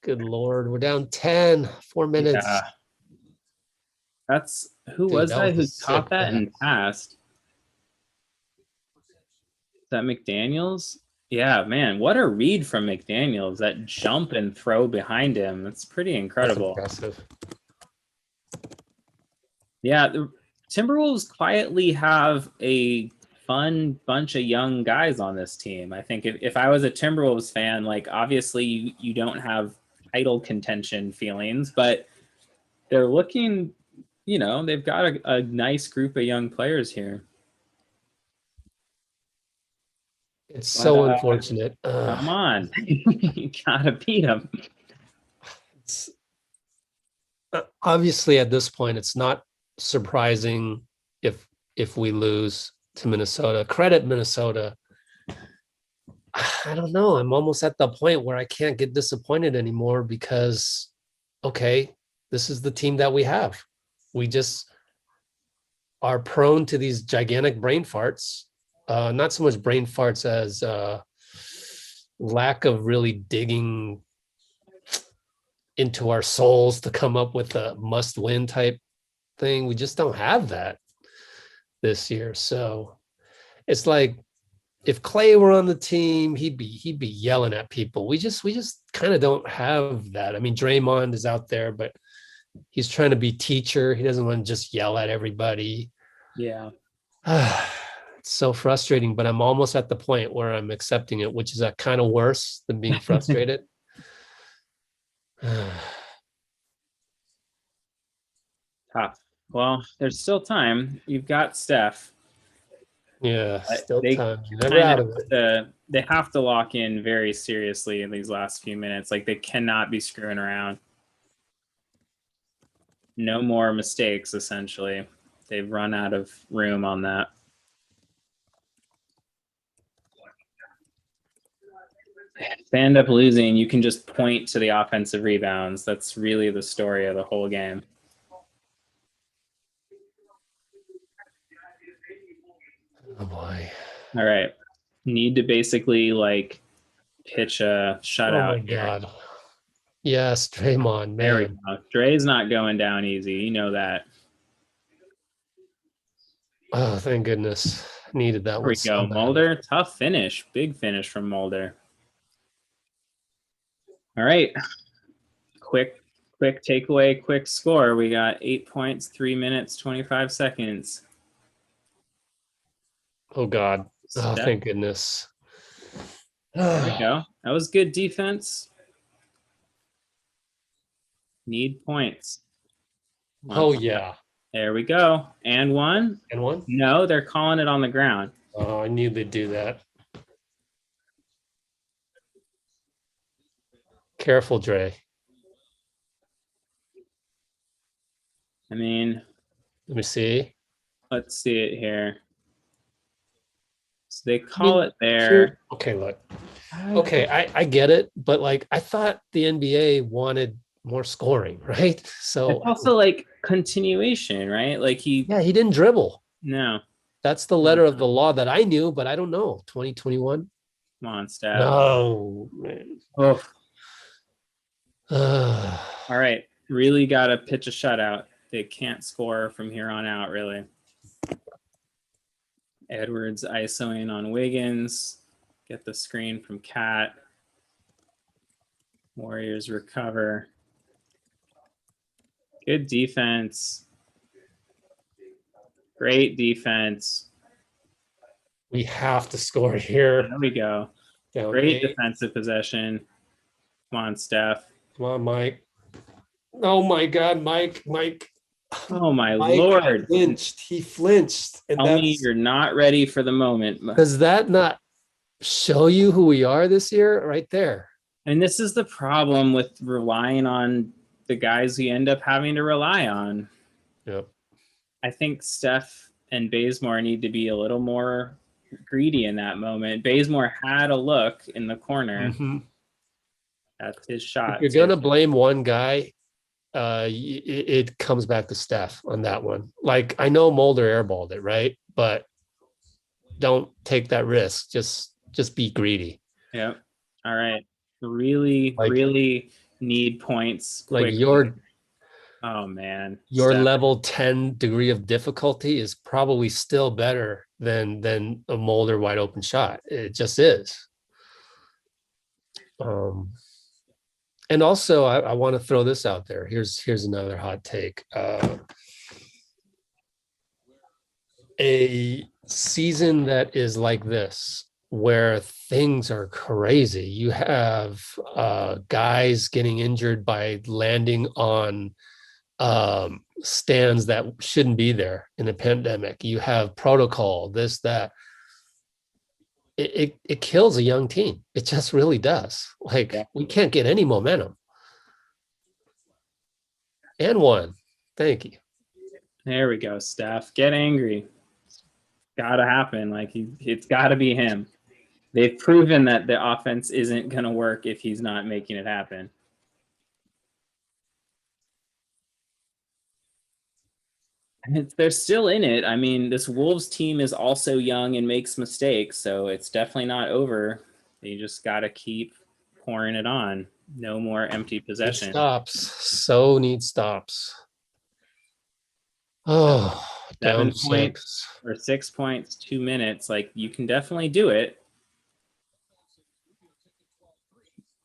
Good Lord. We're down 10. 4 minutes. Yeah. That's who was that who caught that and passed? Is that McDaniels? Yeah, man. What a read from McDaniels. That jump and throw behind him. That's pretty incredible. That's impressive. Yeah, the Timberwolves quietly have a fun bunch of young guys on this team. I think if I was a Timberwolves fan, like obviously you don't have title contention feelings, but they're looking, they've got a nice group of young players here. It's so unfortunate. Come on. You gotta beat them. It's, obviously, at this point, it's not surprising if we lose to Minnesota. Credit Minnesota. I don't know. I'm almost at the point where I can't get disappointed anymore because, okay, this is the team that we have. We just are prone to these gigantic brain farts. Not so much brain farts as lack of really digging into our souls to come up with a must-win type thing. We just don't have that this year. So it's like if Clay were on the team, he'd be yelling at people. We just kind of don't have that. I mean, Draymond is out there, but he's trying to be teacher. He doesn't want to just yell at everybody. Yeah. It's so frustrating, but I'm almost at the point where I'm accepting it, which is a kind of worse than being frustrated. Tough. Well, there's still time. You've got Steph. Yeah, still They time. You're never out of it. They have to lock in very seriously in these last few minutes. Like they cannot be screwing around. No more mistakes, essentially. They've run out of room on that. If they end up losing, you can just point to the offensive rebounds. That's really the story of the whole game. Oh boy. All right. Need to basically like pitch a shutout. Oh my God. Yes, Draymond, There we man. go. Dre's not going down easy. You know that. Oh, thank goodness. Needed that There one. we So go. bad. Mulder, tough finish. Big finish from Mulder. All right. Quick takeaway, quick score. We got 8 points, 3 minutes, 25 seconds. Oh God. Oh, Steph. thank goodness. There we go. That was good defense. Need points. Oh yeah. There we go. And one. And one? No, they're calling it on the ground. Oh, I knew they'd do that. Careful, Dre. I mean, Let me see. let's see it here. So they call it there. Here, okay, look. Okay, I get it, but like I thought the NBA wanted more scoring, right? So it's also like continuation, right? Like he didn't dribble. No. That's the letter of the law that I knew, but I don't know. 2021. Come on, Steph. No, man. Oh. All right. Really got to pitch a shutout. They can't score from here on out, really. Edwards isoing on Wiggins. Get the screen from Cat. Warriors recover. Good defense. Great defense. We have to score here. There we go. Down Great 8. defensive possession. Come on, Steph. Come on, Mike. Oh my God, Mike. Oh my Mike Lord. He flinched. And Tell me you're not ready for the moment. Does that not show you who we are this year? Right there. And this is the problem with relying on the guys we end up having to rely on. Yep. I think Steph and Bazemore need to be a little more greedy in that moment. Bazemore had a look in the corner. Mm-hmm. That's his shot. If you're going to blame one guy, it comes back to Steph on that one. Like, I know Mulder airballed it, right? But don't take that risk. Just be greedy. Yep. All right. Really need points. Like quickly. Oh man. Your Steph. level 10 degree of difficulty is probably still better than a Mulder wide open shot. It just is. And also I want to throw this out there. Here's another hot take. a season that is like this, where things are crazy. You have guys getting injured by landing on stands that shouldn't be there in a pandemic. You have protocol, this, that. It kills a young team. It just really does. Like, Yeah. we can't get any momentum. And one. Thank you. There we go, Steph. Get angry. Gotta happen. Like it's gotta be him. They've proven that the offense isn't gonna work if he's not making it happen. They're still in it. I mean, this Wolves team is also young and makes mistakes, so it's definitely not over. You just got to keep pouring it on. No more empty possession. Need stops. Oh, 7 down points 6 or 6 points, 2 minutes. Like, you can definitely do it.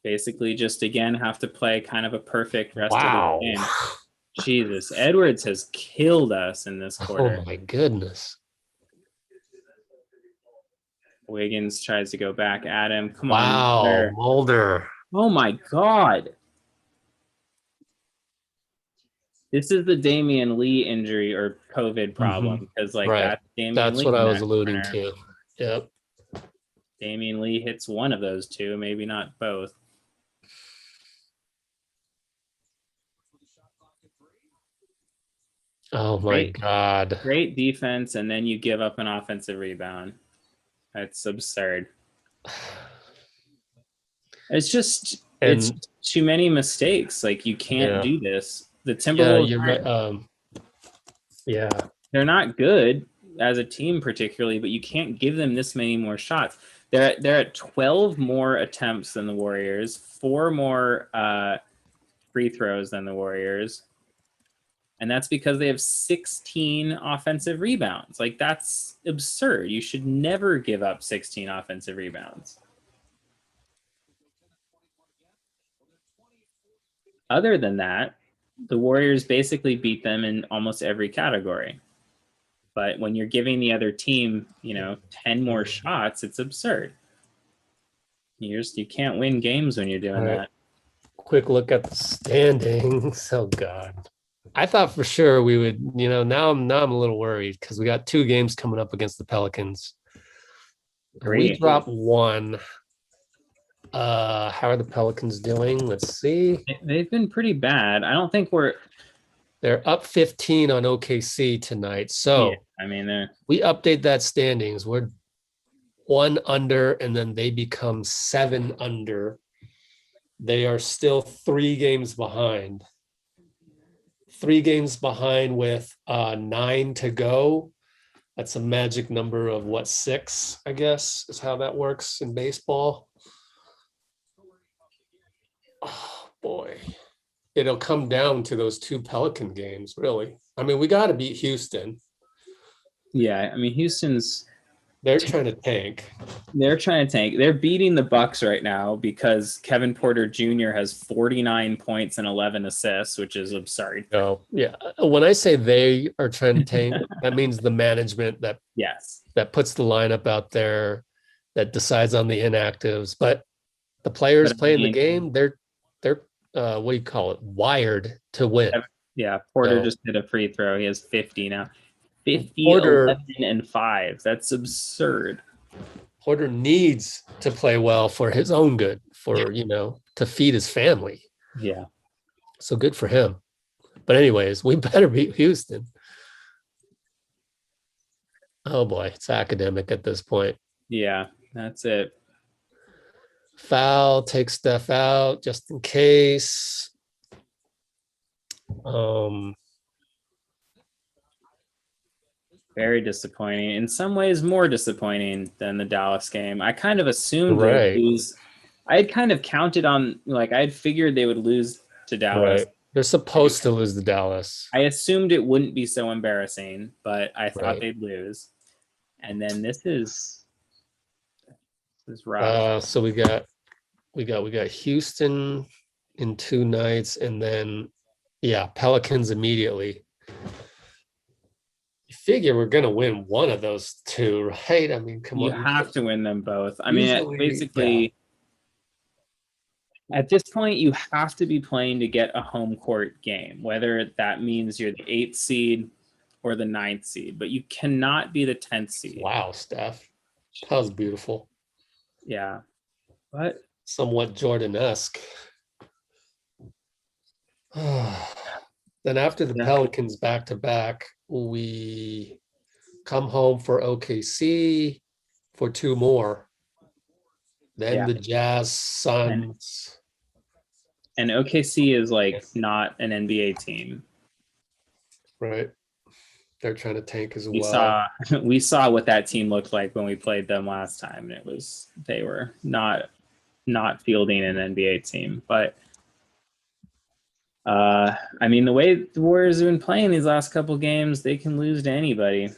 Basically, just again have to play kind of a perfect rest of the game. Jesus, Edwards has killed us in this quarter. Oh my goodness. Wiggins tries to go back at him. Come Wow, on, Mulder. Oh my God. This is the Damian Lee injury or COVID problem because Right. That's what I was alluding to. Yep. Damian Lee hits one of those two, maybe not both. Oh my God. Great defense, and then you give up an offensive rebound. That's absurd. It's too many mistakes. Like, you can't do this. The Timberwolves, they're not good as a team particularly, but you can't give them this many more shots. They're at 12 more attempts than the Warriors, 4 more free throws than the Warriors. And that's because they have 16 offensive rebounds. Like, that's absurd. You should never give up 16 offensive rebounds. Other than that, the Warriors basically beat them in almost every category. But when you're giving the other team, 10 more shots, it's absurd. You can't win games when you're doing that. Quick look at the standings. Oh God. I thought for sure we would, now I'm a little worried because we got 2 games coming up against the Pelicans. We dropped 1. How are the Pelicans doing? Let's see. They've been pretty bad. I don't think they're up 15 on OKC tonight. So we update that standings. We're 1 under, and then they become 7 under. They are still 3 games behind. 3 games behind with 9 to go. That's a magic number of 6, I guess, is how that works in baseball. Oh boy. It'll come down to those 2 Pelican games, really. I mean, we got to beat Houston. Yeah, I mean, they're trying to tank. They're beating the Bucks right now because Kevin Porter Jr. has 49 points and 11 assists, which is absurd. Oh, yeah. When I say they are trying to tank, that means the management that puts the lineup out there, that decides on the inactives. But the players playing the game, they're what do you call it? Wired to win. Yeah, Porter just hit a free throw. He has 50 now. 50, Porter, 11, and 5. That's absurd. Porter needs to play well for his own good, to feed his family. Yeah. So good for him. But anyways, we better beat Houston. Oh boy, it's academic at this point. Yeah, that's it. Foul, take Steph out just in case. Very disappointing. In some ways, more disappointing than the Dallas game. I kind of assumed they would lose. I had kind of counted on, I had figured they would lose to Dallas. Right. They're supposed to lose to Dallas. I assumed it wouldn't be so embarrassing, but I thought they'd lose. And then this is rough. So we got Houston in 2 nights, and then Pelicans immediately. You figure we're gonna win one of those two, right? I mean, come You on. have to win them both. I mean, Usually, basically, at this point, you have to be playing to get a home court game, whether that means you're the 8th seed or the 9th seed, but you cannot be the 10th seed. Wow, Steph. That was beautiful. Yeah. But Somewhat Jordan-esque. Then after the Pelicans back to back, we come home for OKC for 2 more. Then the Jazz, Suns. And OKC is like not an NBA team. Right. They're trying to tank as well. We saw what that team looked like when we played them last time. And they were not fielding an NBA team. But I mean, the way the Warriors have been playing these last couple games, they can lose to anybody.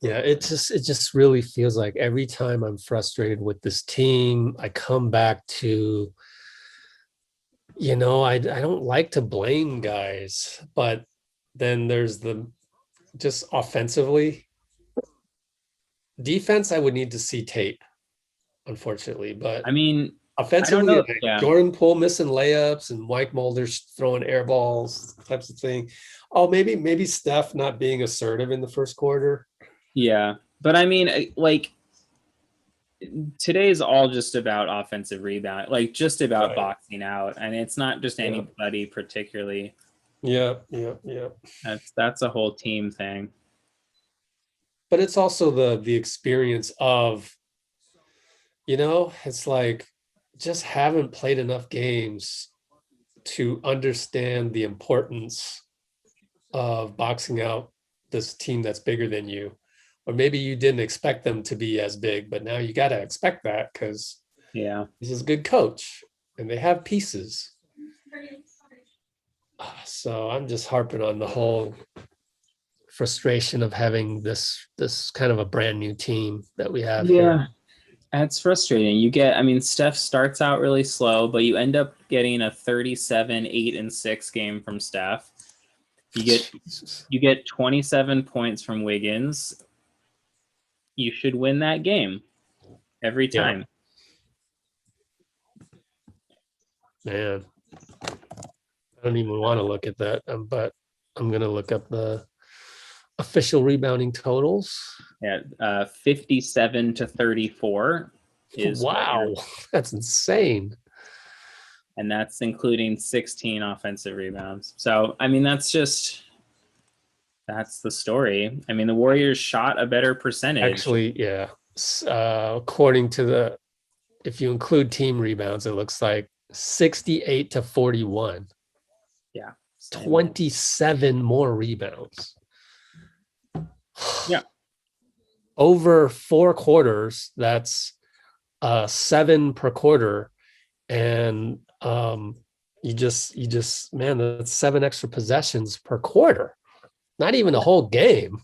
Yeah, it just really feels like every time I'm frustrated with this team, I come back to, I don't like to blame guys, but then there's just offensively. Defense, I would need to see tape, unfortunately. But I mean, offensively, I don't know. Yeah. Jordan Poole missing layups and Mike Mulder throwing air balls, types of thing. Oh, maybe Steph not being assertive in the first quarter. Yeah, but I mean, like, today's all just about offensive rebound, like just about boxing out, and it's not just anybody particularly. Yeah. That's a whole team thing. But it's also the experience of, it's like just haven't played enough games to understand the importance of boxing out this team that's bigger than you. Or maybe you didn't expect them to be as big, but now you got to expect that because this is a good coach and they have pieces. So I'm just harping on the whole frustration of having this kind of a brand new team that we have here. That's frustrating. Steph starts out really slow, but you end up getting a 37, 8, and 6 game from Steph. You get 27 points from Wiggins. You should win that game every time. Man, I don't even want to look at that, but I'm going to look up the official rebounding totals. 57 to 34 is wow. That's insane. And that's including 16 offensive rebounds. So, I mean, that's the story. I mean, the Warriors shot a better percentage. Actually, yeah. According to if you include team rebounds, it looks like 68 to 41. Yeah. 27 more rebounds. Yeah. Over 4 quarters, that's 7 per quarter. And you just man, that's 7 extra possessions per quarter. Not even a whole game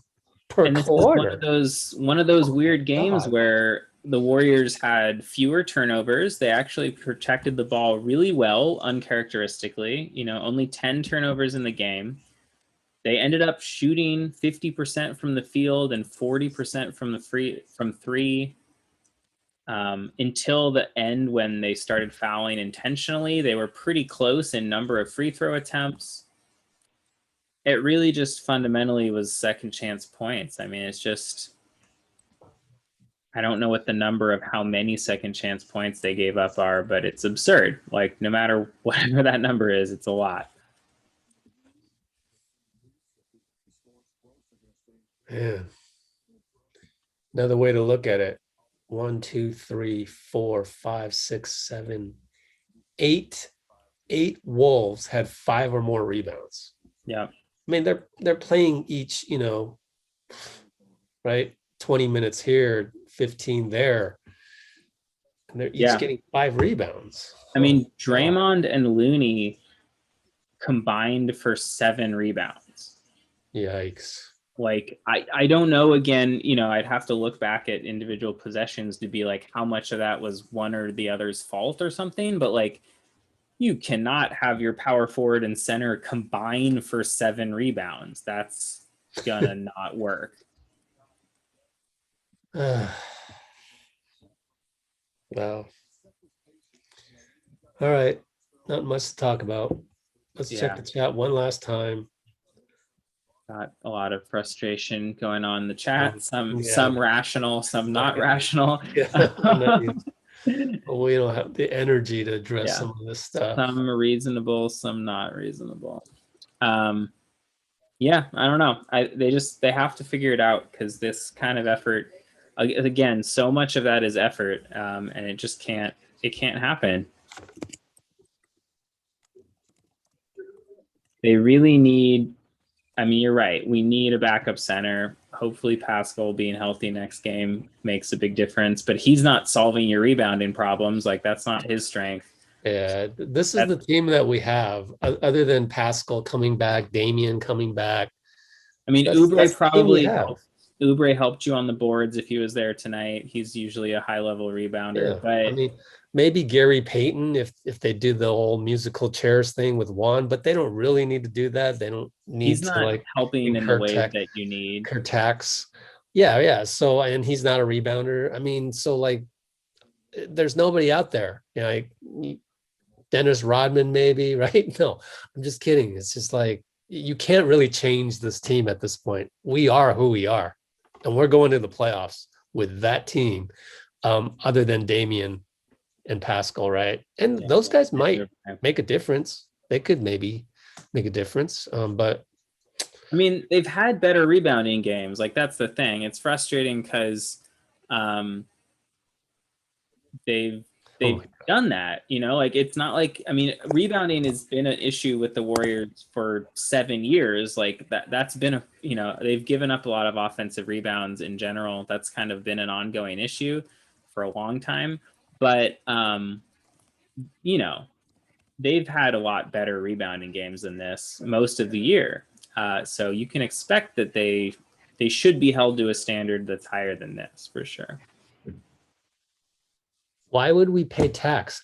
per quarter. One of those weird games where the Warriors had fewer turnovers. They actually protected the ball really well, uncharacteristically. Only 10 turnovers in the game. They ended up shooting 50% from the field and 40% from three. Until the end, when they started fouling intentionally, they were pretty close in number of free throw attempts. It really just fundamentally was second chance points. I mean, it's just, I don't know what the number of how many second chance points they gave up are, but it's absurd. Like, no matter whatever that number is, it's a lot. Yeah. Another way to look at it. 1, 2, 3, 4, 5, 6, 7, 8. 8 Wolves had 5 or more rebounds. Yeah. I mean, they're playing each, right? 20 minutes here, 15 there. And they're each getting 5 rebounds. I mean, Draymond and Looney combined for 7 rebounds. Yikes. Like, I don't know, again, I'd have to look back at individual possessions to be like, how much of that was one or the other's fault or something. But like, you cannot have your power forward and center combine for 7 rebounds. That's gonna not work. Wow. All right. Not much to talk about. Let's check Yeah. the chat one last time. Got a lot of frustration going on in the chat. Some Yeah. rational, some not rational. Yeah. We don't have the energy to address some of this stuff. Some reasonable, some not reasonable. Yeah, I don't know. They have to figure it out, because this kind of effort, again, so much of that is effort, and it just can't happen. They really need, I mean, you're right. We need a backup center. Hopefully Pascal being healthy next game makes a big difference, but he's not solving your rebounding problems. Like, that's not his strength. Yeah, this is the team that we have, other than Pascal coming back, Damian coming back. I mean, Oubre helped you on the boards if he was there tonight. He's usually a high-level rebounder. Yeah, but I mean, maybe Gary Payton if they do the whole musical chairs thing with Juan, but they don't really need to do that. They don't need to like helping in the way that you need. Tax. Yeah. So, and he's not a rebounder. I mean, so like, there's nobody out there. You know, like Dennis Rodman, maybe, right? No, I'm just kidding. It's just like, you can't really change this team at this point. We are who we are, and we're going to the playoffs with that team, other than Damian and Pascal, right? And those guys might make a difference. They could maybe make a difference, but I mean, they've had better rebounding games. Like, that's the thing. It's frustrating because they've done that, you know. Like, it's not like, I mean, rebounding has been an issue with the Warriors for 7 years. Like, that's been a, you know, they've given up a lot of offensive rebounds in general. That's kind of been an ongoing issue for a long time. But you know, they've had a lot better rebounding games than this most of the year. So you can expect that they should be held to a standard that's higher than this, for sure. Why would we pay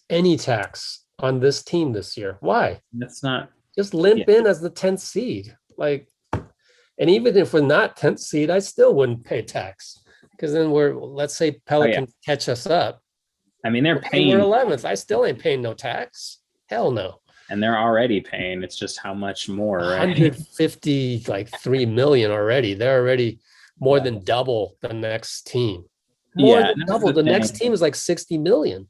any tax on this team this year? Why? That's not, just limp in as the 10th seed. Like, and even if we're not 10th seed, I still wouldn't pay tax, because then let's say Pelicans catch us up. I mean, they're paying. We're 11th. I still ain't paying no tax. Hell no. And they're already paying. It's just how much more, right? 150, like 3 million already. They're already more than double the next team. More than double. The next team is like 60 million.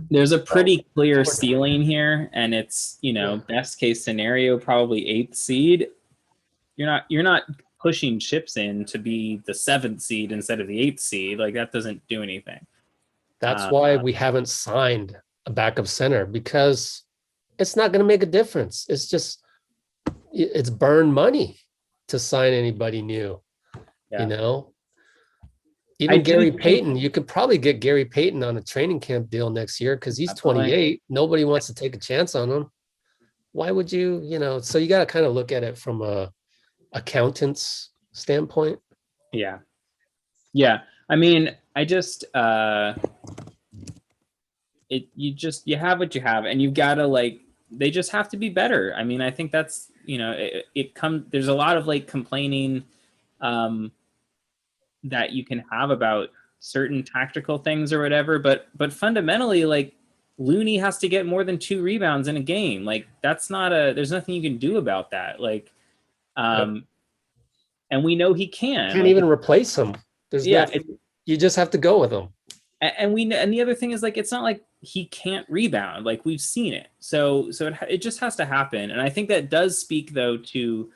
There's a pretty clear ceiling here, and it's, you know, best case scenario, probably 8th seed. You're not pushing chips in to be the 7th seed instead of the 8th seed. Like, that doesn't do anything. That's why we haven't signed a backup center, because it's not going to make a difference. It's burn money to sign anybody new, you know? Even Gary Payton, you could probably get Gary Payton on a training camp deal next year, because he's 28. Nobody wants to take a chance on him. Why would you, you know? So you got to kind of look at it from a accountant's standpoint. Yeah. I mean, I just, you have what you have, and you've got to, like, they just have to be better. I mean, I think that's, you know, there's a lot of like complaining that you can have about certain tactical things or whatever, but fundamentally, like, Looney has to get more than 2 rebounds in a game. Like, there's nothing you can do about that. Like, and we know he can. Can't even replace him. You just have to go with him. And the other thing is, like, it's not like he can't rebound. Like, we've seen it. So it just has to happen. And I think that does speak, though, to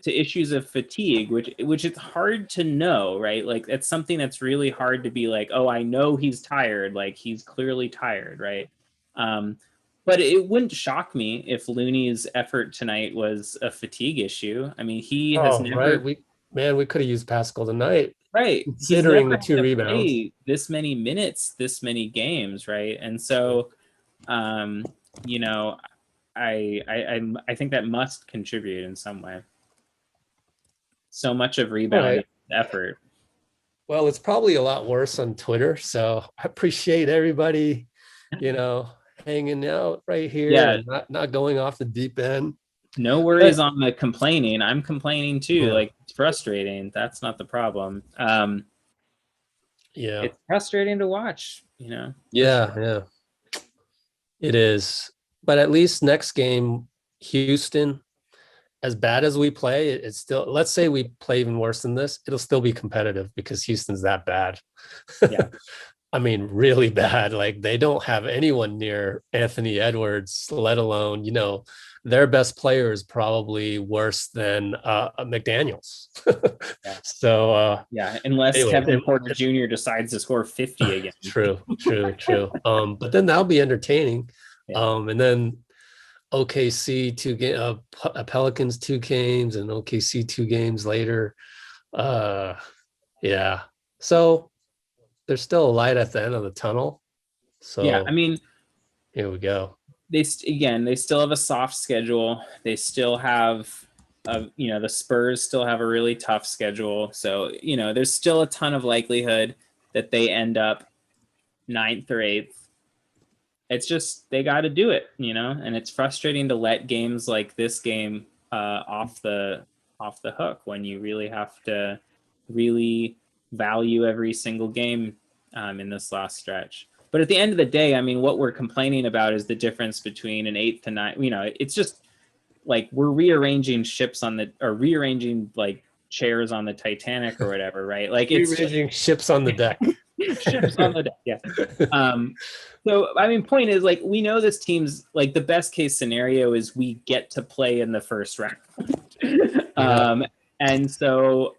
issues of fatigue, which it's hard to know, right? Like, it's something that's really hard to be like, oh, I know he's tired. Like, he's clearly tired, right? But it wouldn't shock me if Looney's effort tonight was a fatigue issue. I mean, he has never. Right. We could have used Pascal tonight. Right. Considering the 2 rebounds. This many minutes, this many games, right? And so, you know, I think that must contribute in some way. So much of rebounding effort. Well, it's probably a lot worse on Twitter. So I appreciate everybody, you know, hanging out right here, and not going off the deep end. No worries on the complaining. I'm complaining too. Yeah. Like, it's frustrating. That's not the problem. Yeah. It's frustrating to watch, you know. Yeah. It is. But at least next game, Houston, as bad as we play, it's still, let's say we play even worse than this, it'll still be competitive because Houston's that bad. Yeah. I mean, really bad. Like, they don't have anyone near Anthony Edwards, let alone, their best player is probably worse than McDaniels. Yeah. So yeah, unless anyway, Kevin Porter Jr. decides to score 50 again. True. But then that'll be entertaining. Yeah. And then OKC Pelicans 2 games, and OKC 2 games later. Yeah. So there's still a light at the end of the tunnel. So Yeah, I mean, here we go. They still have a soft schedule. They still have, the Spurs still have a really tough schedule. So, there's still a ton of likelihood that they end up 9th or 8th. It's just, they got to do it, and it's frustrating to let games like this game off the hook when you really have to really value every single game in this last stretch. But at the end of the day, I mean, what we're complaining about is the difference between an 8th to 9th. It's just like we're rearranging rearranging like chairs on the Titanic or whatever, right? Like it's rearranging ships on the deck. Ships on the deck, yeah. So I mean, point is, like, we know this team's, like, the best case scenario is we get to play in the first round. And so,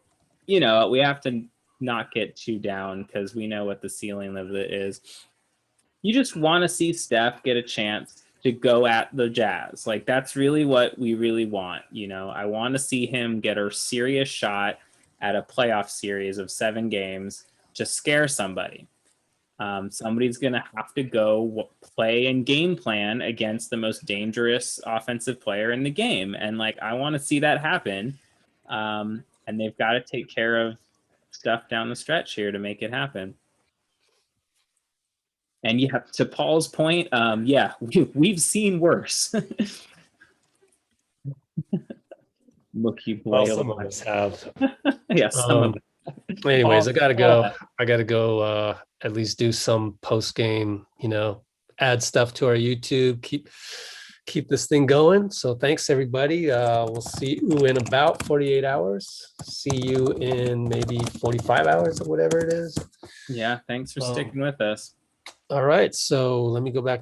we have to not get too down because we know what the ceiling of it is. You just want to see Steph get a chance to go at the Jazz. Like, that's really what we really want. I want to see him get a serious shot at a playoff series of 7 games to scare somebody. Somebody's going to have to go play and game plan against the most dangerous offensive player in the game. And, like, I want to see that happen. And they've got to take care of stuff down the stretch here to make it happen. And yeah, to Paul's point, we've seen worse. Look, you Well, some of us have. Yeah, some of us. Anyways, I gotta go. At least do some post game. Add stuff to our YouTube. Keep this thing going. So thanks everybody. We'll see you in about 48 hours. See you in maybe 45 hours or whatever it is. Yeah, thanks for sticking with us. All right, so let me go back